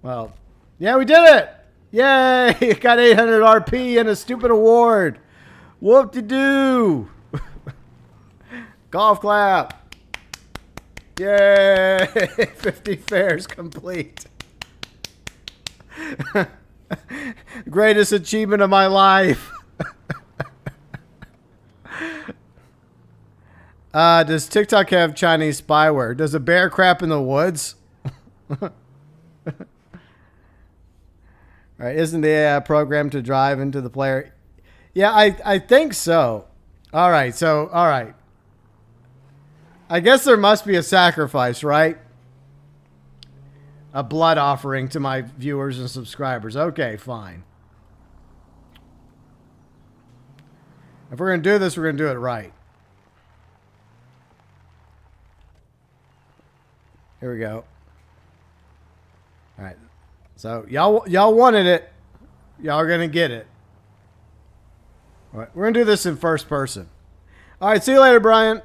Well, yeah, we did it. Yay! Got 800 RP and a stupid award. Whoop-de-doo. Golf clap. Yay! 50 fairs complete. Greatest achievement of my life. Does TikTok have Chinese spyware? Does a bear crap in the woods? Right, isn't the program to drive into the player? Yeah, I think so. All right, so, all right. I guess there must be a sacrifice, right? A blood offering to my viewers and subscribers. Okay, fine. If we're going to do this, we're going to do it right. Here we go. All right. So y'all wanted it. Y'all are going to get it. All right. We're going to do this in first person. All right. See you later, Brian.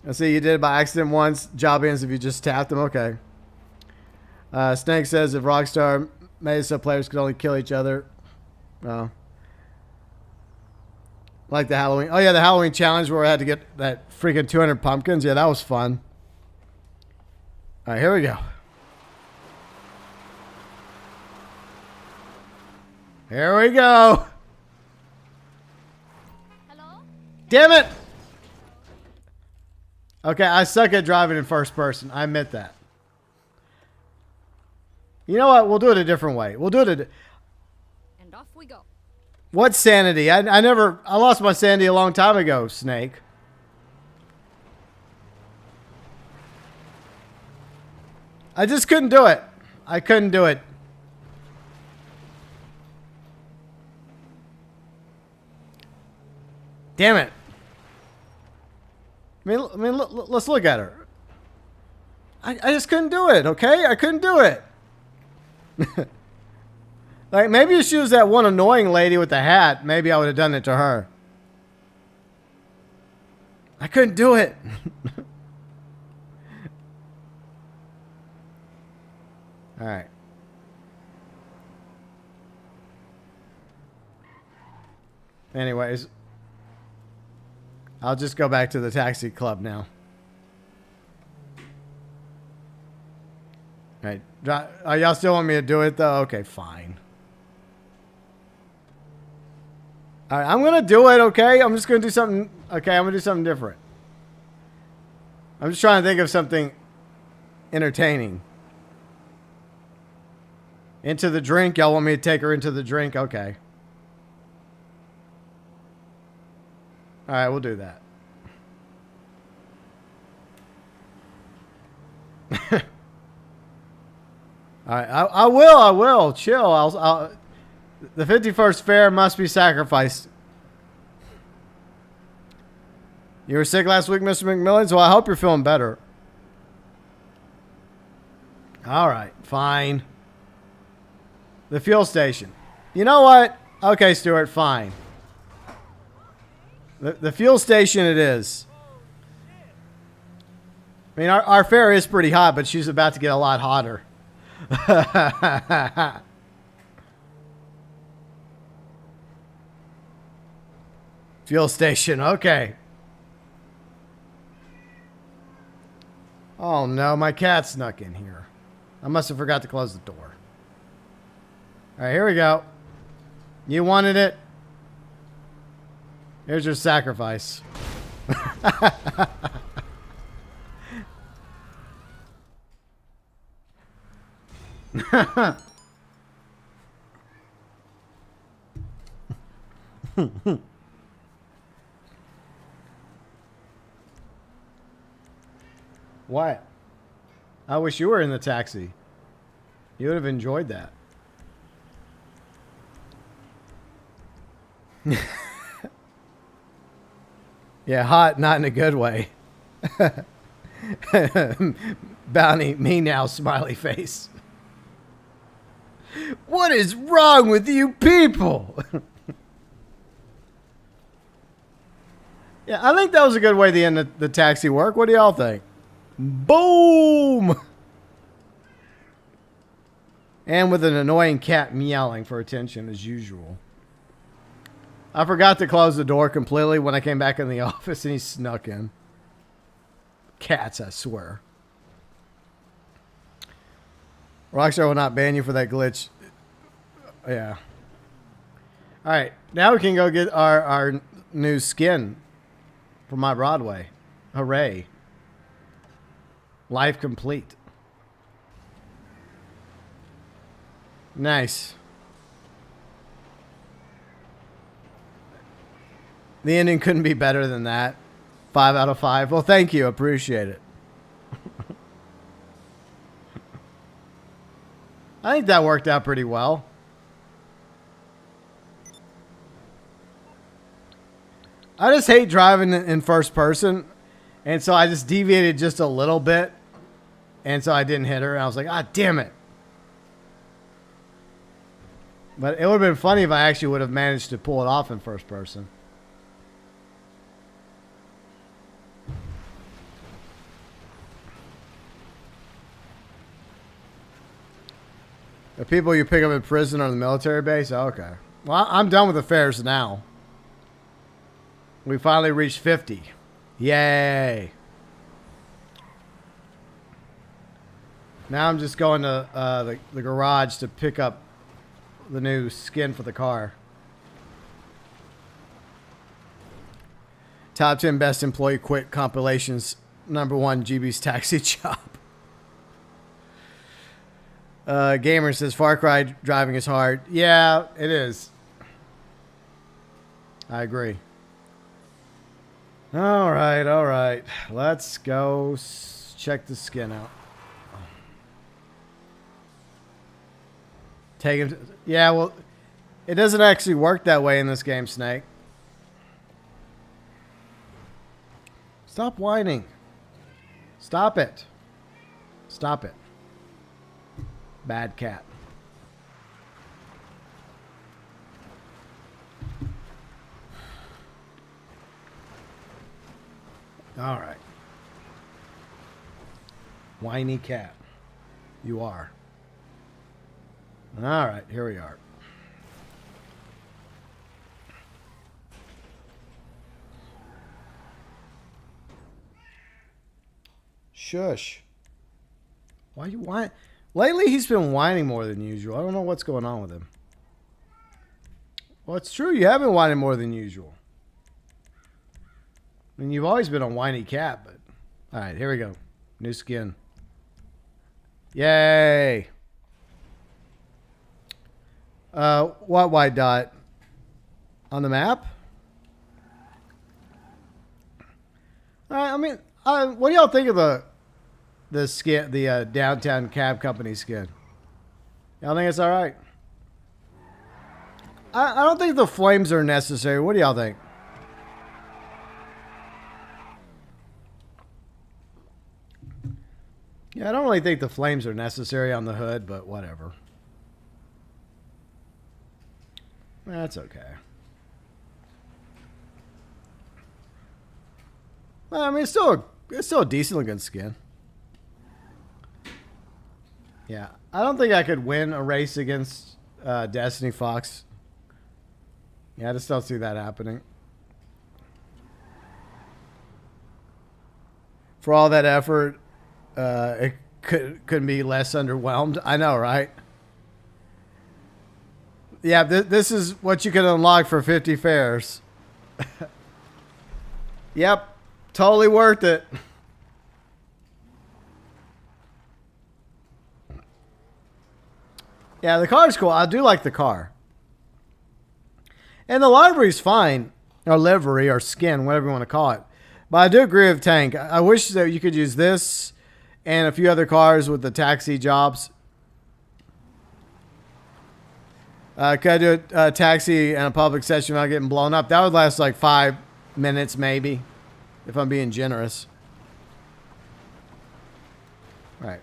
I see you did it by accident once. Job ends if you just tapped them. Okay. Snake says if Rockstar made it so players could only kill each other. Like the Halloween. Oh, yeah, the Halloween challenge where I had to get that freaking 200 pumpkins. Yeah, that was fun. All right, here we go. Here we go. Hello? Damn it. Okay, I suck at driving in first person. I admit that. You know what? We'll do it a different way. We'll do it And off we go. What sanity? I lost my sanity a long time ago, Snake. I just couldn't do it. I couldn't do it. Damn it. I mean, let's look at her. I just couldn't do it, okay? I couldn't do it. Like, maybe if she was that one annoying lady with the hat, maybe I would have done it to her. I couldn't do it. All right. Anyways, I'll just go back to the taxi club now. All right. Y'all still want me to do it, though? Okay, fine. All right, I'm going to do it, okay? I'm just going to do something. Okay, I'm going to do something different. I'm just trying to think of something entertaining. Into the drink? Y'all want me to take her into the drink? Okay. All right, we'll do that. All right, I will. Chill. The 51st fair must be sacrificed. You were sick last week, Mr. McMillan, so I hope you're feeling better. All right, fine. The fuel station. You know what? Okay, Stuart, fine. The fuel station it is. I mean, our fare is pretty hot, but she's about to get a lot hotter. Fuel station, okay. Oh no, my cat snuck in here. I must have forgot to close the door. Alright, here we go. You wanted it. Here's your sacrifice. What? I wish you were in the taxi. You would have enjoyed that. Yeah, hot, not in a good way. Bounty, me now, smiley face. What is wrong with you people? Yeah, I think that was a good way to end the taxi work. What do y'all think? Boom! And with an annoying cat meowing for attention as usual. I forgot to close the door completely when I came back in the office and he snuck in. Cats, I swear. Rockstar will not ban you for that glitch. Yeah. Alright, now we can go get our new skin for my Broadway. Hooray. Life complete. Nice. The ending couldn't be better than that. 5 out of 5. Well, thank you. Appreciate it. I think that worked out pretty well. I just hate driving in first person. And so I just deviated just a little bit. And so I didn't hit her. And I was like, ah, damn it. But it would have been funny if I actually would have managed to pull it off in first person. The people you pick up in prison or the military base? Okay. Well, I'm done with affairs now. We finally reached 50. Yay. Now I'm just going to the garage to pick up the new skin for the car. Top 10 best employee quit compilations. #1, GB's taxi job. Gamer says Far Cry driving is hard. Yeah, it is. I agree. All right. Let's go check the skin out. Take him. Yeah, well, it doesn't actually work that way in this game, Snake. Stop whining. Stop it. Stop it. Bad cat. All right. Whiny cat. You are. All right, here we are. Shush. Why you whine? Lately, he's been whining more than usual. I don't know what's going on with him. Well, it's true. You have been whining more than usual. I mean, you've always been a whiny cat, but... All right, here we go. New skin. Yay! What white dot? On the map? I mean, what do y'all think of the skin, the downtown cab company skin? Y'all think it's all right? I don't think the flames are necessary. What do y'all think? Yeah, I don't really think the flames are necessary on the hood, but whatever. That's okay. Well, I mean, it's still a decent looking skin. Yeah, I don't think I could win a race against Destiny Fox. Yeah, I just don't see that happening. For all that effort, it couldn't be less underwhelmed. I know, right? Yeah, this is what you can unlock for 50 fares. Yep, totally worth it. Yeah, the car's cool. I do like the car. And the livery's fine, or livery, or skin, whatever you want to call it. But I do agree with Tank. I wish that you could use this and a few other cars with the taxi jobs. Could I do a taxi in a public session without getting blown up? That would last like 5 minutes, maybe, if I'm being generous. All right.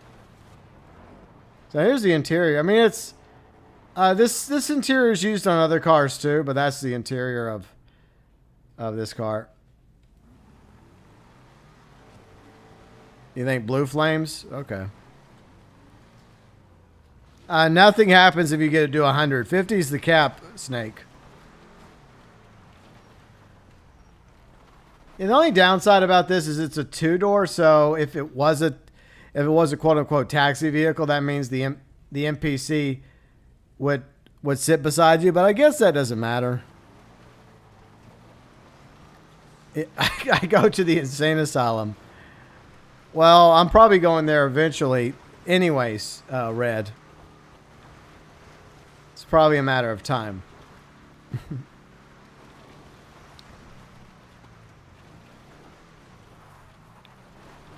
So here's the interior. I mean, it's this interior is used on other cars too, but that's the interior of this car. You think blue flames? Okay. Nothing happens if you get to do 100. 50 is the cap, Snake. And the only downside about this is it's a 2-door, so if it was a quote unquote taxi vehicle, that means the NPC would sit beside you, but I guess that doesn't matter. I go to the insane asylum. Well, I'm probably going there eventually anyways, Red. It's probably a matter of time.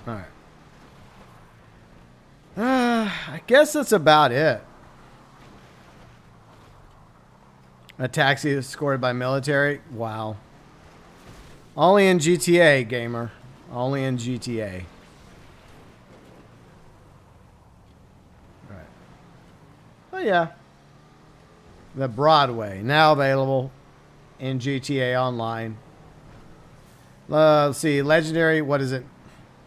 All right. I guess that's about it. A taxi escorted by military? Wow. Only in GTA, gamer. Only in GTA. Alright. Oh, yeah. The Broadway. Now available in GTA Online. Let's see. Legendary. What is it?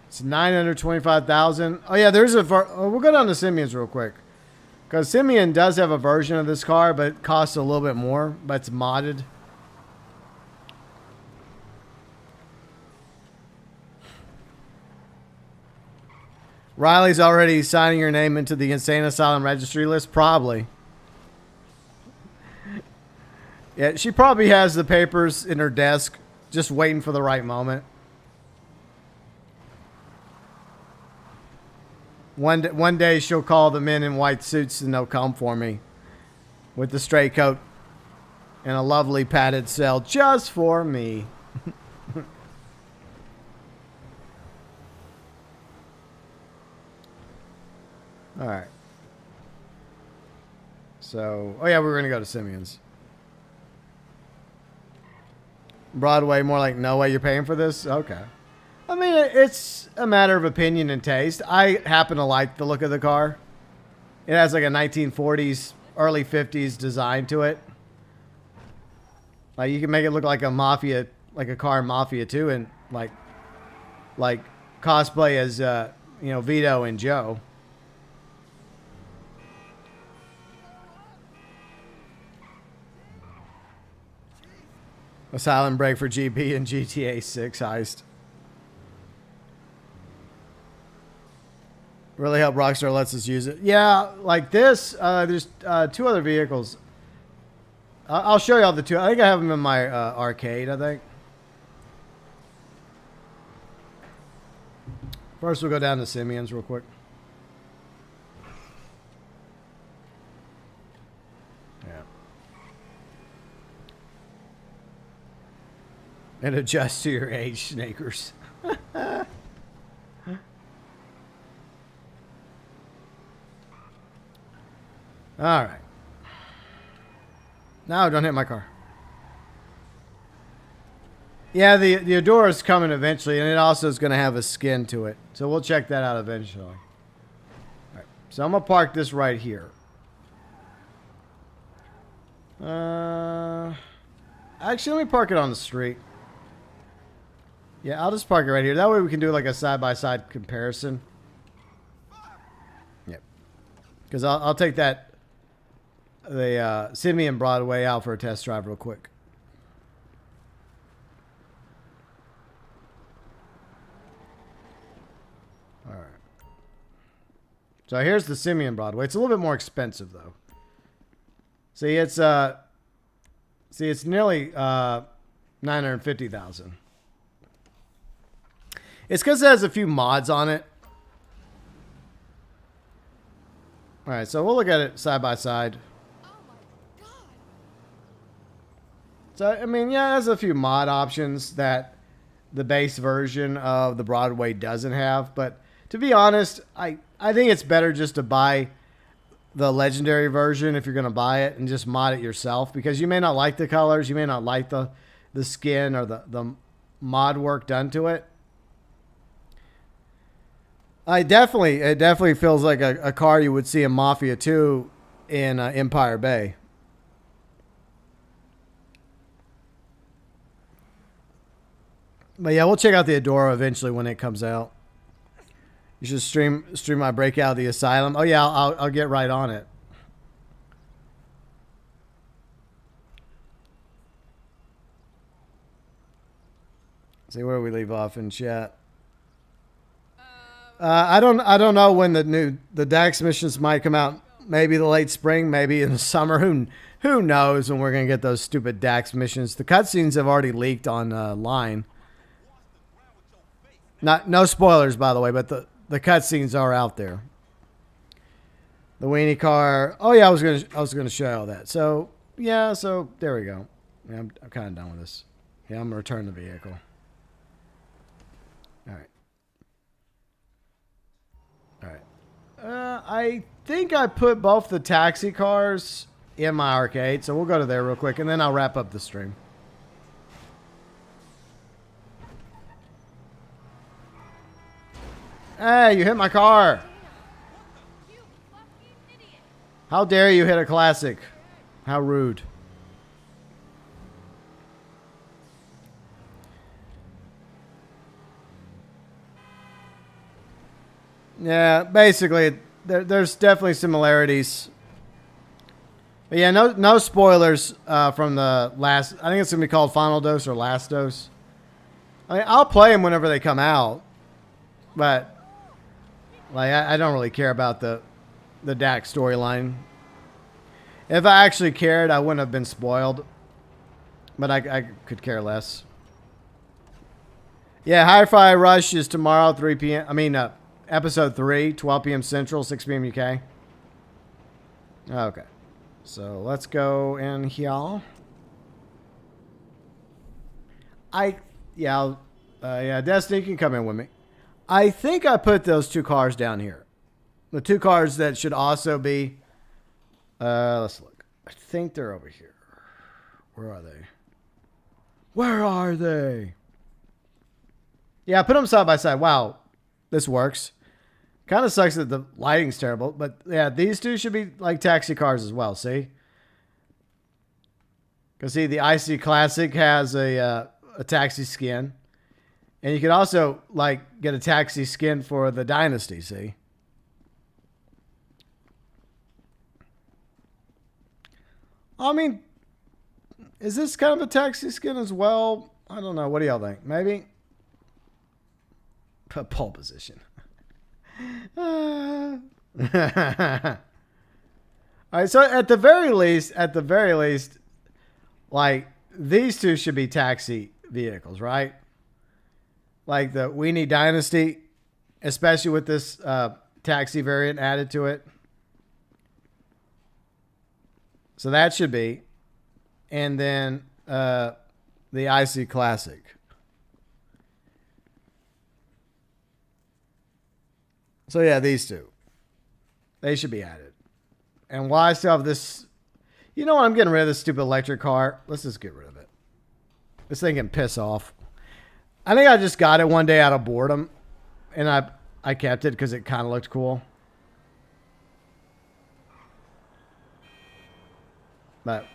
It's 925,000. Oh, yeah. There's a... we'll go down to Simeon's real quick. Because Simeon does have a version of this car, but it costs a little bit more. But it's modded. Riley's already signing your name into the Insane Asylum registry list? Probably. Yeah, she probably has the papers in her desk, just waiting for the right moment. One day she'll call the men in white suits and they'll come for me with the straight coat and a lovely padded cell just for me. All right. So, oh yeah, we were going to go to Simeon's. Broadway, more like no way you're paying for this? Okay. I mean, it's a matter of opinion and taste. I happen to like the look of the car. It has like a 1940s, early 50s design to it. Like you can make it look like a mafia, like a car in Mafia 2, and like cosplay as Vito and Joe. A silent break for GB and GTA 6 heist. Really hope Rockstar lets us use it. Yeah, like this. There's 2 other vehicles. I'll show you all the 2. I think I have them in my arcade, I think. First, we'll go down to Simeon's real quick. Yeah. And adjust to your age, Snakers. All right. No, don't hit my car. Yeah, the Adora is coming eventually, and it also is going to have a skin to it. So we'll check that out eventually. All right. So I'm going to park this right here. Actually, let me park it on the street. Yeah, I'll just park it right here. That way we can do like a side-by-side comparison. Yep. Because I'll take that... the Simeon Broadway out for a test drive real quick. All right. So here's the Simeon Broadway. It's a little bit more expensive though. See, it's nearly 950,000. It's because it has a few mods on it. All right, so we'll look at it side by side. So, I mean, yeah, there's a few mod options that the base version of the Broadway doesn't have. But to be honest, I think it's better just to buy the legendary version if you're going to buy it and just mod it yourself, because you may not like the colors. You may not like the skin or the mod work done to it. It definitely feels like a car you would see in Mafia 2 in Empire Bay. But yeah, we'll check out the Adora eventually when it comes out. You should stream my breakout of the Asylum. Oh yeah, I'll get right on it. See, where do we leave off in chat? I don't know when the Dax missions might come out. Maybe the late spring, maybe in the summer. Who knows when we're gonna get those stupid Dax missions? The cutscenes have already leaked online. No spoilers, by the way, but the cutscenes are out there. The weenie car. Oh yeah, I was gonna show you all that. So yeah, so there we go. Yeah, I'm kind of done with this. Yeah, I'm gonna return the vehicle. All right. All right. I think I put both the taxi cars in my arcade, so we'll go to there real quick, and then I'll wrap up the stream. Hey, you hit my car. How dare you hit a classic? How rude. Yeah, basically, there's definitely similarities. But yeah, no spoilers from the last. I think it's going to be called Final Dose or Last Dose. I mean, I'll play them whenever they come out. But like, I don't really care about the Dax storyline. If I actually cared, I wouldn't have been spoiled. But I could care less. Yeah, Hi-Fi Rush is tomorrow, 3 p.m. I mean, episode 3, 12 p.m. Central, 6 p.m. UK. Okay. So let's go in here. Yeah, Destiny can come in with me. I think I put those two cars down here. The two cars that should also be... let's look. I think they're over here. Where are they? Where are they? Yeah, I put them side by side. Wow, this works. Kind of sucks that the lighting's terrible. But yeah, these two should be like taxi cars as well, see? Because see, the IC Classic has a taxi skin. And you can also, like, get a taxi skin for the Dynasty, see? I mean, is this kind of a taxi skin as well? I don't know. What do y'all think? Maybe? Pole position. All right, so at the very least, like, these two should be taxi vehicles, right? Like the Weenie Dynasty, especially with this taxi variant added to it. So that should be. And then the IC Classic. So yeah, these two. They should be added. And why I still have this... You know what? I'm getting rid of this stupid electric car. Let's just get rid of it. This thing can piss off. I think I just got it one day out of boredom. And I kept it because it kind of looked cool. But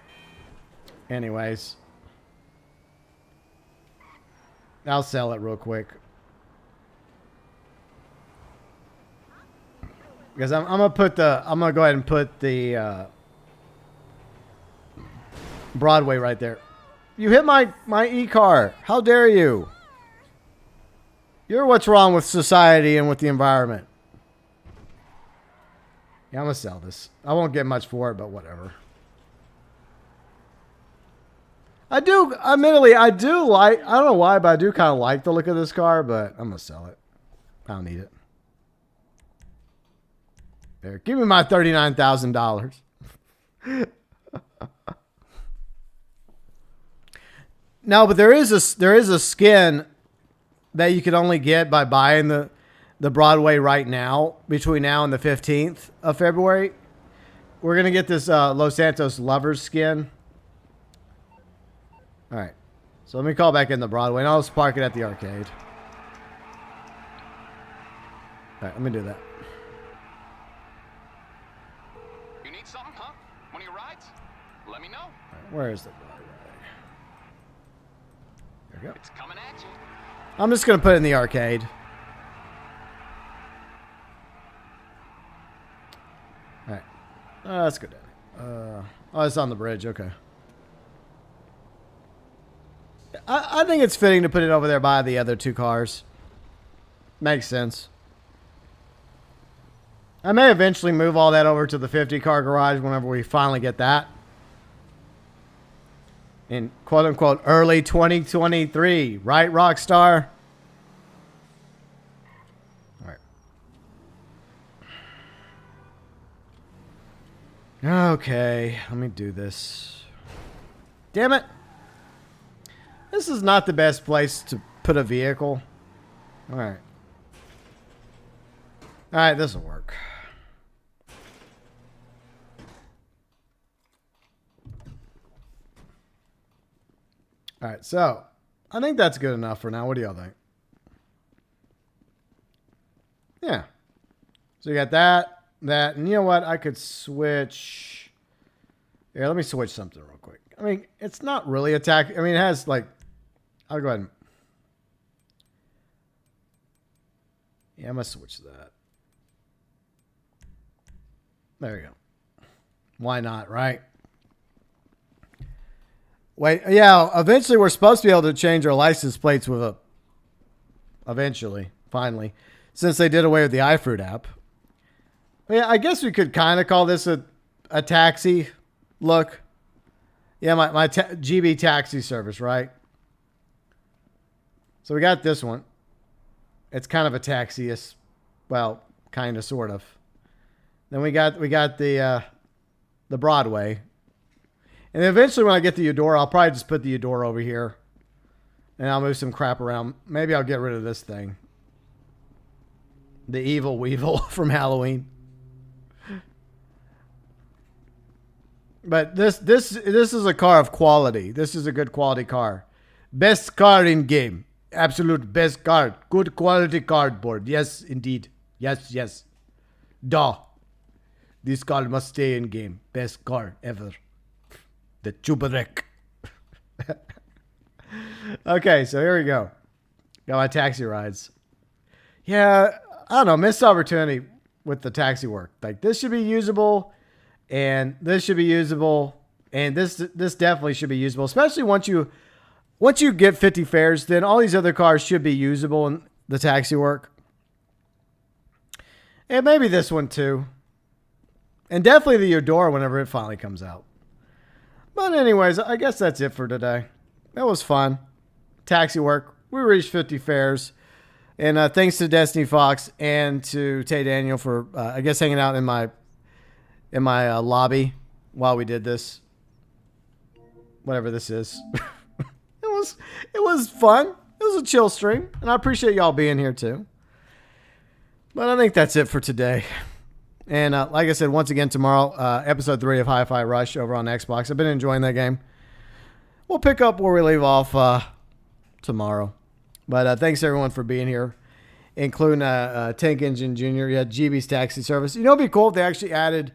anyways. I'll sell it real quick. Because I'm gonna go ahead and put the Broadway right there. You hit my e-car. How dare you? You're what's wrong with society and with the environment. Yeah, I'm gonna sell this. I won't get much for it, but whatever. Admittedly, I don't know why, but I do kind of like the look of this car, but I'm gonna sell it. I don't need it. There, give me my $39,000. No, but there is a skin that you can only get by buying the Broadway right now, between now and the 15th of February. We're going to get this Los Santos Lovers skin. All right. So let me call back in the Broadway, and I'll just park it at the arcade. All right, let me do that. You need something, huh? One of your rides? Let me know. All right, where is the Broadway? There we go. It's coming at you. I'm just going to put it in the arcade. All right. Let's go down. Oh, it's on the bridge. Okay. I think it's fitting to put it over there by the other two cars. Makes sense. I may eventually move all that over to the 50-car garage whenever we finally get that. In quote-unquote early 2023. Right, Rockstar? All right. Okay, let me do this. Damn it. This is not the best place to put a vehicle. All right. All right, this will work. All right, so I think that's good enough for now. What do y'all think? Yeah. So you got that, and you know what? I could switch. Yeah, let me switch something real quick. I mean, it's not really attack. I mean, it has like, I'll go ahead and, yeah, I'm going to switch that. There you go. Why not, right? Wait, yeah, eventually we're supposed to be able to change our license plates with a, eventually, finally, since they did away with the iFruit app. Yeah, I guess we could kind of call this a taxi look. Yeah, my GB taxi service, right? So we got this one. It's kind of a taxi, well, kind of, sort of. Then we got the Broadway. And eventually when I get the Eudora, I'll probably just put the Eudora over here. And I'll move some crap around. Maybe I'll get rid of this thing. The Evil Weevil from Halloween. But this is a car of quality. This is a good quality car. Best car in game. Absolute best car. Good quality cardboard. Yes, indeed. Yes, yes. Duh. This car must stay in game. Best car ever. The Chubarek. Okay, so here we go. Got my taxi rides. Yeah, I don't know. Missed opportunity with the taxi work. Like, this should be usable, and this should be usable, and this definitely should be usable. Especially once you get 50 fares, then all these other cars should be usable in the taxi work. And maybe this one too. And definitely the Eudora whenever it finally comes out. But anyways, I guess that's it for today. That was fun. Taxi work. We reached 50 fares. And thanks to Destiny Fox and to Tay Daniel for, I guess, hanging out in my lobby while we did this. Whatever this is. It was fun. It was a chill stream. And I appreciate y'all being here too. But I think that's it for today. And like I said, once again, tomorrow, episode 3 of Hi-Fi Rush over on Xbox. I've been enjoying that game. We'll pick up where we leave off tomorrow. But thanks, everyone, for being here, including Tank Engine Jr. Yeah, GB's taxi service. You know, it'd be cool if they actually added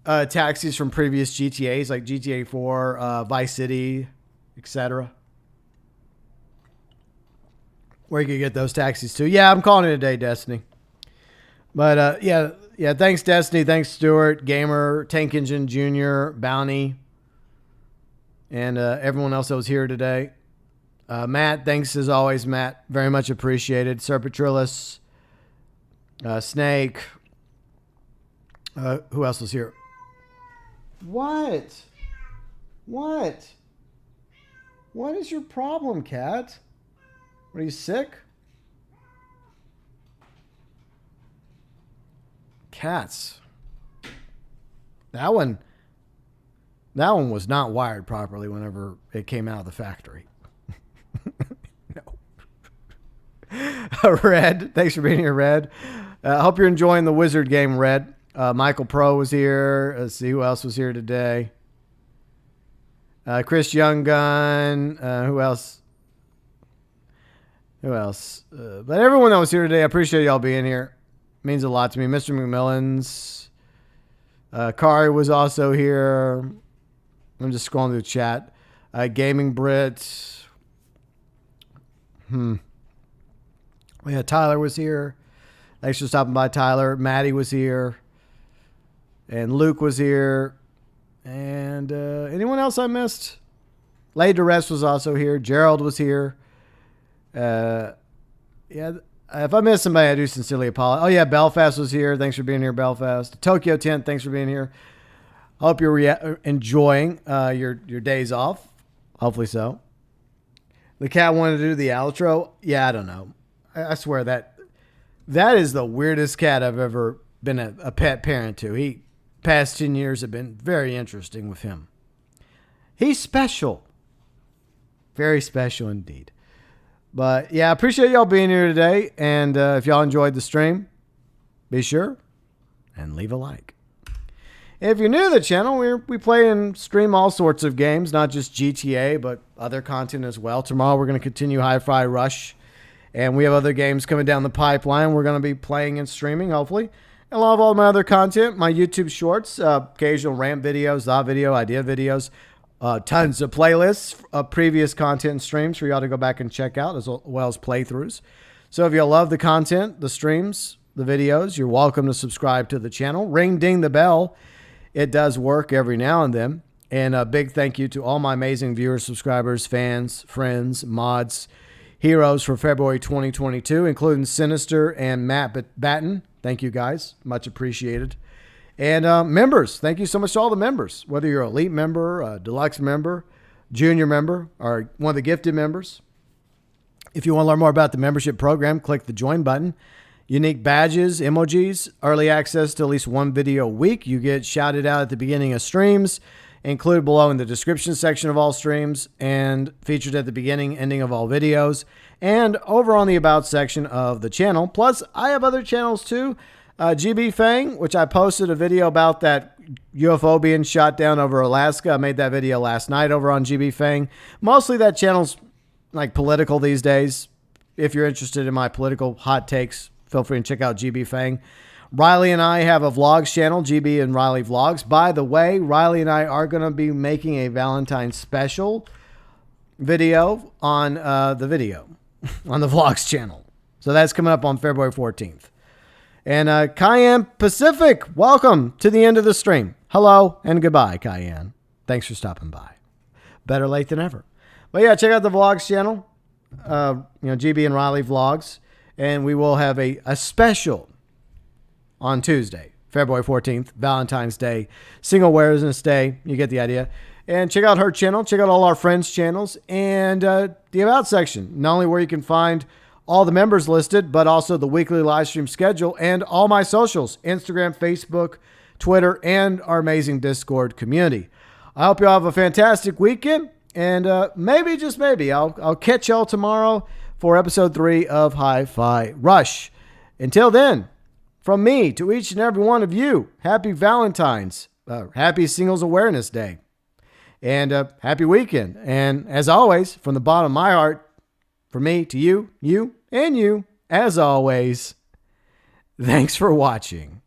taxis from previous GTAs, like GTA 4, Vice City, etc. Where you could get those taxis too. Yeah, I'm calling it a day, Destiny. But yeah, thanks, Destiny. Thanks, Stuart, Gamer, Tank Engine Jr., Bounty, and everyone else that was here today. Matt, thanks as always, Matt. Very much appreciated. Serpatrillis, Snake. Who else was here? What? What is your problem, cat? Are you sick? Cats. That one was not wired properly whenever it came out of the factory. Red, thanks for being here, Red. I hope you're enjoying the Wizard game, Red. Michael Pro was here. Let's see who else was here today. Chris Young Gun. Who else? But everyone that was here today, I appreciate y'all being here. It means a lot to me. Mr. McMillan's. Kari was also here. I'm just scrolling through the chat. Gaming Brit. Yeah, Tyler was here. Thanks for stopping by, Tyler. Maddie was here. And Luke was here. And anyone else I missed? Lady Duress was also here. Gerald was here. Yeah, if I missed somebody, I do sincerely apologize. Oh, yeah, Belfast was here. Thanks for being here, Belfast. TokyoTent, thanks for being here. Hope you're enjoying your days off. Hopefully so. The cat wanted to do the outro. Yeah, I don't know. I swear that is the weirdest cat I've ever been a pet parent to. Past 10 years have been very interesting with him. He's special. Very special indeed. But yeah, I appreciate y'all being here today. And if y'all enjoyed the stream, be sure and leave a like. If you're new to the channel, we play and stream all sorts of games, not just GTA, but other content as well. Tomorrow we're going to continue Hi-Fi Rush. And we have other games coming down the pipeline we're going to be playing and streaming, hopefully. And a lot of all my other content, my YouTube shorts, occasional rant videos, thought video, idea videos, tons of playlists of previous content and streams for y'all to go back and check out, as well as playthroughs. So if you love the content, the streams, the videos, you're welcome to subscribe to the channel. Ring ding the bell. It does work every now and then. And a big thank you to all my amazing viewers, subscribers, fans, friends, mods, heroes for February 2022, including Sinister and Batten. Thank you guys. Much appreciated. And members, thank you so much to all the members, whether you're an elite member, a deluxe member, junior member, or one of the gifted members. If you want to learn more about the membership program, click the join button. Unique badges, emojis, early access to at least one video a week. You get shouted out at the beginning of streams, included below in the description section of all streams, and featured at the beginning, ending of all videos, and over on the About section of the channel. Plus, I have other channels too. GB Fang, which I posted a video about that UFO being shot down over Alaska. I made that video last night over on GB Fang. Mostly that channel's like political these days. If you're interested in my political hot takes, feel free and check out GB Fang. Riley and I have a vlogs channel, GB and Riley Vlogs. By the way, Riley and I are going to be making a Valentine's special video on on the vlogs channel. So that's coming up on February 14th. And Cayenne Pacific, welcome to the end of the stream. Hello and goodbye, Cayenne. Thanks for stopping by. Better late than ever. But yeah, check out the vlogs channel, GB and Riley Vlogs. And we will have a special on Tuesday, February 14th, Valentine's Day, Single Awareness Day. You get the idea. And check out her channel. Check out all our friends' channels. And the About section, not only where you can find all the members listed, but also the weekly live stream schedule and all my socials, Instagram, Facebook, Twitter, and our amazing Discord community. I hope you all have a fantastic weekend. And maybe, just maybe, I'll catch y'all tomorrow for episode 3 of Hi-Fi Rush. Until then, from me to each and every one of you, happy Valentine's, happy Singles Awareness Day, and happy weekend. And as always, from the bottom of my heart, from me to you, and you, as always, thanks for watching.